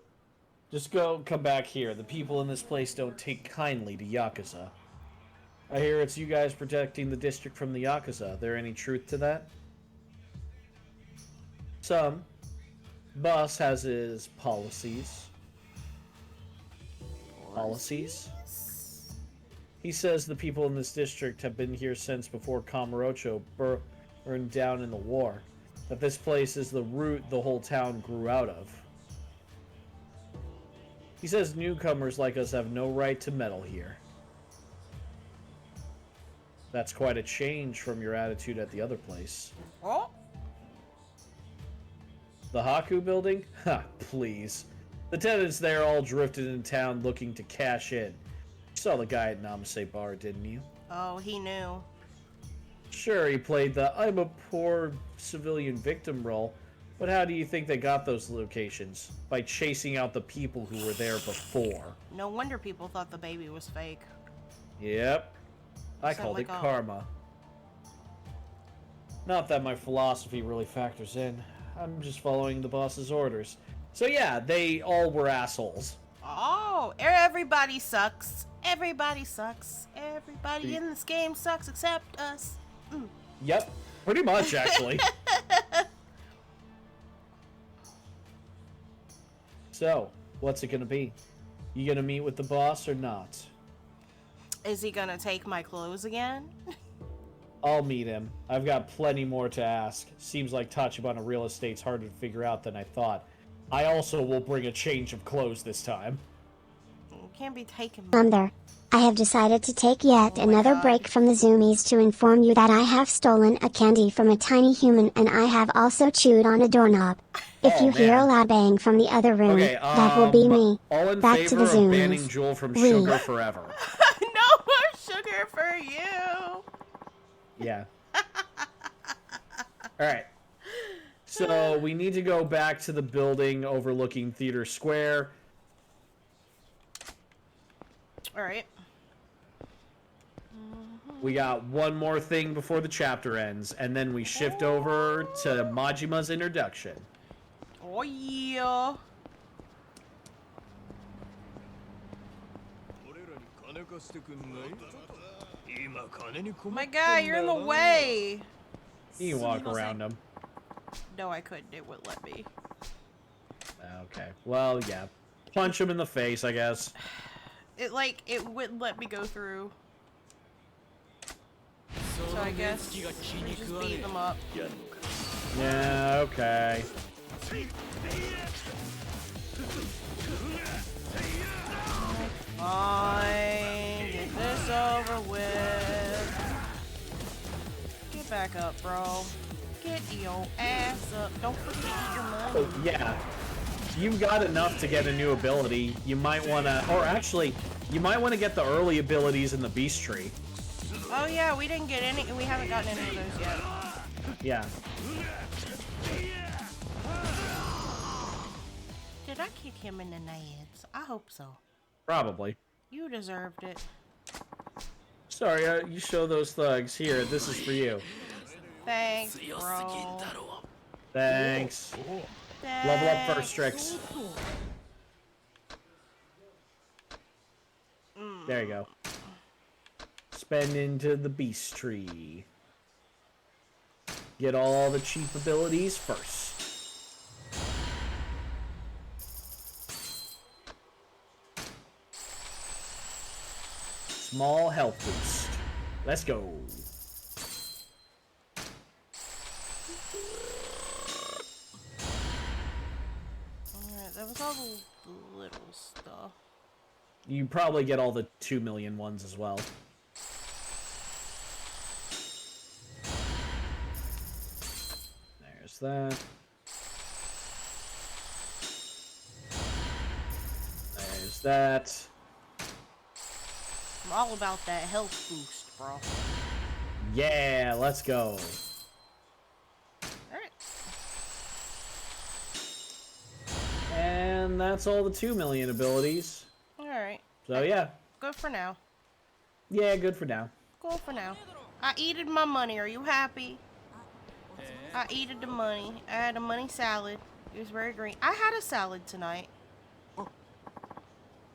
just come back here. The people in this place don't take kindly to Yakuza. I hear it's you guys protecting the district from the Yakuza. There any truth to that? Some. Boss has his policies. Policies? He says the people in this district have been here since before Kamurocho burned down in the war. That this place is the root the whole town grew out of. He says newcomers like us have no right to meddle here. That's quite a change from your attitude at the other place. Oh, The Haku building? Ha, please. The tenants there all drifted in town looking to cash in. You saw the guy at Namase Bar, didn't you? oh, he knew. Sure, he played the I'm a poor civilian victim role, but how do you think they got those locations? By chasing out the people who were there before. No wonder people thought the baby was fake. Yep. I Sound called like it a- karma. Not that my philosophy really factors in. I'm just following the boss's orders. So yeah, they all were assholes. Oh, everybody sucks. Everybody sucks. Everybody in this game sucks except us. Yep, pretty much actually. So, what's it gonna be? You gonna meet with the boss or not? Is he gonna take my clothes again? I'll meet him. I've got plenty more to ask. Seems like Tachibana real estate's harder to figure out than I thought. I also will bring a change of clothes this time. You can't be taking There. I have decided to take yet Oh my another God. break from the Zoomies to inform you that I have stolen a candy from a tiny human and I have also chewed on a doorknob. If Oh, you hear a man. loud bang from the other room, Okay, that will be me. all in Back to favor the of banning Zoomies. Jewel from We. sugar forever. No more sugar for you. Yeah. Alright. So, we need to go back to the building overlooking Theater Square. Alright. We got one more thing before the chapter ends, and then we shift over to Majima's introduction. Oh yeah. My guy, you're in the way. You can walk around him. No, I couldn't. It wouldn't let me. Okay. Well, yeah. Punch him in the face, I guess. It wouldn't let me go through. So I guess we just beat them up. Yeah, okay. Fine. Get this over with. Get back up, bro. Get your ass up. Don't forget to eat your money. Oh, yeah. You've got enough to get a new ability. You might want to... Or actually, you might want to get the early abilities in the Beast Tree. Oh yeah, we didn't get any. We haven't gotten any of those yet. Yeah. Did I kick him in the nuts? I hope so. Probably. You deserved it. Sorry, you show those thugs. Here, this is for you. Thanks, bro. Thanks. Level up first, Trix. There you go. Spend into the Beast Tree. Get all the cheap abilities first. Small health boost. Let's go. Alright, that was all the little stuff. You probably get all the 2 million ones as well. There's that. There's that. I'm all about that health boost, bro. Yeah, let's go. Alright. And that's all the 2 million abilities. Alright. So yeah. Good for now. Yeah, good for now. Good for now. I eated my money. Are you happy? I eated the money. I had a money salad. It was very green. I had a salad tonight.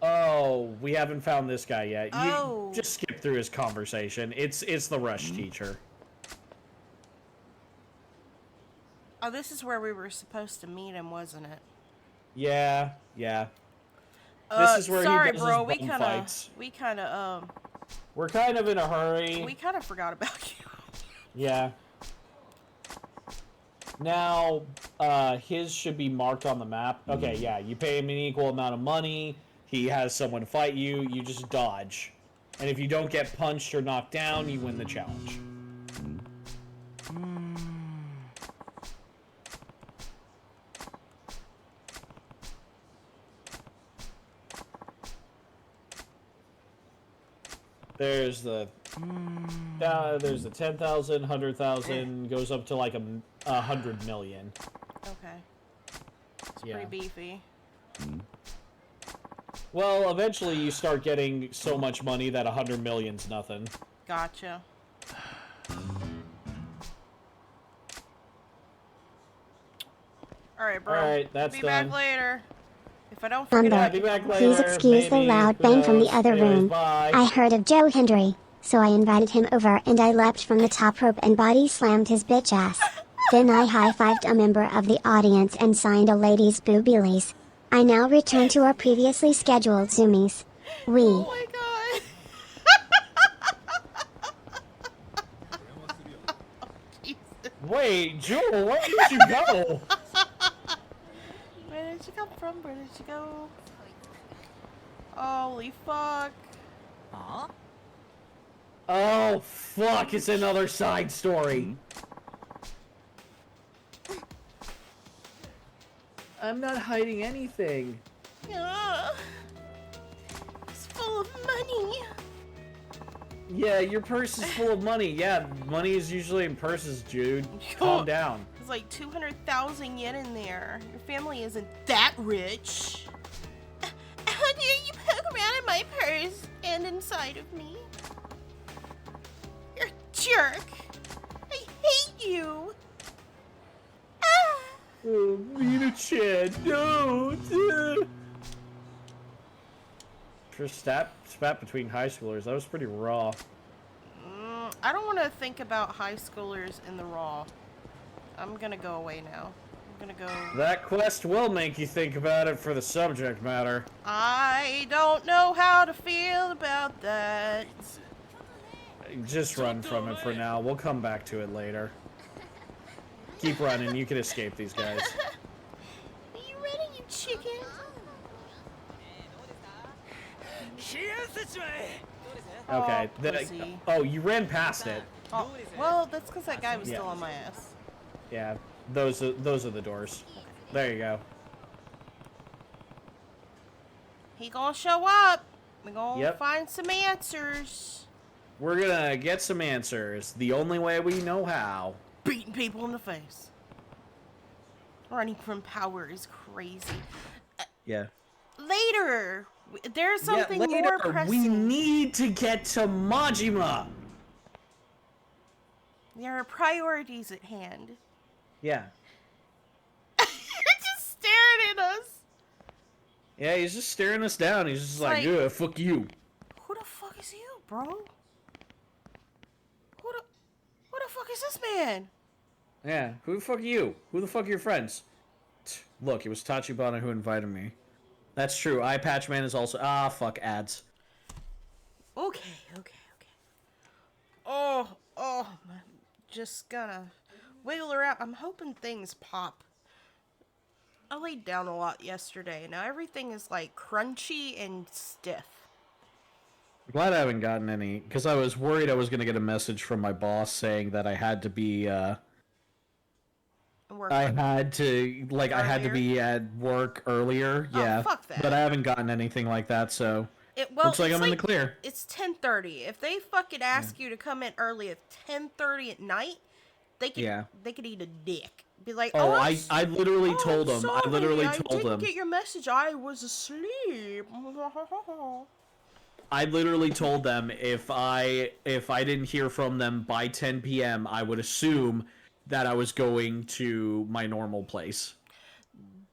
Oh, we haven't found this guy yet. Oh. You just skip through his conversation. It's the rush teacher. Oh, this is where we were supposed to meet him, wasn't it? Yeah, yeah. This is where sorry, he does bro. his bum fights. We kind of We're kind of in a hurry. we kind of forgot about you. Yeah. Now, his should be marked on the map. Okay, yeah, you pay him an equal amount of money. He has someone fight you. You just dodge. And if you don't get punched or knocked down, you win the challenge. There's the 10,000, 100,000, goes up to like 100 million. Okay. It's Yeah. pretty beefy. Well, eventually you start getting so much money that 100 million's nothing. Gotcha. Alright, bro. Alright, that's Be done. back later. If I don't I'm forget back. Be back Please later, excuse the maybe, loud who bang from the knows? other Anyways, room. bye. I heard of Joe Hendry, so I invited him over and I leapt from the top rope and body slammed his bitch ass. Then I high-fived a member of the audience and signed a lady's boobies. I now return to our previously scheduled zoomies. We. Oh my god. Jesus. Wait, Jewel, where did you go? Where did you come from? Where did you go? Holy fuck. Oh, fuck, it's another side story. I'm not hiding anything. It's full of money. Yeah, your purse is full of money. Yeah, money is usually in purses, Jude. Calm down. There's like 200,000 yen in there. Your family isn't that rich. dare you poke around in my purse and inside of me? You're a jerk. I hate you. Ah. Oh, Mina-chan, no! For spat between high schoolers, that was pretty raw. I don't want to think about high schoolers in the raw. I'm gonna go away now. I'm gonna go... That quest will make you think about it for the subject matter. I don't know how to feel about that. Just run from it for now. We'll come back to it later. Keep running. You can escape these guys. Are you ready, you chicken? Okay. Oh, pussy. Oh, you ran past it. Oh, well, that's because that guy was still on my ass. Yeah. Those are the doors. There you go. He gonna show up. We gonna Yep. find some answers. We're gonna get some answers. The only way we know how. Beating people in the face. Running from power is crazy. Yeah. Later, there's something later, more pressing. we need to get to Majima. There are priorities at hand. Yeah. You're just staring at us. Yeah, he's just staring us down. He's just like, like- ugh, fuck you. Who the fuck is you, bro? Who the fuck is this man? Yeah, who the fuck are you? Who the fuck are your friends? Look, it was Tachibana who invited me. That's true. Eye Patch Man is also... Ah, fuck, ads. Okay. Oh, I'm just gonna wiggle around. I'm hoping things pop. I laid down a lot yesterday. Now everything is like crunchy and stiff. I'm glad I haven't gotten any, because I was worried I was going to get a message from my boss saying that I had to be, I had to be at work earlier. Oh, Yeah. fuck that. But I haven't gotten anything like that, so... Looks like I'm in the clear. It's 10:30. If they fucking ask you to come in early at 10:30 at night, they could eat a dick. Be like, Oh, I'm I literally told I'm him. sorry, I literally I told didn't him. get your message. I was asleep. I literally told them if I didn't hear from them by 10 p.m., I would assume that I was going to my normal place.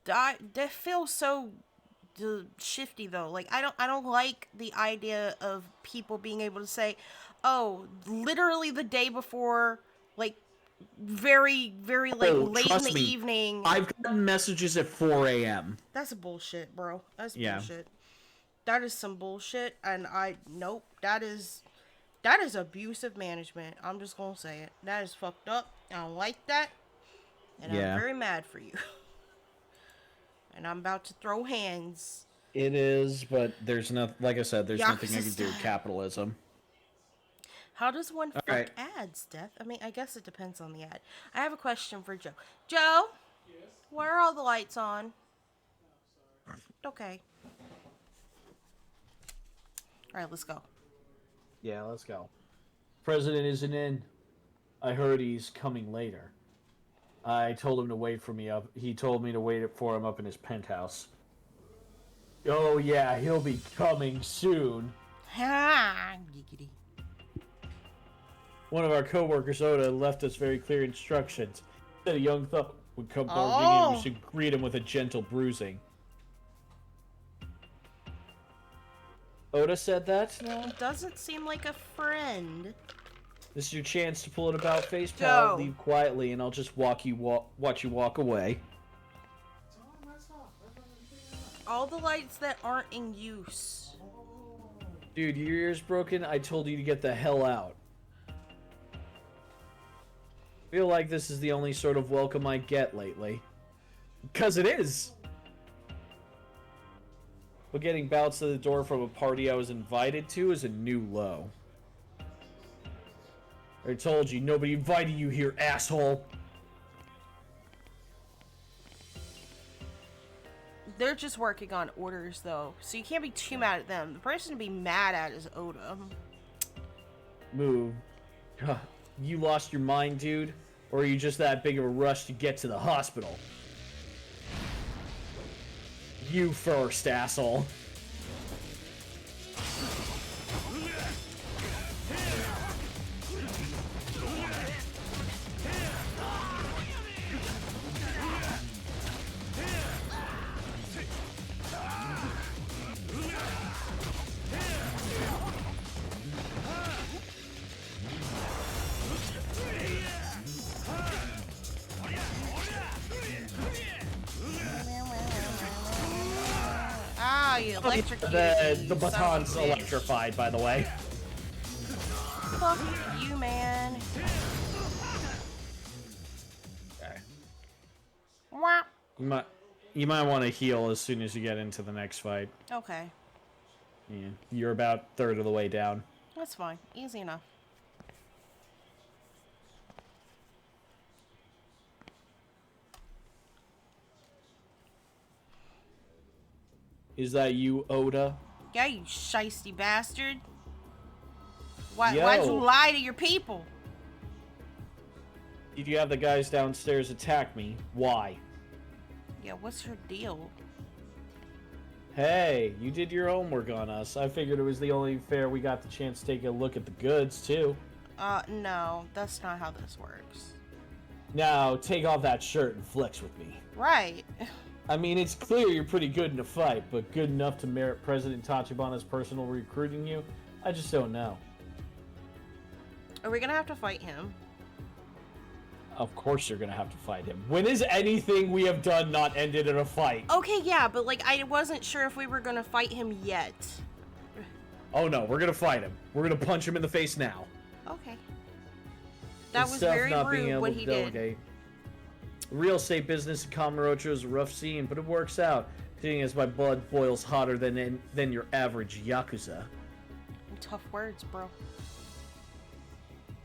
That feels so shifty though. Like I don't like the idea of people being able to say, "Oh, literally the day before, like very like late in the evening." I've gotten messages at 4 a.m. That's bullshit, bro. That's Yeah. bullshit. That is some bullshit, and nope. That is abusive management. I'm just gonna say it. That is fucked up. I don't like that, and Yeah. I'm very mad for you. And I'm about to throw hands. It is, but there's nothing. Like I said, there's nothing I can do. Yakuza. Capitalism. How does one fuck right. ads, Death? I mean, I guess it depends on the ad. I have a question for Joe. Joe? Yes? Why are all the lights on? Okay. Alright, let's go. Yeah, let's go. President isn't in. I heard he's coming later. I told him to wait for me up. He told me to wait for him up in his penthouse. Oh yeah, he'll be coming soon. Ha! Giggity. One of our co-workers, Oda, left us very clear instructions. Said a young thug would come barging in. Oh. We should greet him with a gentle bruising. Oda said that? Well, doesn't seem like a friend. This is your chance to pull it about face, Joe. pal. Leave quietly, and I'll just watch you walk away. All the lights that aren't in use. Dude, your ear's broken. I told you to get the hell out. Feel like this is the only sort of welcome I get lately. 'Cause it is. But getting bounced to the door from a party I was invited to is a new low. I told you, nobody invited you here, asshole. They're just working on orders, though, so you can't be too mad at them. The person to be mad at is Oda. Move. You lost your mind, dude? Or are you just that big of a rush to get to the hospital? You first, asshole. you electrocuted The you, baton's son of a bitch. electrified, by the way. Fuck you, man. Okay. Wah. You might want to heal as soon as you get into the next fight. Okay, Yeah, you're about third of the way down. that's fine. Easy enough. Is that you, Oda? Yeah, you shiesty bastard. Why'd Yo. you lie to your people? Did you have the guys downstairs attack me? Why? Yeah, what's your deal? Hey, you did your homework on us. I figured it was the only fair we got the chance to take a look at the goods, too. No, that's not how this works. Now, take off that shirt and flex with me. Right. I mean, it's clear you're pretty good in a fight, but good enough to merit President Tachibana's personal recruiting you? I just don't know. Are we gonna have to fight him? Of course you're gonna have to fight him. When has anything we have done not ended in a fight? Okay, yeah, but like I wasn't sure if we were gonna fight him yet. Oh no, we're gonna fight him. We're gonna punch him in the face now. Okay. That was Stuff very not being rude able what to he did. delegate. Real estate business in Kamurocho is a rough scene, but it works out, seeing as my blood boils hotter than your average Yakuza. Tough words, bro.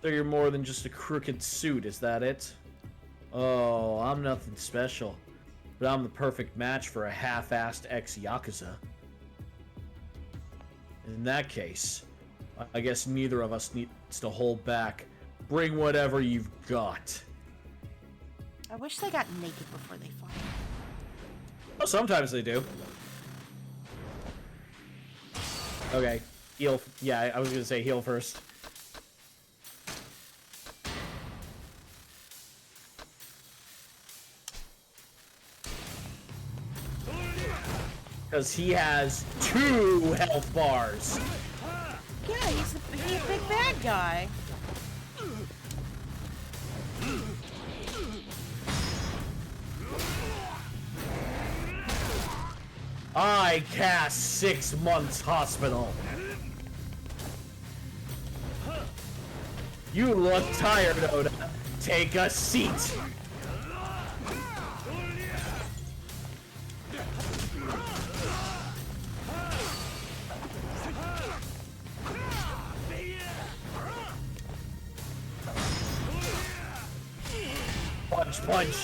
So you're more than just a crooked suit, is that it? Oh, I'm nothing special, but I'm the perfect match for a half-assed ex-Yakuza. In that case, I guess neither of us needs to hold back. Bring whatever you've got. I wish they got naked before they fought. Oh, sometimes they do. Okay, heal. Yeah, I was gonna say heal first. Because he has 2 health bars. Yeah, he's a big bad guy. I cast 6 months hospital. You look tired, Oda. Take a seat. Punch, punch.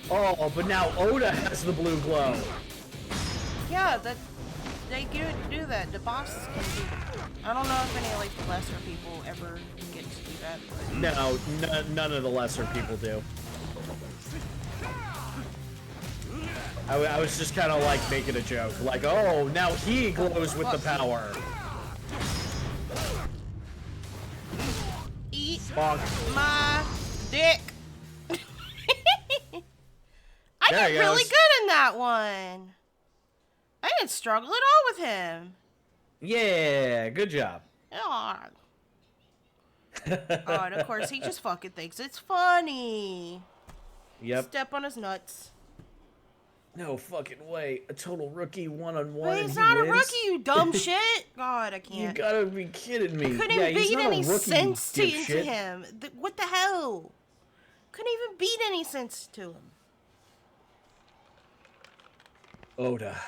Oh, but now Oda has the blue glow. Yeah, that they do that. The boss can do. I don't know if any like the lesser people ever get to do that. But... No, none of the lesser people do. I was just kind of like making a joke, like, oh, now he glows with the power. Eat Bonk. my dick. I There did he really goes. good in that one. I didn't struggle at all with him. Yeah, good job. Oh, and of course he just fucking thinks it's funny. Yep. Step on his nuts. No fucking way. A total rookie one-on-one. But and he's he not a wins? rookie, you dumb shit. God, I You can't. gotta be kidding me. Couldn't yeah, he's beat not any a rookie, sense to into dipshit. him. What the hell? Couldn't even beat any sense to him. Oda.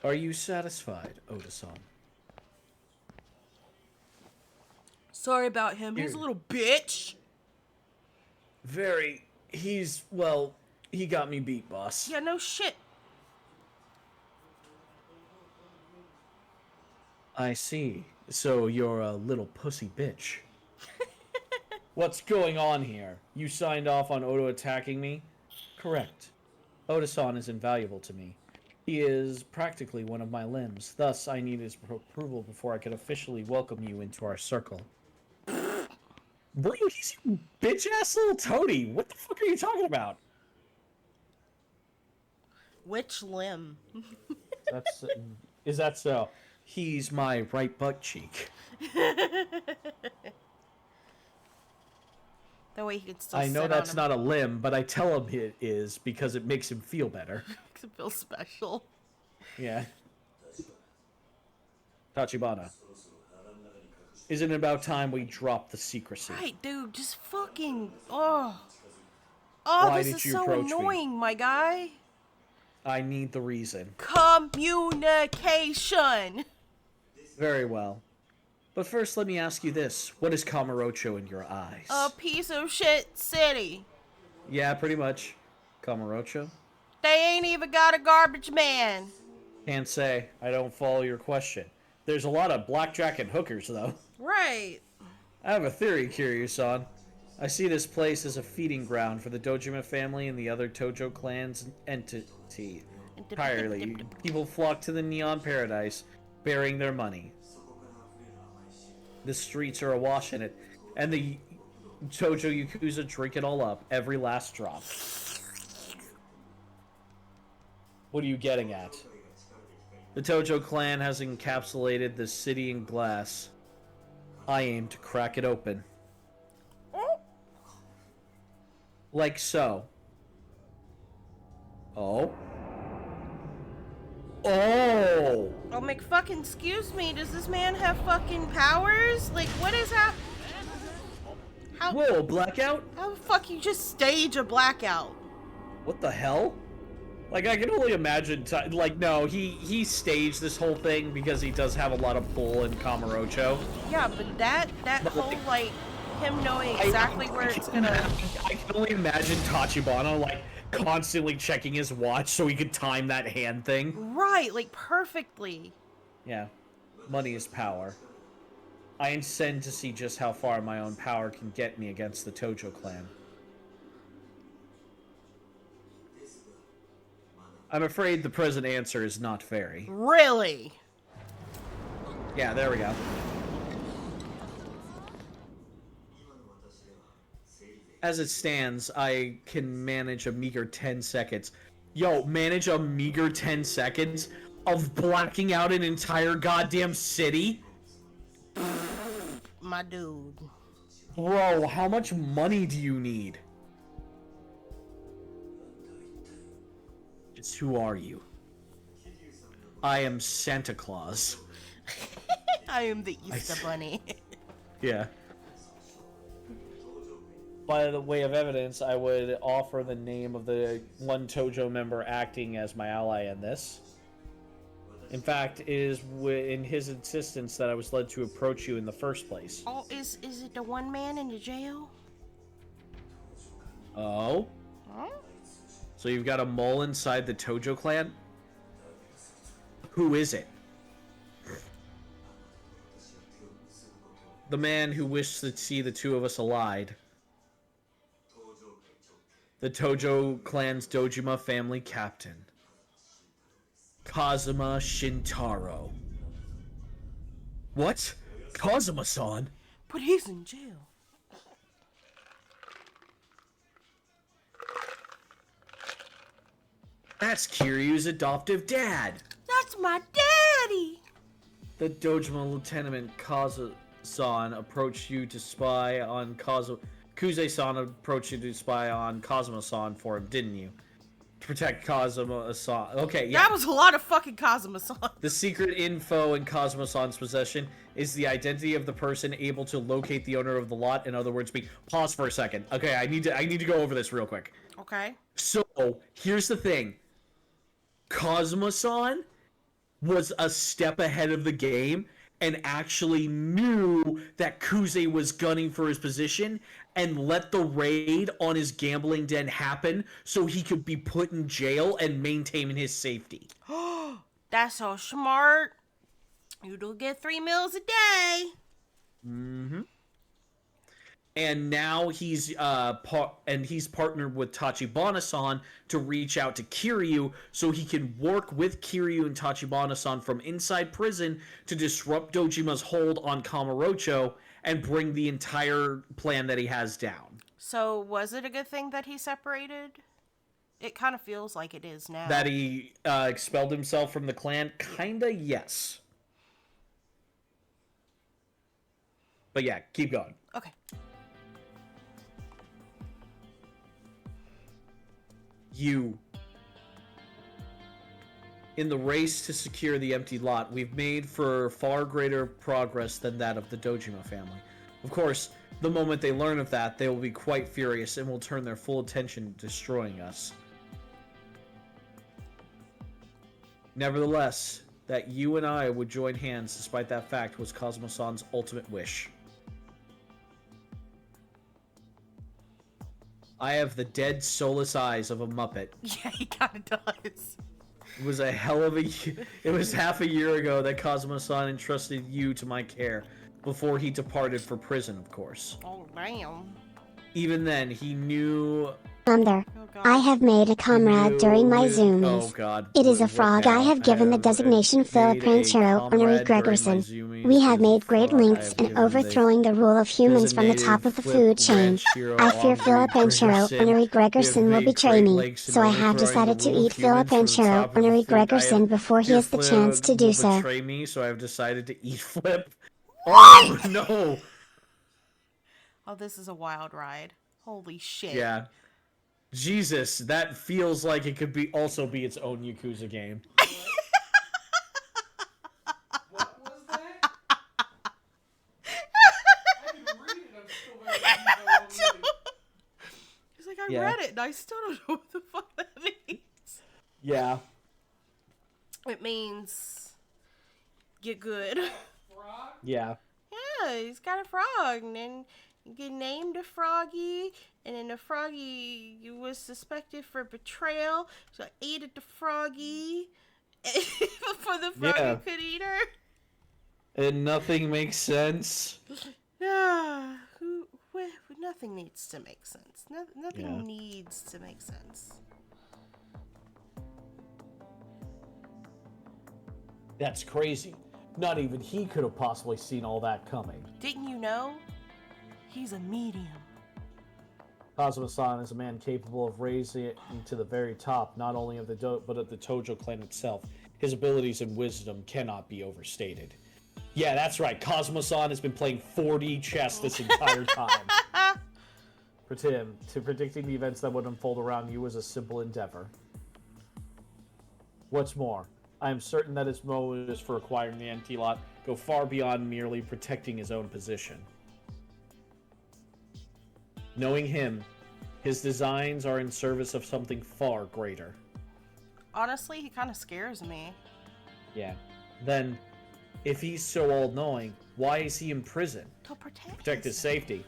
Are you satisfied, Oda-san? Sorry about him. He's a little bitch. Very. Well, he got me beat, boss. Yeah, no shit. I see. So you're a little pussy bitch. What's going on here? You signed off on Oda attacking me? Correct. Oda-san is invaluable to me. He is practically one of my limbs. Thus, I need his approval before I can officially welcome you into our circle. Bro, he's a bitch-ass little toady. What the fuck are you talking about? Which limb? Is that so? He's my right butt cheek. That way he can still I know sit that's on not a limb, but I tell him it is because it makes him feel better. Makes him feel special. Yeah. Tachibana. Isn't it about time we drop the secrecy? Right, dude, just fucking... Oh, Why this did is you so approach me? annoying, my guy. I need the reason. Communication. Very well. But first, let me ask you this. What is Kamurocho in your eyes? A piece of shit city. Yeah, pretty much. Kamurocho? They ain't even got a garbage man. Can't say. I don't follow your question. There's a lot of blackjack and hookers, though. Right. I have a theory, Kiryu-san. I see this place as a feeding ground for the Dojima family and the other Tojo clan's entity. Entirely. People flock to the Neon Paradise, bearing their money. The streets are awash in it, and the Tojo Yakuza drink it all up, every last drop. What are you getting at? The Tojo clan has encapsulated the city in glass. I aim to crack it open. Like so. Oh? Oh! Oh, McFucking excuse me, does this man have fucking powers? Like, what is happening? Whoa, blackout? How the fuck you just stage a blackout? What the hell? Like, I can only imagine, like, no, he staged this whole thing because he does have a lot of pull in Kamurocho. Yeah, but that whole, like, him knowing exactly where it's gonna... I can only imagine Tachibana, like, constantly checking his watch so he could time that hand thing. Right, like, perfectly. Yeah. Money is power. I intend to see just how far my own power can get me against the Tojo clan. I'm afraid the present answer is not very. Really? Yeah, there we go. As it stands, I can manage a meager 10 seconds. Yo, manage a meager 10 seconds of blacking out an entire goddamn city? My dude. Bro, how much money do you need? Just who are you? I am Santa Claus. I am the Easter Bunny. Yeah. By the way of evidence, I would offer the name of the one Tojo member acting as my ally in this. In fact, it is in his insistence that I was led to approach you in the first place. Oh, is it the one man in the jail? Oh? Huh? So you've got a mole inside the Tojo clan? Who is it? The man who wished to see the two of us allied. The Tojo clan's Dojima family captain. Kazuma Shintaro. What? Kazuma-san? But he's in jail. That's Kiryu's adoptive dad. That's my daddy! The Dojima Lieutenant Kazu-san approached you to spy on Kuze-san approached you to spy on Kazuma-san for him, didn't you? To protect Kazuma-san. Okay, yeah. That was a lot of fucking Kazuma-san. The secret info in Kazuma-san's possession is the identity of the person able to locate the owner of the lot. In other words, pause for a second. Okay, I need to go over this real quick. Okay. So, here's the thing. Kazuma-san was a step ahead of the game and actually knew that Kuze was gunning for his position and let the raid on his gambling den happen so he could be put in jail and maintain his safety. That's so smart. You do get 3 meals a day. Mm-hmm. And now he's partnered with Tachibana-san to reach out to Kiryu so he can work with Kiryu and Tachibana-san from inside prison to disrupt Dojima's hold on Kamurocho and bring the entire plan that he has down. So, was it a good thing that he separated? It kind of feels like it is now. That he expelled himself from the clan? Kinda, yes. But yeah, keep going. Okay. you. In the race to secure the empty lot, we've made for far greater progress than that of the Dojima family. Of course, the moment they learn of that, they will be quite furious and will turn their full attention to destroying us. Nevertheless, that you and I would join hands despite that fact was Cosmo-san's ultimate wish. I have the dead, soulless eyes of a Muppet. Yeah, he kind of does. It was a hell of a... It was half a year ago that Cosmo-san entrusted you to my care, before he departed for prison, of course. Oh, damn. Even then, he knew... There. Oh, God. I have made a comrade during my Oh, zoomies. God. It is a What frog. now? I have given the designation Philip Ranchero Honorary Gregerson. We have made great links in overthrowing the rule of humans from the top of the food chain. I fear Philip Ranchero Honorary Gregerson will betray me, so I have decided to eat Philip Ranchero Honorary Gregerson before he has the chance to do so. Betray me, so I've decided to eat Flip. Oh, no! Oh, this is a wild ride. Holy shit. Yeah. Jesus, that feels like it could also be its own Yakuza game. What was that? I can read it. I'm still very confused. He's like, I Yeah. read it, and I still don't know what the fuck that means. Yeah. It means get good. Frog? Yeah. Yeah, he's got a frog, and then you get named a Froggy, and then the Froggy was suspected for betrayal, so I ate the Froggy before the Froggy Yeah. could eat her. And nothing makes sense. Nothing needs to make sense. Nothing Yeah. needs to make sense. That's crazy. Not even he could have possibly seen all that coming. Didn't you know? He's a medium. Cosmo-san is a man capable of raising it to the very top, not only of but of the Tojo clan itself. His abilities and wisdom cannot be overstated. Yeah, that's right. Cosmo-san has been playing 4D chess this entire time. For Tim, predicting the events that would unfold around you was a simple endeavor. What's more, I am certain that his motives for acquiring the empty lot go far beyond merely protecting his own position. Knowing him, his designs are in service of something far greater. Honestly, he kind of scares me. Yeah. Then, if he's so all-knowing, why is he in prison? To protect Protect his safety.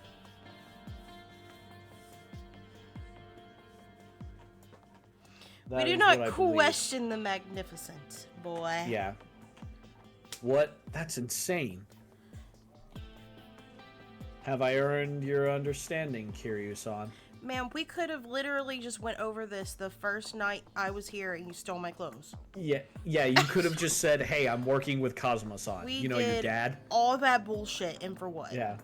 We That do is not what I believe. question the magnificent, boy. Yeah. What? That's insane. Have I earned your understanding, Kiryu-san? Man, we could have literally just went over this the first night I was here and you stole my clothes. Yeah, you could have just said, hey, I'm working with Cosmo-san. We You know, did your dad? all that bullshit, and for what? Yeah.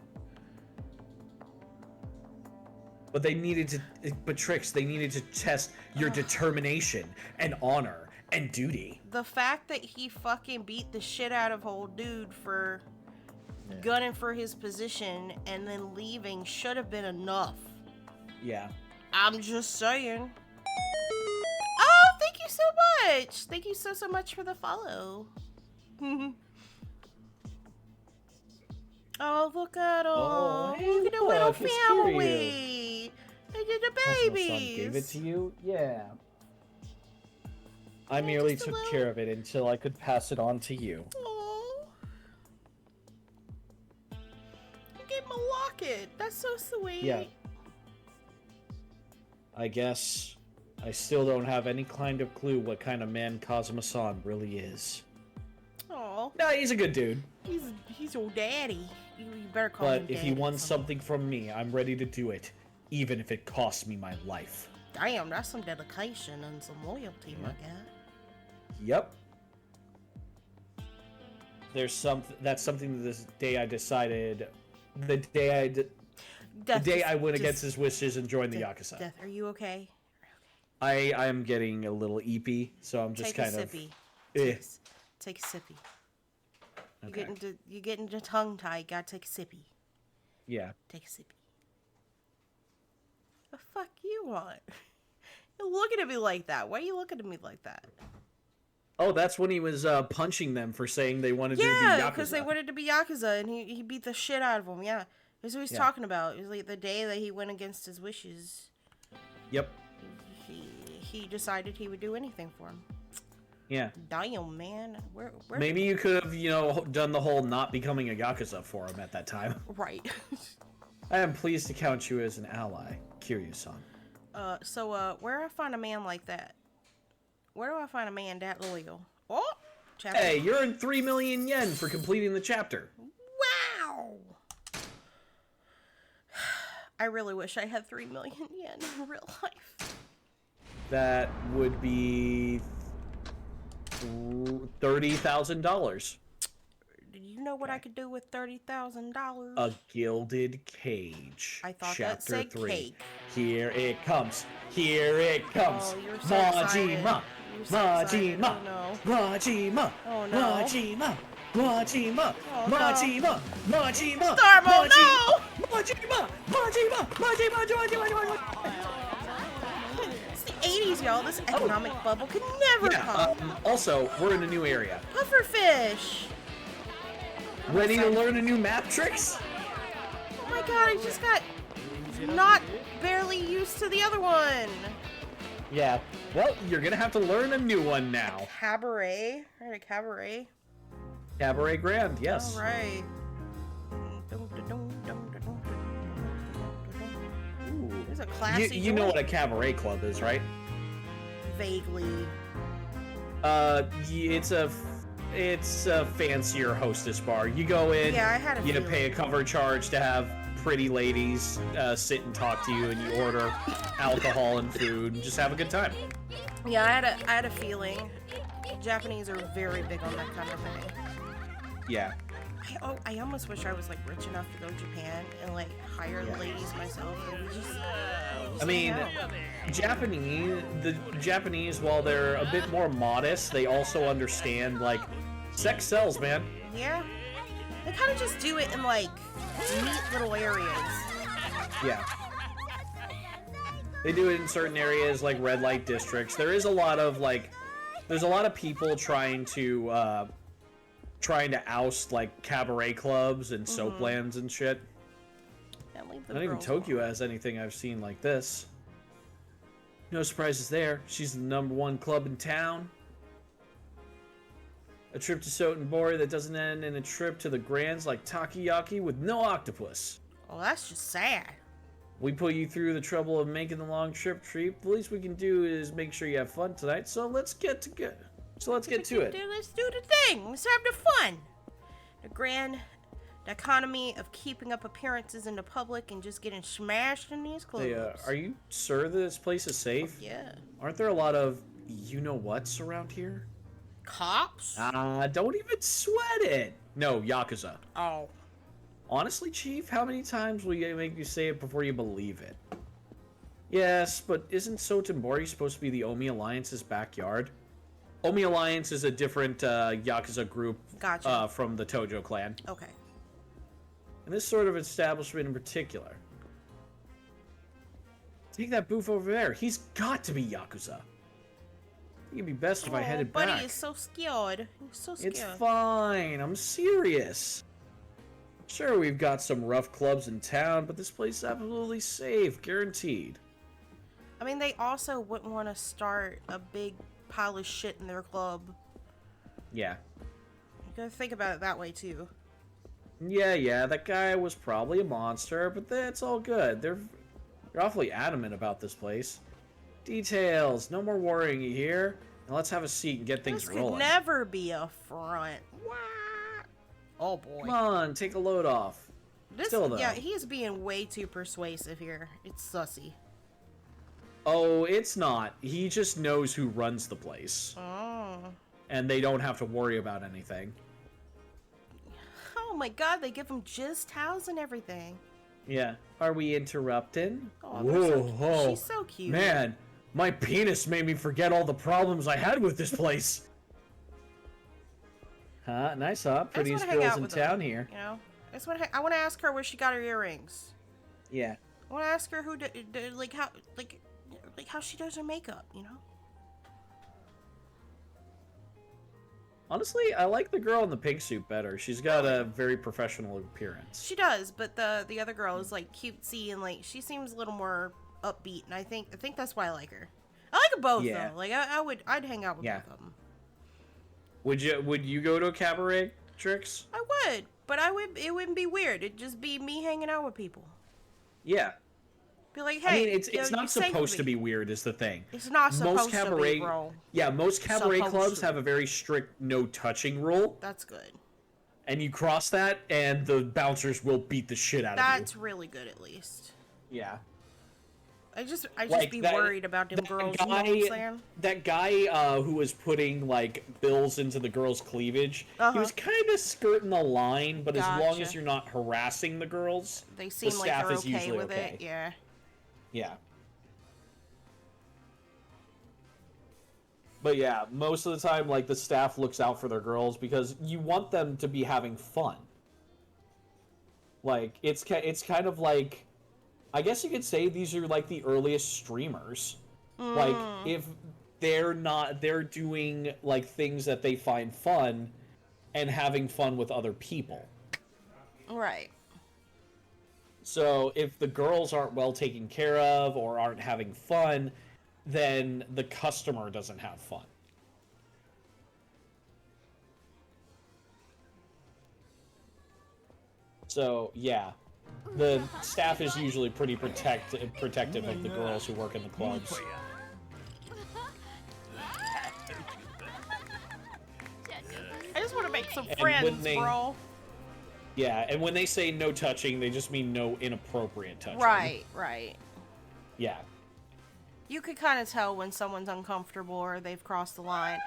But they needed to, Trix, they needed to test your determination and honor and duty. The fact that he fucking beat the shit out of old dude for gunning for his position and then leaving should have been enough. Yeah. I'm just saying. Oh, thank you so much. Thank you so much for the follow. Oh, look at them. Oh, hey, look at the little look, it's family. Look at the Cosmo-san babies. gave it to you? Yeah. I Yeah, merely just a took little- care of it until I could pass it on to you. Aw. You gave him a locket. That's so sweet. Yeah. I guess I still don't have any kind of clue what kind of man Cosmo-san really is. Aw. No, he's a good dude. He's your daddy. You better call him But if daddy he or wants something from me, I'm ready to do it, even if it costs me my life. Damn, that's some dedication and some loyalty, my guy. Yep. That's something that this day I decided. The day I went against his wishes and joined the Yakuza. Death, are you okay? I am getting a little eepy, so I'm just Take kind a of. sippy. Eh. Take a sippy. Okay. You get into tongue tie. You gotta take a sippy. Yeah. Take a sippy. The fuck you want? You're looking at me like that. Why are you looking at me like that? Oh, that's when he was punching them for saying they wanted to be Yakuza. Yeah, because they wanted to be Yakuza, and he beat the shit out of them, yeah. That's what he's talking about. It was like the day that he went against his wishes. Yep. He decided he would do anything for him. Yeah. Damn, man. Where Maybe you could have, done the whole not becoming a Yakuza for him at that time. Right. I am pleased to count you as an ally, Kiryu-san. So, where do I find a man like that? Where do I find a man that loyal? Oh! Chapter. Hey, you're in 3 million yen for completing the chapter. Wow! I really wish I had 3 million yen in real life. That would be $30,000. Do you know what I could do with $30,000? A gilded cage. I thought Chapter that said 3. cake. Here it comes. Here it comes. Oh, you're so excited. Majima. You're so excited. Majima. Oh, no. Majima. Oh, no. Majima. Majima. Oh, no. Majima. Majima. Starbo, no! Majima. Majima. Majima. Majima. It's the 80s, y'all. This economic bubble could never come. Also, we're in a new area. Pufferfish. Ready to learn a new map tricks? Oh my god, I just got not barely used to the other one. Yeah. Well, you're gonna have to learn a new one now. Cabaret. Right, a cabaret. Cabaret Grand, yes. All right. There's a classy You know joint. what a cabaret club is, right? Vaguely. It's a fancier hostess bar. You go in, Yeah, I had a you feeling. pay a cover charge to have pretty ladies sit and talk to you, and you order alcohol and food, and just have a good time. Yeah, I had a feeling. Japanese are very big on that kind of thing. Yeah. I almost wish I was like rich enough to go to Japan and like hire the ladies myself. And just I mean, the Japanese, while they're a bit more modest, they also understand, like, sex sells, man. yeah, they kind of just do it in like neat little areas. Yeah. They do it in certain areas, like red light districts. There is a lot of, like, there's a lot of people trying to oust, like, cabaret clubs and soap lands and shit. Can't leave the Not even girls Tokyo alone. has anything I've seen like this. No surprises there. She's the #1 club in town. A trip to Sotenbori that doesn't end in a trip to the Grands like Takoyaki with no octopus. Well, that's just sad. We put you through the trouble of making the long trip, Treat. The least we can do is make sure you have fun tonight. So let's get to it. Let's do the thing. Let's have the fun. The grand economy of keeping up appearances in the public and just getting smashed in these clubs. Hey, are you sure that this place is safe? Yeah. Aren't there a lot of you-know-whats around here? Cops? Don't even sweat it. No, Yakuza. Oh. Honestly, Chief, how many times will you make you say it before you believe it? Yes, but isn't Sotenbori supposed to be the Omi Alliance's backyard? Omi Alliance is a different Yakuza group Gotcha. from the Tojo clan. Okay. And this sort of establishment in particular. Take that booth over there. He's got to be Yakuza. I think it'd be best if I headed buddy back. is so scared. He's so scared. It's fine. I'm serious. Sure, we've got some rough clubs in town, but this place is absolutely safe. Guaranteed. I mean, they also wouldn't want to start a big pile of shit in their club. Yeah. You gotta think about it that way, too. Yeah, that guy was probably a monster, but that's all good. They're awfully adamant about this place. Details. No more worrying, you hear? Now let's have a seat and get things This rolling. could never be a front. What? Oh, boy. Come on, take a load off. Still, though. Yeah, he is being way too persuasive here. It's sussy. Oh, it's not. He just knows who runs the place. Oh. And they don't have to worry about anything. Oh my god, they give him jizz towels and everything. Yeah. Are we interrupting? Oh, they're so, she's so cute. Man, my penis made me forget all the problems I had with this place. Huh? Nice, huh? Prettiest hang girls out in with town her, here. You know, I want to ask her where she got her earrings. Yeah. I want to ask her who, like, how, like, like how she does her makeup, you know? Honestly, I like the girl in the pink suit better. She's got a very professional appearance. She does, but the other girl is like cutesy and like she seems a little more upbeat, and I think that's why I like her. I like them both Yeah. though. Like I'd hang out with both of them. Would you go to a cabaret, Trix? I would, but it wouldn't be weird. It'd just be me hanging out with people. Yeah. Be like, hey, I mean, it's yo, not you saved supposed to me. be weird is the thing. It's not supposed to be, cabaret, bro. Yeah, most cabaret Supposed clubs to. have a very strict no touching rule. That's good. And you cross that, and the bouncers will beat the shit out of you. That's really good, at least. Yeah. I just Like, be that- worried about them that girls. You know what I'm saying? That guy who was putting like bills into the girl's cleavage, he was kind of skirting the line, but as long Gotcha. as you're not harassing the girls, They seem the like staff they're is okay usually with okay. it. Yeah. Yeah. But yeah, most of the time, like, the staff looks out for their girls because you want them to be having fun. Like, it's kind of like, I guess you could say these are like the earliest streamers. Like, if they're doing like things that they find fun and having fun with other people. Right. So if the girls aren't well taken care of or aren't having fun, then the customer doesn't have fun. So, yeah. The staff is usually pretty protective of the girls who work in the clubs. I just want to make some And friends, when they- bro. Yeah, and when they say no touching, they just mean no inappropriate touching. Right, right. Yeah. You could kind of tell when someone's uncomfortable or they've crossed the line.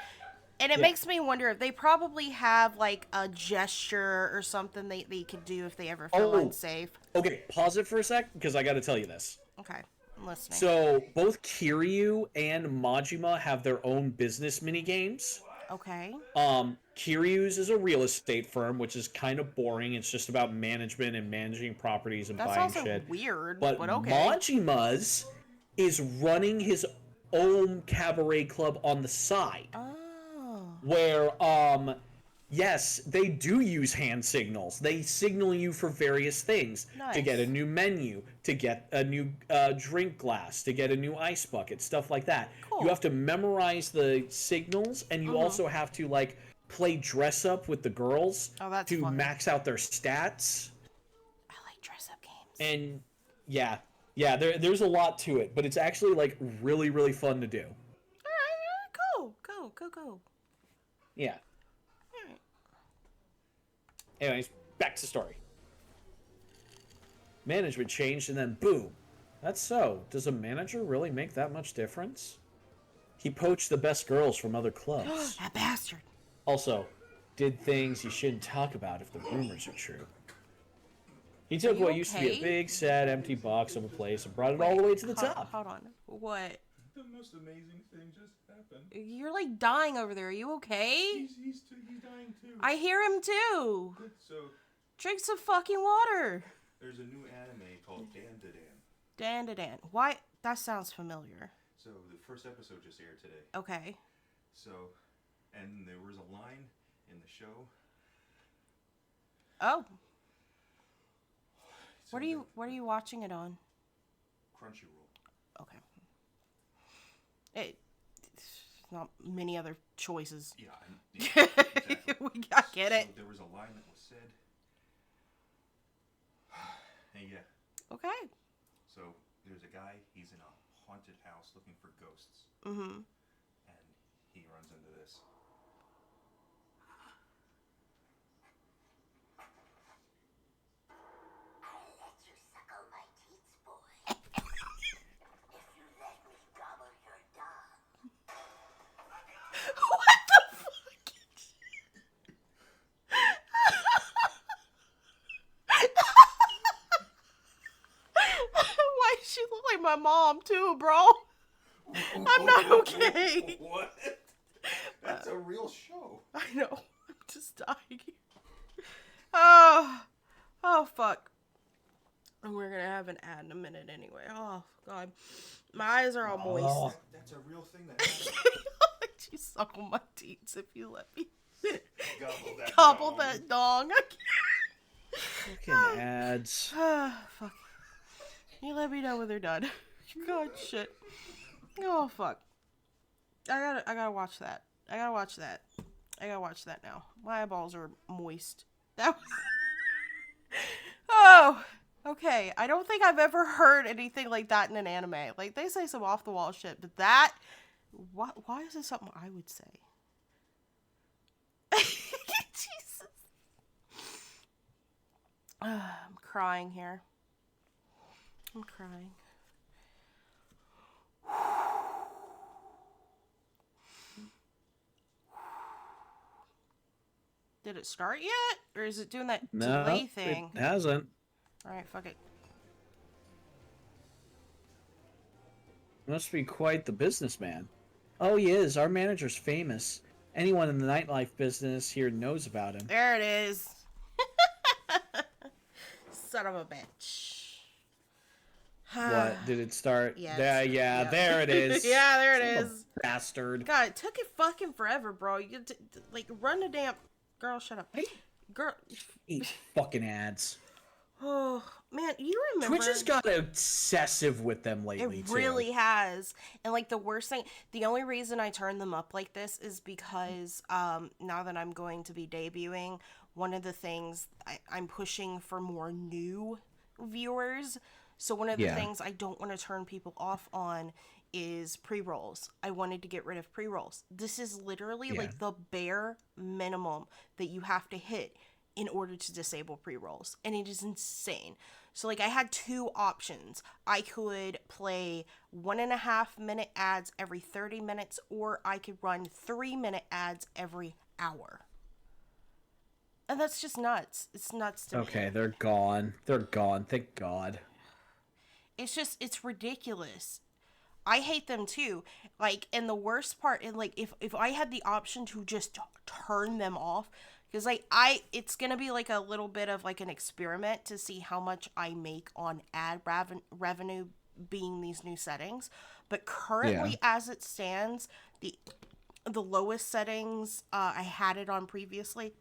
And it Yeah. makes me wonder if they probably have, like, a gesture or something they could do if they ever feel Oh. unsafe. Okay, pause it for a sec, because I gotta tell you this. Okay, I'm listening. So, both Kiryu and Majima have their own business mini-games. Okay. Kiryu's is a real estate firm, which is kind of boring. It's just about management and managing properties and That's buying also shit. weird, But but okay. Majima's is running his own cabaret club on the side. Oh. Where, yes, they do use hand signals. They signal you for various things. To get a Nice. new menu, to get a new drink glass, to get a new ice bucket, stuff like that. Cool. You have to memorize the signals, and you also have to, like, play dress up with the girls Oh, that's to fun. max out their stats. I like dress-up games. And, yeah, there's a lot to it, but it's actually, like, really, really fun to do. Alright, go. Yeah. Alright. Anyways, back to story. Management changed and then boom. That's so. Does a manager really make that much difference? He poached the best girls from other clubs. That bastard. Also, did things you shouldn't talk about if the rumors are true. He took you what used to be okay? a big, sad, empty box of a place and brought it all the way to the top. Hold on. What? The most amazing thing just happened. You're like dying over there. Are you okay? He's dying too. I hear him too. So Drink some fucking water. there's a new anime called Dan. Dan. Why? That sounds familiar. So the first episode just aired today. Okay. So, and there was a line in the show. Oh. So What are you watching it on? Crunchyroll. Okay. It's not many other choices. Yeah, exactly. I get it. So there was a line that was said. And yeah, Okay. so there's a guy, he's in a haunted house looking for ghosts. Mm-hmm. And he runs into this. What the fuck? Why does she look like my mom too, bro? I'm not okay. What? That's a real show. I know. I'm just dying. Oh fuck. And we're gonna have an ad in a minute anyway. Oh, God. My eyes are all moist. That's a real thing that happens. You suckle my teats if you let me. Gobble that That dong. Fucking ads. Fuck. You let me know when they're done. God, shit. Oh, fuck. I gotta watch that. I gotta watch that now. My eyeballs are moist. That was... Oh, okay. I don't think I've ever heard anything like that in an anime. Like, they say some off-the-wall shit, but that... Why is this something I would say? Jesus. I'm crying here. I'm crying. Did it start yet? Or is it doing that delay thing? It hasn't. Alright, fuck it. Must be quite the businessman. Oh, he is. Our manager's famous. Anyone in the nightlife business here knows about him. There it is. Son of a bitch. What? Did it start? Yes. Yeah, there it is. Yeah, there it Son of is. a bastard. God, it took it fucking forever, bro. You like run the damn girl. Shut up, girl. Hate fucking ads. Oh man, you remember? Twitch has got obsessive with them lately. It really has. And like the worst thing, the only reason I turn them up like this is because now that I'm going to be debuting, one of the things I'm pushing for more new viewers. So one of the things I don't want to turn people off on is pre-rolls. I wanted to get rid of pre-rolls. This is literally like the bare minimum that you have to hit in order to disable pre-rolls. And it is insane. So like I had two options. I could play 1.5 minute ads every 30 minutes, or I could run 3-minute ads every hour. And that's just nuts. It's nuts to me. Okay, they're gone. They're gone. Thank God. It's ridiculous. I hate them too. Like, and the worst part, and like, if I had the option to just turn them off, because like it's gonna be like a little bit of like an experiment to see how much I make on ad revenue being these new settings. But currently, as it stands, the lowest settings I had it on previously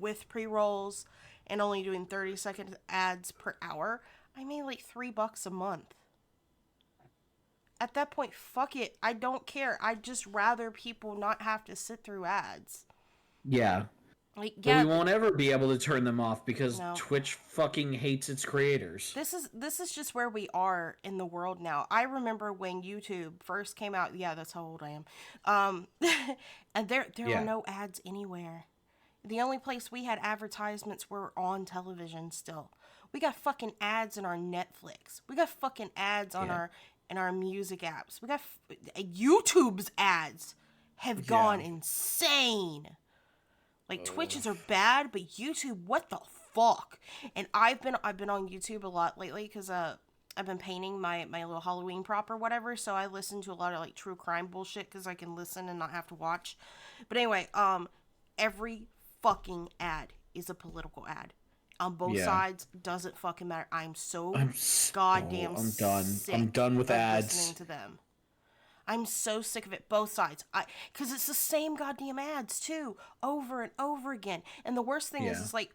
with pre-rolls and only doing 30-second ads per hour. I made like $3 a month. At that point, fuck it. I don't care. I'd just rather people not have to sit through ads. Yeah. Like, But we won't ever be able to turn them off because No. Twitch fucking hates its creators. This is just where we are in the world now. I remember when YouTube first came out. Yeah, that's how old I am. And there are no ads anywhere. The only place we had advertisements were on television still. We got fucking ads in our Netflix. We got fucking ads on our music apps. We got YouTube's ads have gone insane. Like Twitches are bad, but YouTube, what the fuck? And I've been on YouTube a lot lately because I've been painting my little Halloween prop or whatever. So I listen to a lot of like true crime bullshit because I can listen and not have to watch. But anyway, every fucking ad is a political ad. On both sides, doesn't fucking matter. I'm goddamn sick. I'm done with of ads. listening to them. I'm so sick of it, both sides. Because it's the same goddamn ads too, over and over again. And the worst thing is like,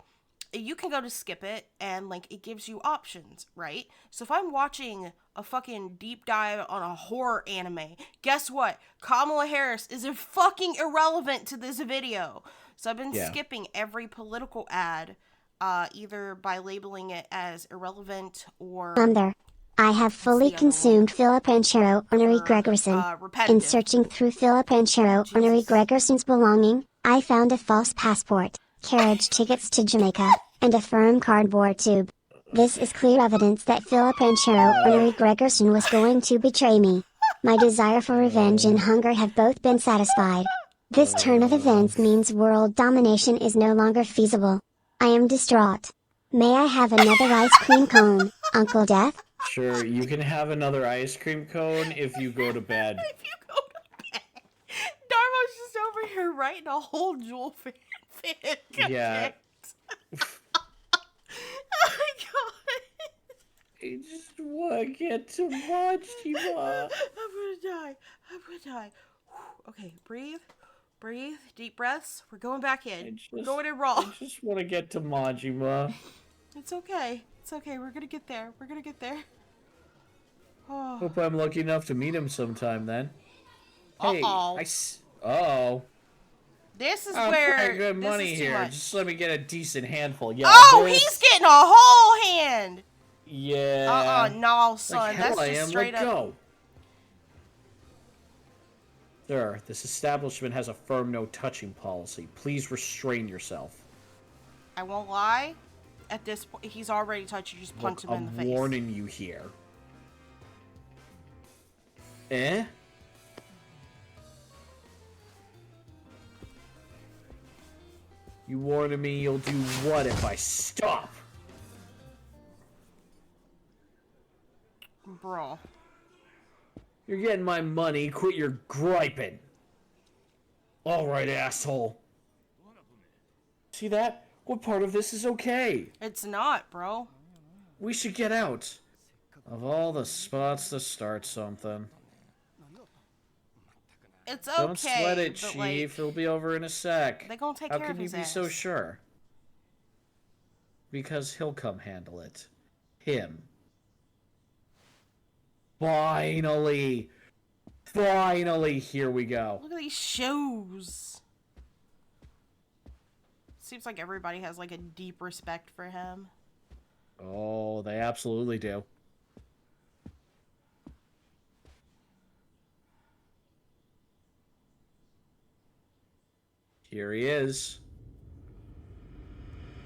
you can go to skip it and like it gives you options, right? So if I'm watching a fucking deep dive on a horror anime, guess what? Kamala Harris is fucking irrelevant to this video. So I've been skipping every political ad. Either by labeling it as irrelevant or... I have fully consumed Philip Anchero Honorary Gregerson. In searching through Philip Anchero Honorary Gregerson's belonging, I found a false passport, carriage tickets to Jamaica, and a firm cardboard tube. This is clear evidence that Philip Anchero Honorary Gregerson was going to betray me. My desire for revenge and hunger have both been satisfied. This turn of events means world domination is no longer feasible. I am distraught. May I have another ice cream cone, Uncle Death? Sure, you can have another ice cream cone if you go to bed. If you go to bed. Darmo's just over here writing a whole Jewel fan. Yeah. Oh my god. I just want to get to Majima. I'm gonna die. I'm gonna die. Okay, breathe. Breathe. Deep breaths. We're going back in. We're going in raw. I just want to get to Majima. It's okay. It's okay. We're gonna get there. We're gonna get there. Oh. Hope I'm lucky enough to meet him sometime then. Hey, Uh-oh. Uh-oh. This is I'm where paying good this money is too here. much. Just let me get a decent handful. Yeah. Oh, this- he's getting a whole hand. Yeah. No, son. Like hell That's I just am. straight Let up. go. Sir, this establishment has a firm no-touching policy. Please restrain yourself. I won't lie. At this point, he's already touched you. Just punch him in the face. I'm warning you here. Eh? You warning me you'll do what if I stop? Bro. You're getting my money, quit your griping. Alright, asshole. See that? What part of this is okay? It's not, bro. We should get out. Of all the spots to start something. It's okay. Don't sweat it, but, Chief. like, It'll be over in a sec. they gonna take How care can of you his be ass. so sure? Because he'll come handle it. Him. Finally! Finally, here we go. Look at these shoes. Seems like everybody has like a deep respect for him. Oh, they absolutely do. Here he is.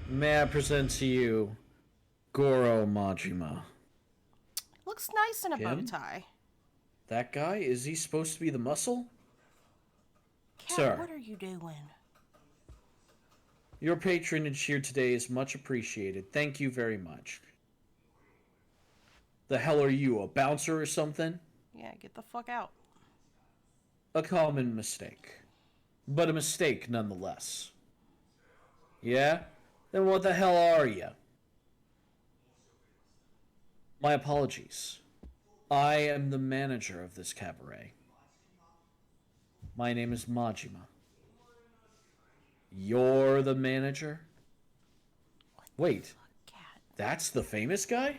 May I present to you Goro Majima. Looks nice in a bow Him? tie. That guy? Is he supposed to be the muscle? Cat, Sir. what are you doing? Your patronage here today is much appreciated. Thank you very much. The hell are you, a bouncer or something? Yeah, get the fuck out. A common mistake. But a mistake nonetheless. Yeah? Then what the hell are you? My apologies. I am the manager of this cabaret. My name is Majima. You're the manager? Wait, Cat. that's the famous guy?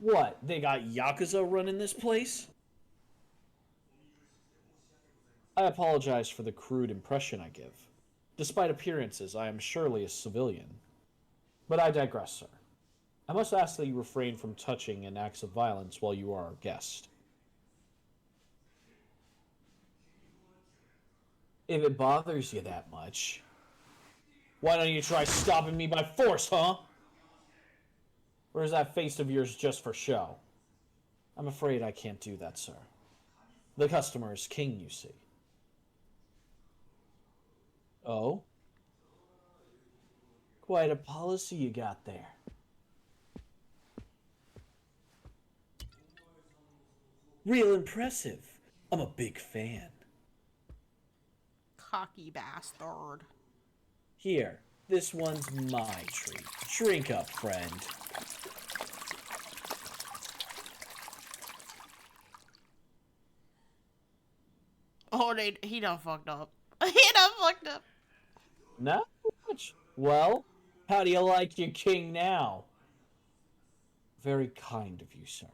What, they got Yakuza running this place? I apologize for the crude impression I give. Despite appearances, I am surely a civilian. But I digress, sir. I must ask that you refrain from touching and acts of violence while you are our guest. If it bothers you that much, why don't you try stopping me by force, huh? Or is that face of yours just for show? I'm afraid I can't do that, sir. The customer is king, you see. Oh? Quite a policy you got there. Real impressive. I'm a big fan. Cocky bastard. Here, this one's my treat. Drink up, friend. Oh, he done fucked up. He done fucked up. Not much. Well, how do you like your king now? Very kind of you, sir.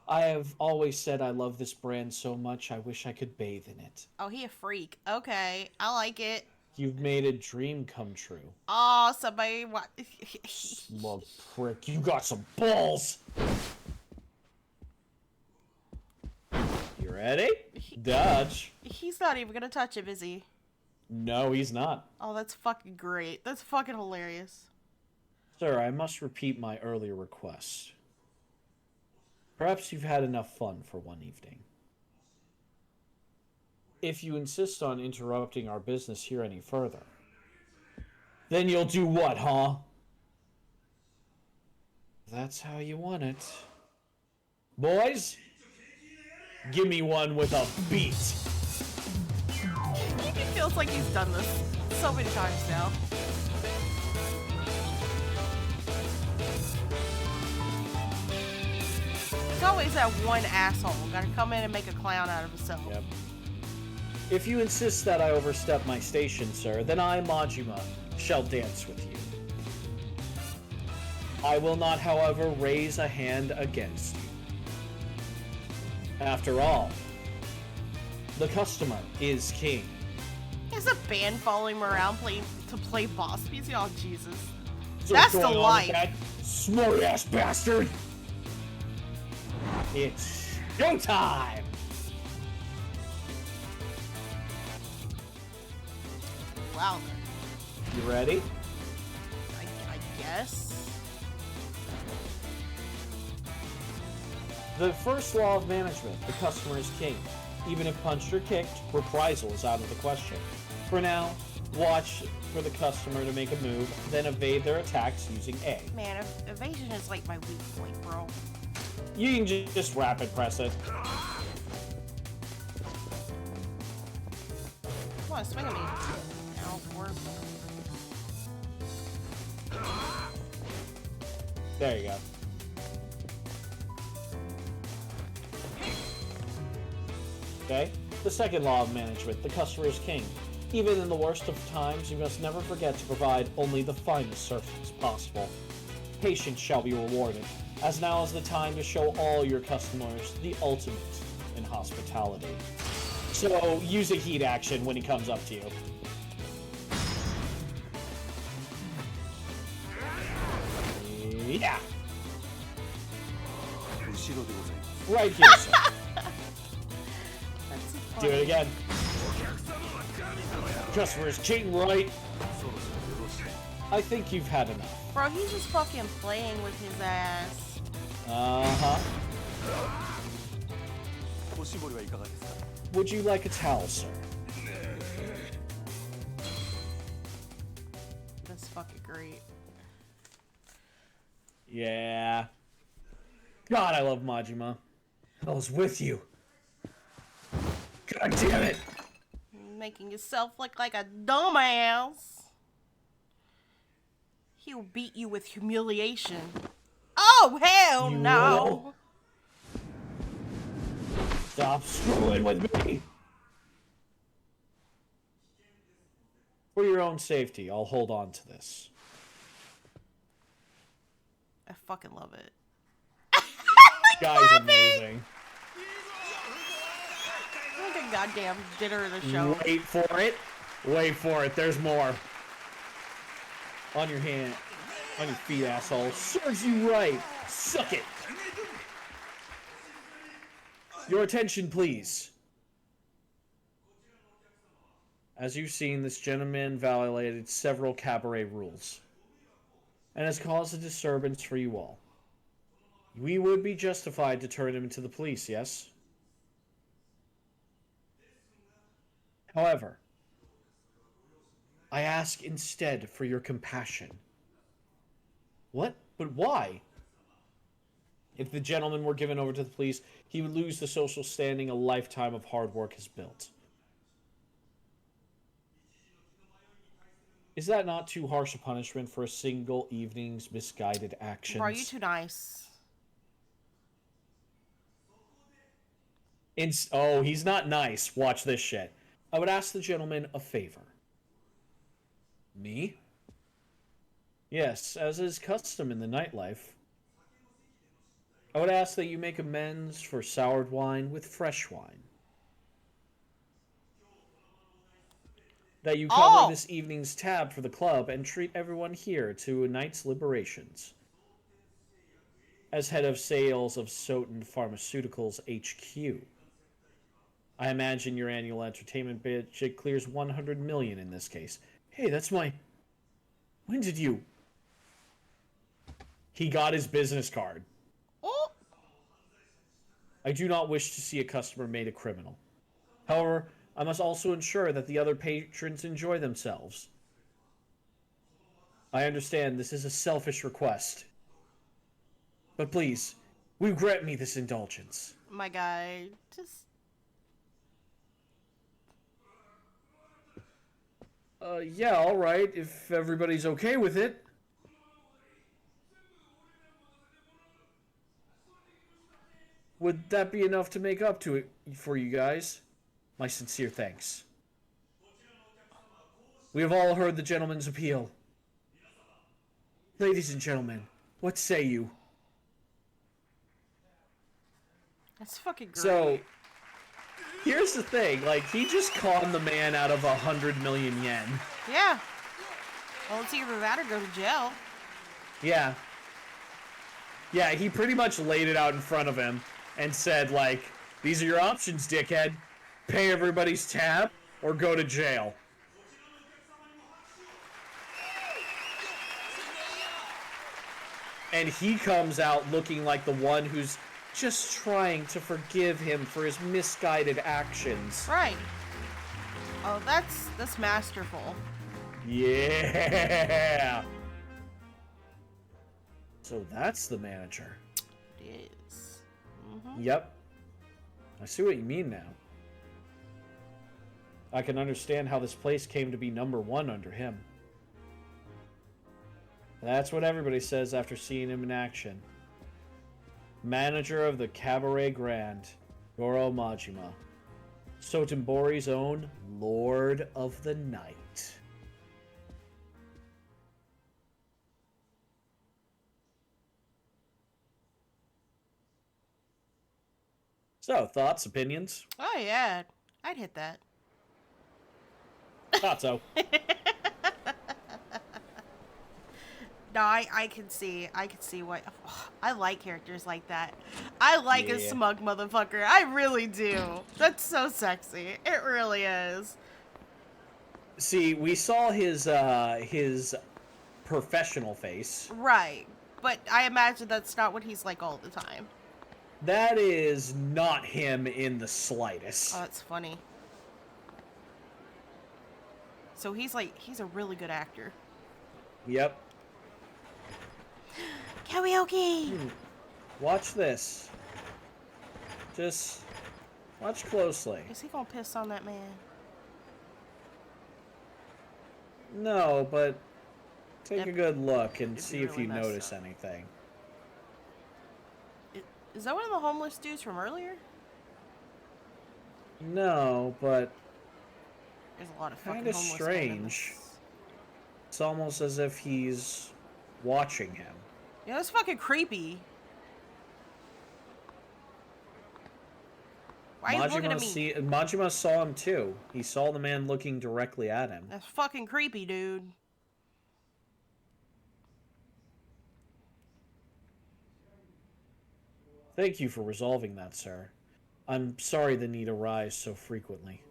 I have always said I love this brand so much I wish I could bathe in it. Oh, he a freak. Okay, I like it. You've made a dream come true. Oh, somebody what? Smug prick, you got some balls! You ready? Dodge. He's not even gonna touch him, is he? No, he's not. Oh, that's fucking great. That's fucking hilarious. Sir, I must repeat my earlier request. Perhaps you've had enough fun for one evening. If you insist on interrupting our business here any further, then you'll do what, huh? That's how you want it. Boys, give me one with a beat. He feels like he's done this so many times now. There's always that one asshole. Gotta come in and make a clown out of himself. Yep. If you insist that I overstep my station, sir, then I, Majima, shall dance with you. I will not, however, raise a hand against you. After all, the customer is king. There's a band following him around to play boss music. Oh, Jesus. So That's what's the going on life. with that smart-ass bastard? It's showtime! Wow. You ready? I guess. The first law of management, the customer is king. Even if punched or kicked, reprisal is out of the question. For now, watch for the customer to make a move, then evade their attacks using A. Man, evasion is like my weak point, bro. You can just rapid press it. Come on, swing at me. Ow, poor. There you go. Okay? The second law of management, the customer is king. Even in the worst of times, you must never forget to provide only the finest service possible. Patience shall be rewarded, as now is the time to show all your customers the ultimate in hospitality. So, use a heat action when he comes up to you. Yeah! Right here, sir. That's so Do funny. it again. Customer's cheating, right? I think you've had enough. Bro, he's just fucking playing with his ass. Uh-huh. Would you like a towel, sir? That's fucking great. Yeah. God, I love Majima. I was with you. God damn it! Making yourself look like a dumbass. He'll beat you with humiliation. Oh, hell You no! Stop screwing with me! For your own safety, I'll hold on to this. I fucking love it. Guy's amazing. Like a goddamn dinner of the show. Wait for it. Wait for it. There's more. On your hand. On your feet, asshole. Serves you right. Suck it. Your attention, please. As you've seen, this gentleman violated several cabaret rules and has caused a disturbance for you all. We would be justified to turn him to the police, yes? However, I ask instead for your compassion. What? But why? If the gentleman were given over to the police, he would lose the social standing a lifetime of hard work has built. Is that not too harsh a punishment for a single evening's misguided actions? Bro, you too nice. Oh, he's not nice. Watch this shit. I would ask the gentleman a favor. Me? Yes, as is custom in the nightlife. I would ask that you make amends for soured wine with fresh wine. That you cover this evening's tab for the club and treat everyone here to a night's liberations. As head of sales of Soten Pharmaceuticals HQ, I imagine your annual entertainment budget clears 100 million in this case. Hey, that's my... When did you... He got his business card. Oh! I do not wish to see a customer made a criminal. However, I must also ensure that the other patrons enjoy themselves. I understand this is a selfish request. But please, will you grant me this indulgence? My guy, just... Yeah, alright, if everybody's okay with it. Would that be enough to make up to it for you guys? My sincere thanks. We have all heard the gentleman's appeal. Ladies and gentlemen, what say you? That's fucking great. So, here's the thing. Like, he just conned the man out of 100 million yen. Yeah. Well, it's either that or go to jail. Yeah. Yeah, he pretty much laid it out in front of him and said, like, these are your options, dickhead. Pay everybody's tab or go to jail. And he comes out looking like the one who's just trying to forgive him for his misguided actions. Right. Oh, that's masterful. Yeah. So that's the manager. It is. Mm-hmm. Yep. I see what you mean now. I can understand how this place came to be #1 under him. That's what everybody says after seeing him in action. Manager of the Cabaret Grand, Goro Majima. Sotenbori's own Lord of the Night. So, thoughts, opinions? Oh yeah, I'd hit that. Thought so. No, I can see what I like characters like that. I like a Yeah. smug motherfucker. I really do. That's so sexy. It really is. See, we saw his professional face. Right. But I imagine that's not what he's like all the time. That is not him in the slightest. Oh, that's funny. So he's a really good actor. Yep. Karaoke! Watch this. Just watch closely. Is he gonna piss on that man? No, but take a Yep. good look and It'd be see if really you messed notice up. anything. Is that one of the homeless dudes from earlier? No, but There's a lot of fucking Kinda homeless men in strange. this. it's almost as if he's watching him. Yeah, that's fucking creepy. Why are you looking at me? Majima saw him too. He saw the man looking directly at him. That's fucking creepy, dude. Thank you for resolving that, sir. I'm sorry the need arise so frequently.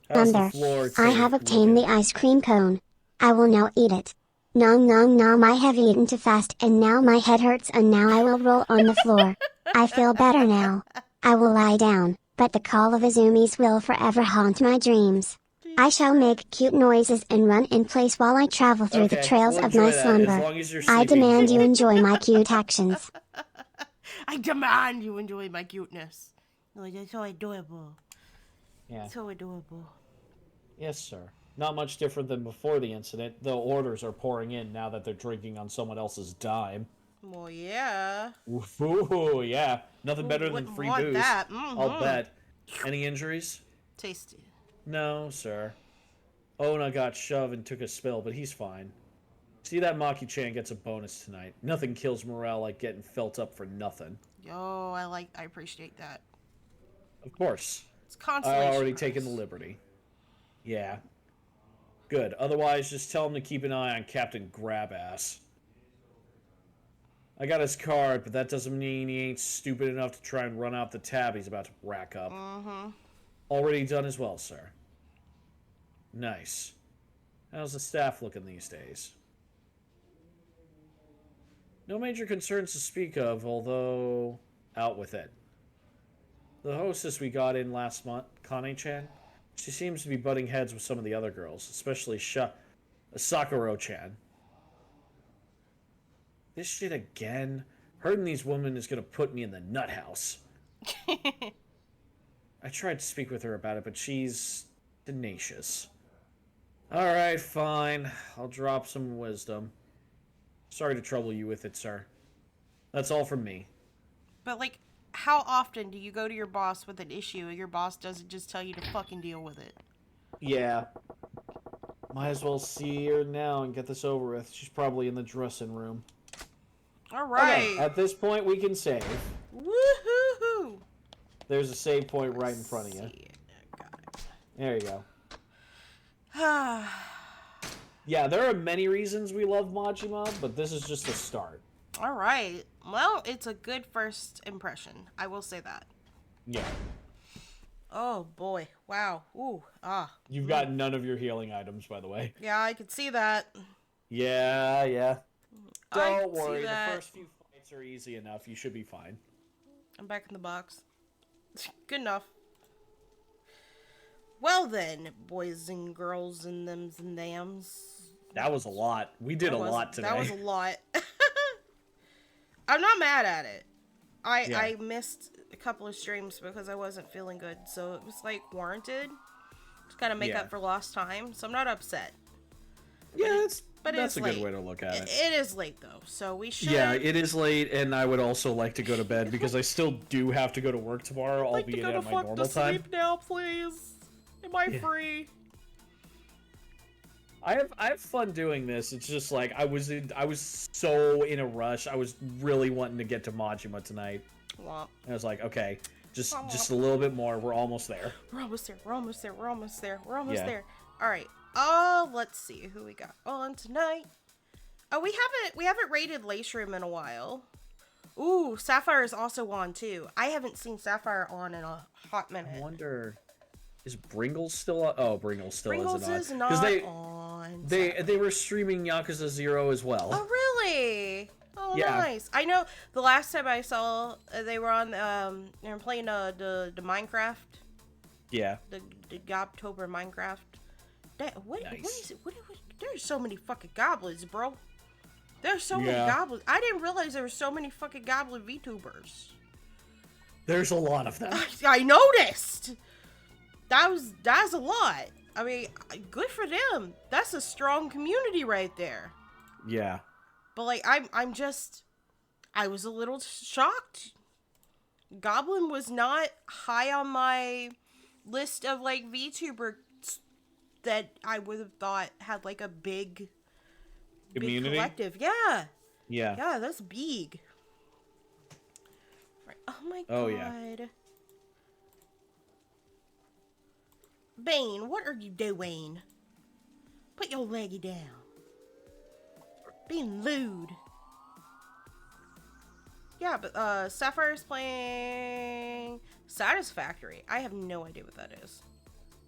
How's the Thunder, floor I tape have obtained the looking? ice cream cone. I will now eat it. Nom nom nom, I have eaten too fast and now my head hurts and now I will roll on the floor. I feel better now. I will lie down, but the call of Izumi's will forever haunt my dreams. I shall make cute noises and run in place while I travel through the Okay, trails we'll of my enjoy that, as slumber. long as you're I sleeping, demand you Joel. enjoy my cute actions. I demand you enjoy my cuteness. Oh, that's so adorable. Yeah. So adorable. Yes, sir. Not much different than before the incident, though orders are pouring in now that they're drinking on someone else's dime. Well, yeah. Ooh, yeah. Nothing Who better than wouldn't free want booze. that? I'll Mhm. bet. Any injuries? Tasty. No, sir. Ona got shoved and took a spill, but he's fine. See, that Maki-chan gets a bonus tonight. Nothing kills morale like getting felt up for nothing. Yo, I appreciate that. Of course. It's consolation. I already prize. taken the liberty. Yeah. Good. Otherwise, just tell him to keep an eye on Captain Grabass. I got his card, but that doesn't mean he ain't stupid enough to try and run out the tab he's about to rack up. Mm-hmm. Already done as well, sir. Nice. How's the staff looking these days? No major concerns to speak of, although out with it. The hostess we got in last month, Kane-chan, she seems to be butting heads with some of the other girls, especially Sakuro-chan. This shit again? Hurting these women is gonna put me in the nut house. I tried to speak with her about it, but she's tenacious. Alright, fine. I'll drop some wisdom. Sorry to trouble you with it, sir. That's all from me. But, like, how often do you go to your boss with an issue and your boss doesn't just tell you to fucking deal with it? Yeah. Might as well see her now and get this over with. She's probably in the dressing room. Alright. Okay, at this point, we can save. Woohoo! There's a save point right in front of you. Got There you go. it. Yeah, there are many reasons we love Majima, but this is just the start. Alright. Well, it's a good first impression. I will say that. Yeah. Oh, boy. Wow. Ooh. Ah. You've got none of your healing items, by the way. Yeah, I could see that. Yeah. I Don't can see worry, the that. first few fights are easy enough. You should be fine. I'm back in the box. Good enough. Well then, boys and girls and thems and thams. That was a lot. We did a lot today. That was a lot. I'm not mad at it. I missed a couple of streams because I wasn't feeling good, so it was like warranted to kind of make up for lost time. So I'm not upset. Yeah, But that's it's a late. good way to look at it. It is late though, so we should. Yeah, it is late, and I would also like to go to bed because I still do have to go to work tomorrow, I'd like to albeit go to at my fuck normal to time. sleep now, please. Am I free? I have fun doing this. It's just like I was so in a rush. I was really wanting to get to Majima tonight. Well, And I was like, okay, just a little bit more. We're almost there. we're almost there. We're almost there. We're almost there. We're almost Yeah. there. All right. Let's see who we got on tonight. Oh, we haven't rated Lace Room in a while. Ooh, Sapphire is also on too. I haven't seen Sapphire on in a hot minute. I wonder, is Bringles still on? Oh, Bringles still Pringles isn't on. is not 'Cause on. they were streaming Yakuza 0 as well. Oh, really? Oh, Yeah. nice. I know the last time I saw they were on they were playing the Minecraft, Yeah. the Gobtober Minecraft. What Nice. is it? There's so many fucking goblins, bro. There's so many Yeah. goblins. I didn't realize there were so many fucking goblin VTubers. There's a lot of them. I noticed. That's a lot. I mean, good for them. That's a strong community right there. Yeah. But like, I was a little shocked. Goblin was not high on my list of like VTubers that I would have thought had like a big Community? collective. Yeah. Yeah. Yeah, that's big. Right. Oh my god. Oh, yeah. Bane, what are you doing? Put your leggy down. Being lewd. Yeah, but Sapphire's playing Satisfactory. I have no idea what that is.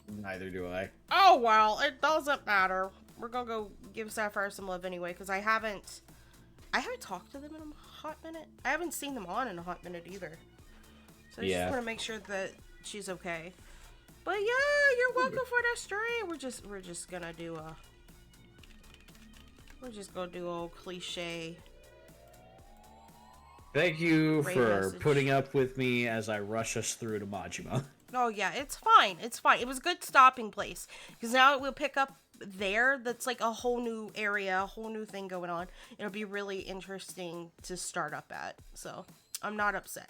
Neither do I. Oh well, it doesn't matter. We're gonna go give Sapphire some love anyway, because I haven't talked to them in a hot minute. I haven't seen them on in a hot minute either. So I just want to make sure that she's okay. But yeah, you're welcome for the stream. We're just gonna do old cliche. Thank you Great for message. putting up with me as I rush us through to Majima. Oh yeah, it's fine. It's fine. It was a good stopping place because now it will pick up there. That's like a whole new area, a whole new thing going on. It'll be really interesting to start up at. So I'm not upset.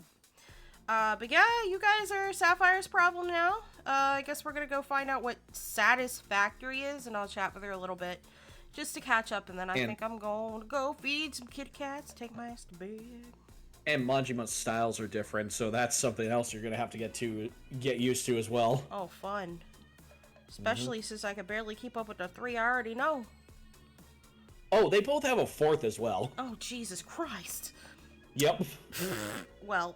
But yeah, you guys are Sapphire's problem now. I guess we're gonna go find out what Satisfactory is, and I'll chat with her a little bit just to catch up, and then I think I'm going to go feed some kitty cats, take my ass to bed. And Majima's styles are different, so that's something else you're gonna have to get used to as well. Oh, fun. Especially since I can barely keep up with the 3 I already know. Oh, they both have a 4th as well. Oh, Jesus Christ. Yep. Well,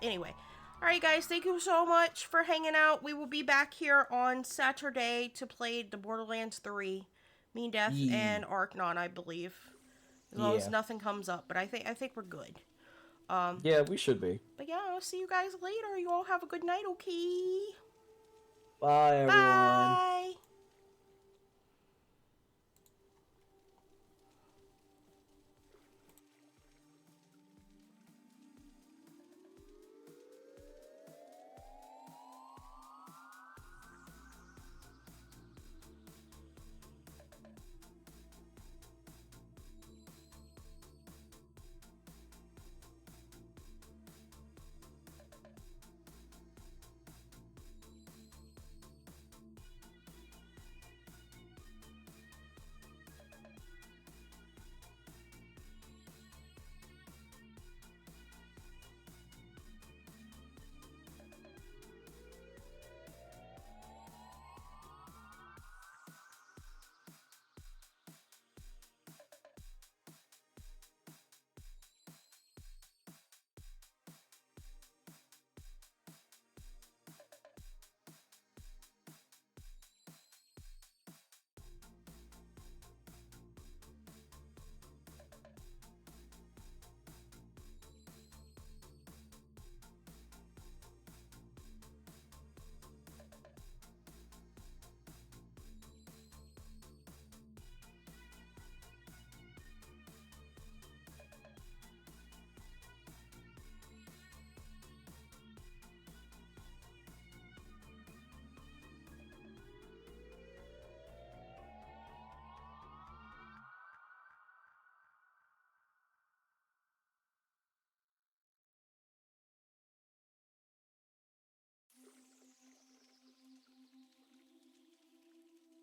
anyway. Alright, guys, thank you so much for hanging out. We will be back here on Saturday to play the Borderlands 3, Mean Death, and Arknon, I believe. As long as nothing comes up, but I think we're good. Yeah, we should be. But yeah, I'll see you guys later. You all have a good night, okay? Bye, everyone. Bye.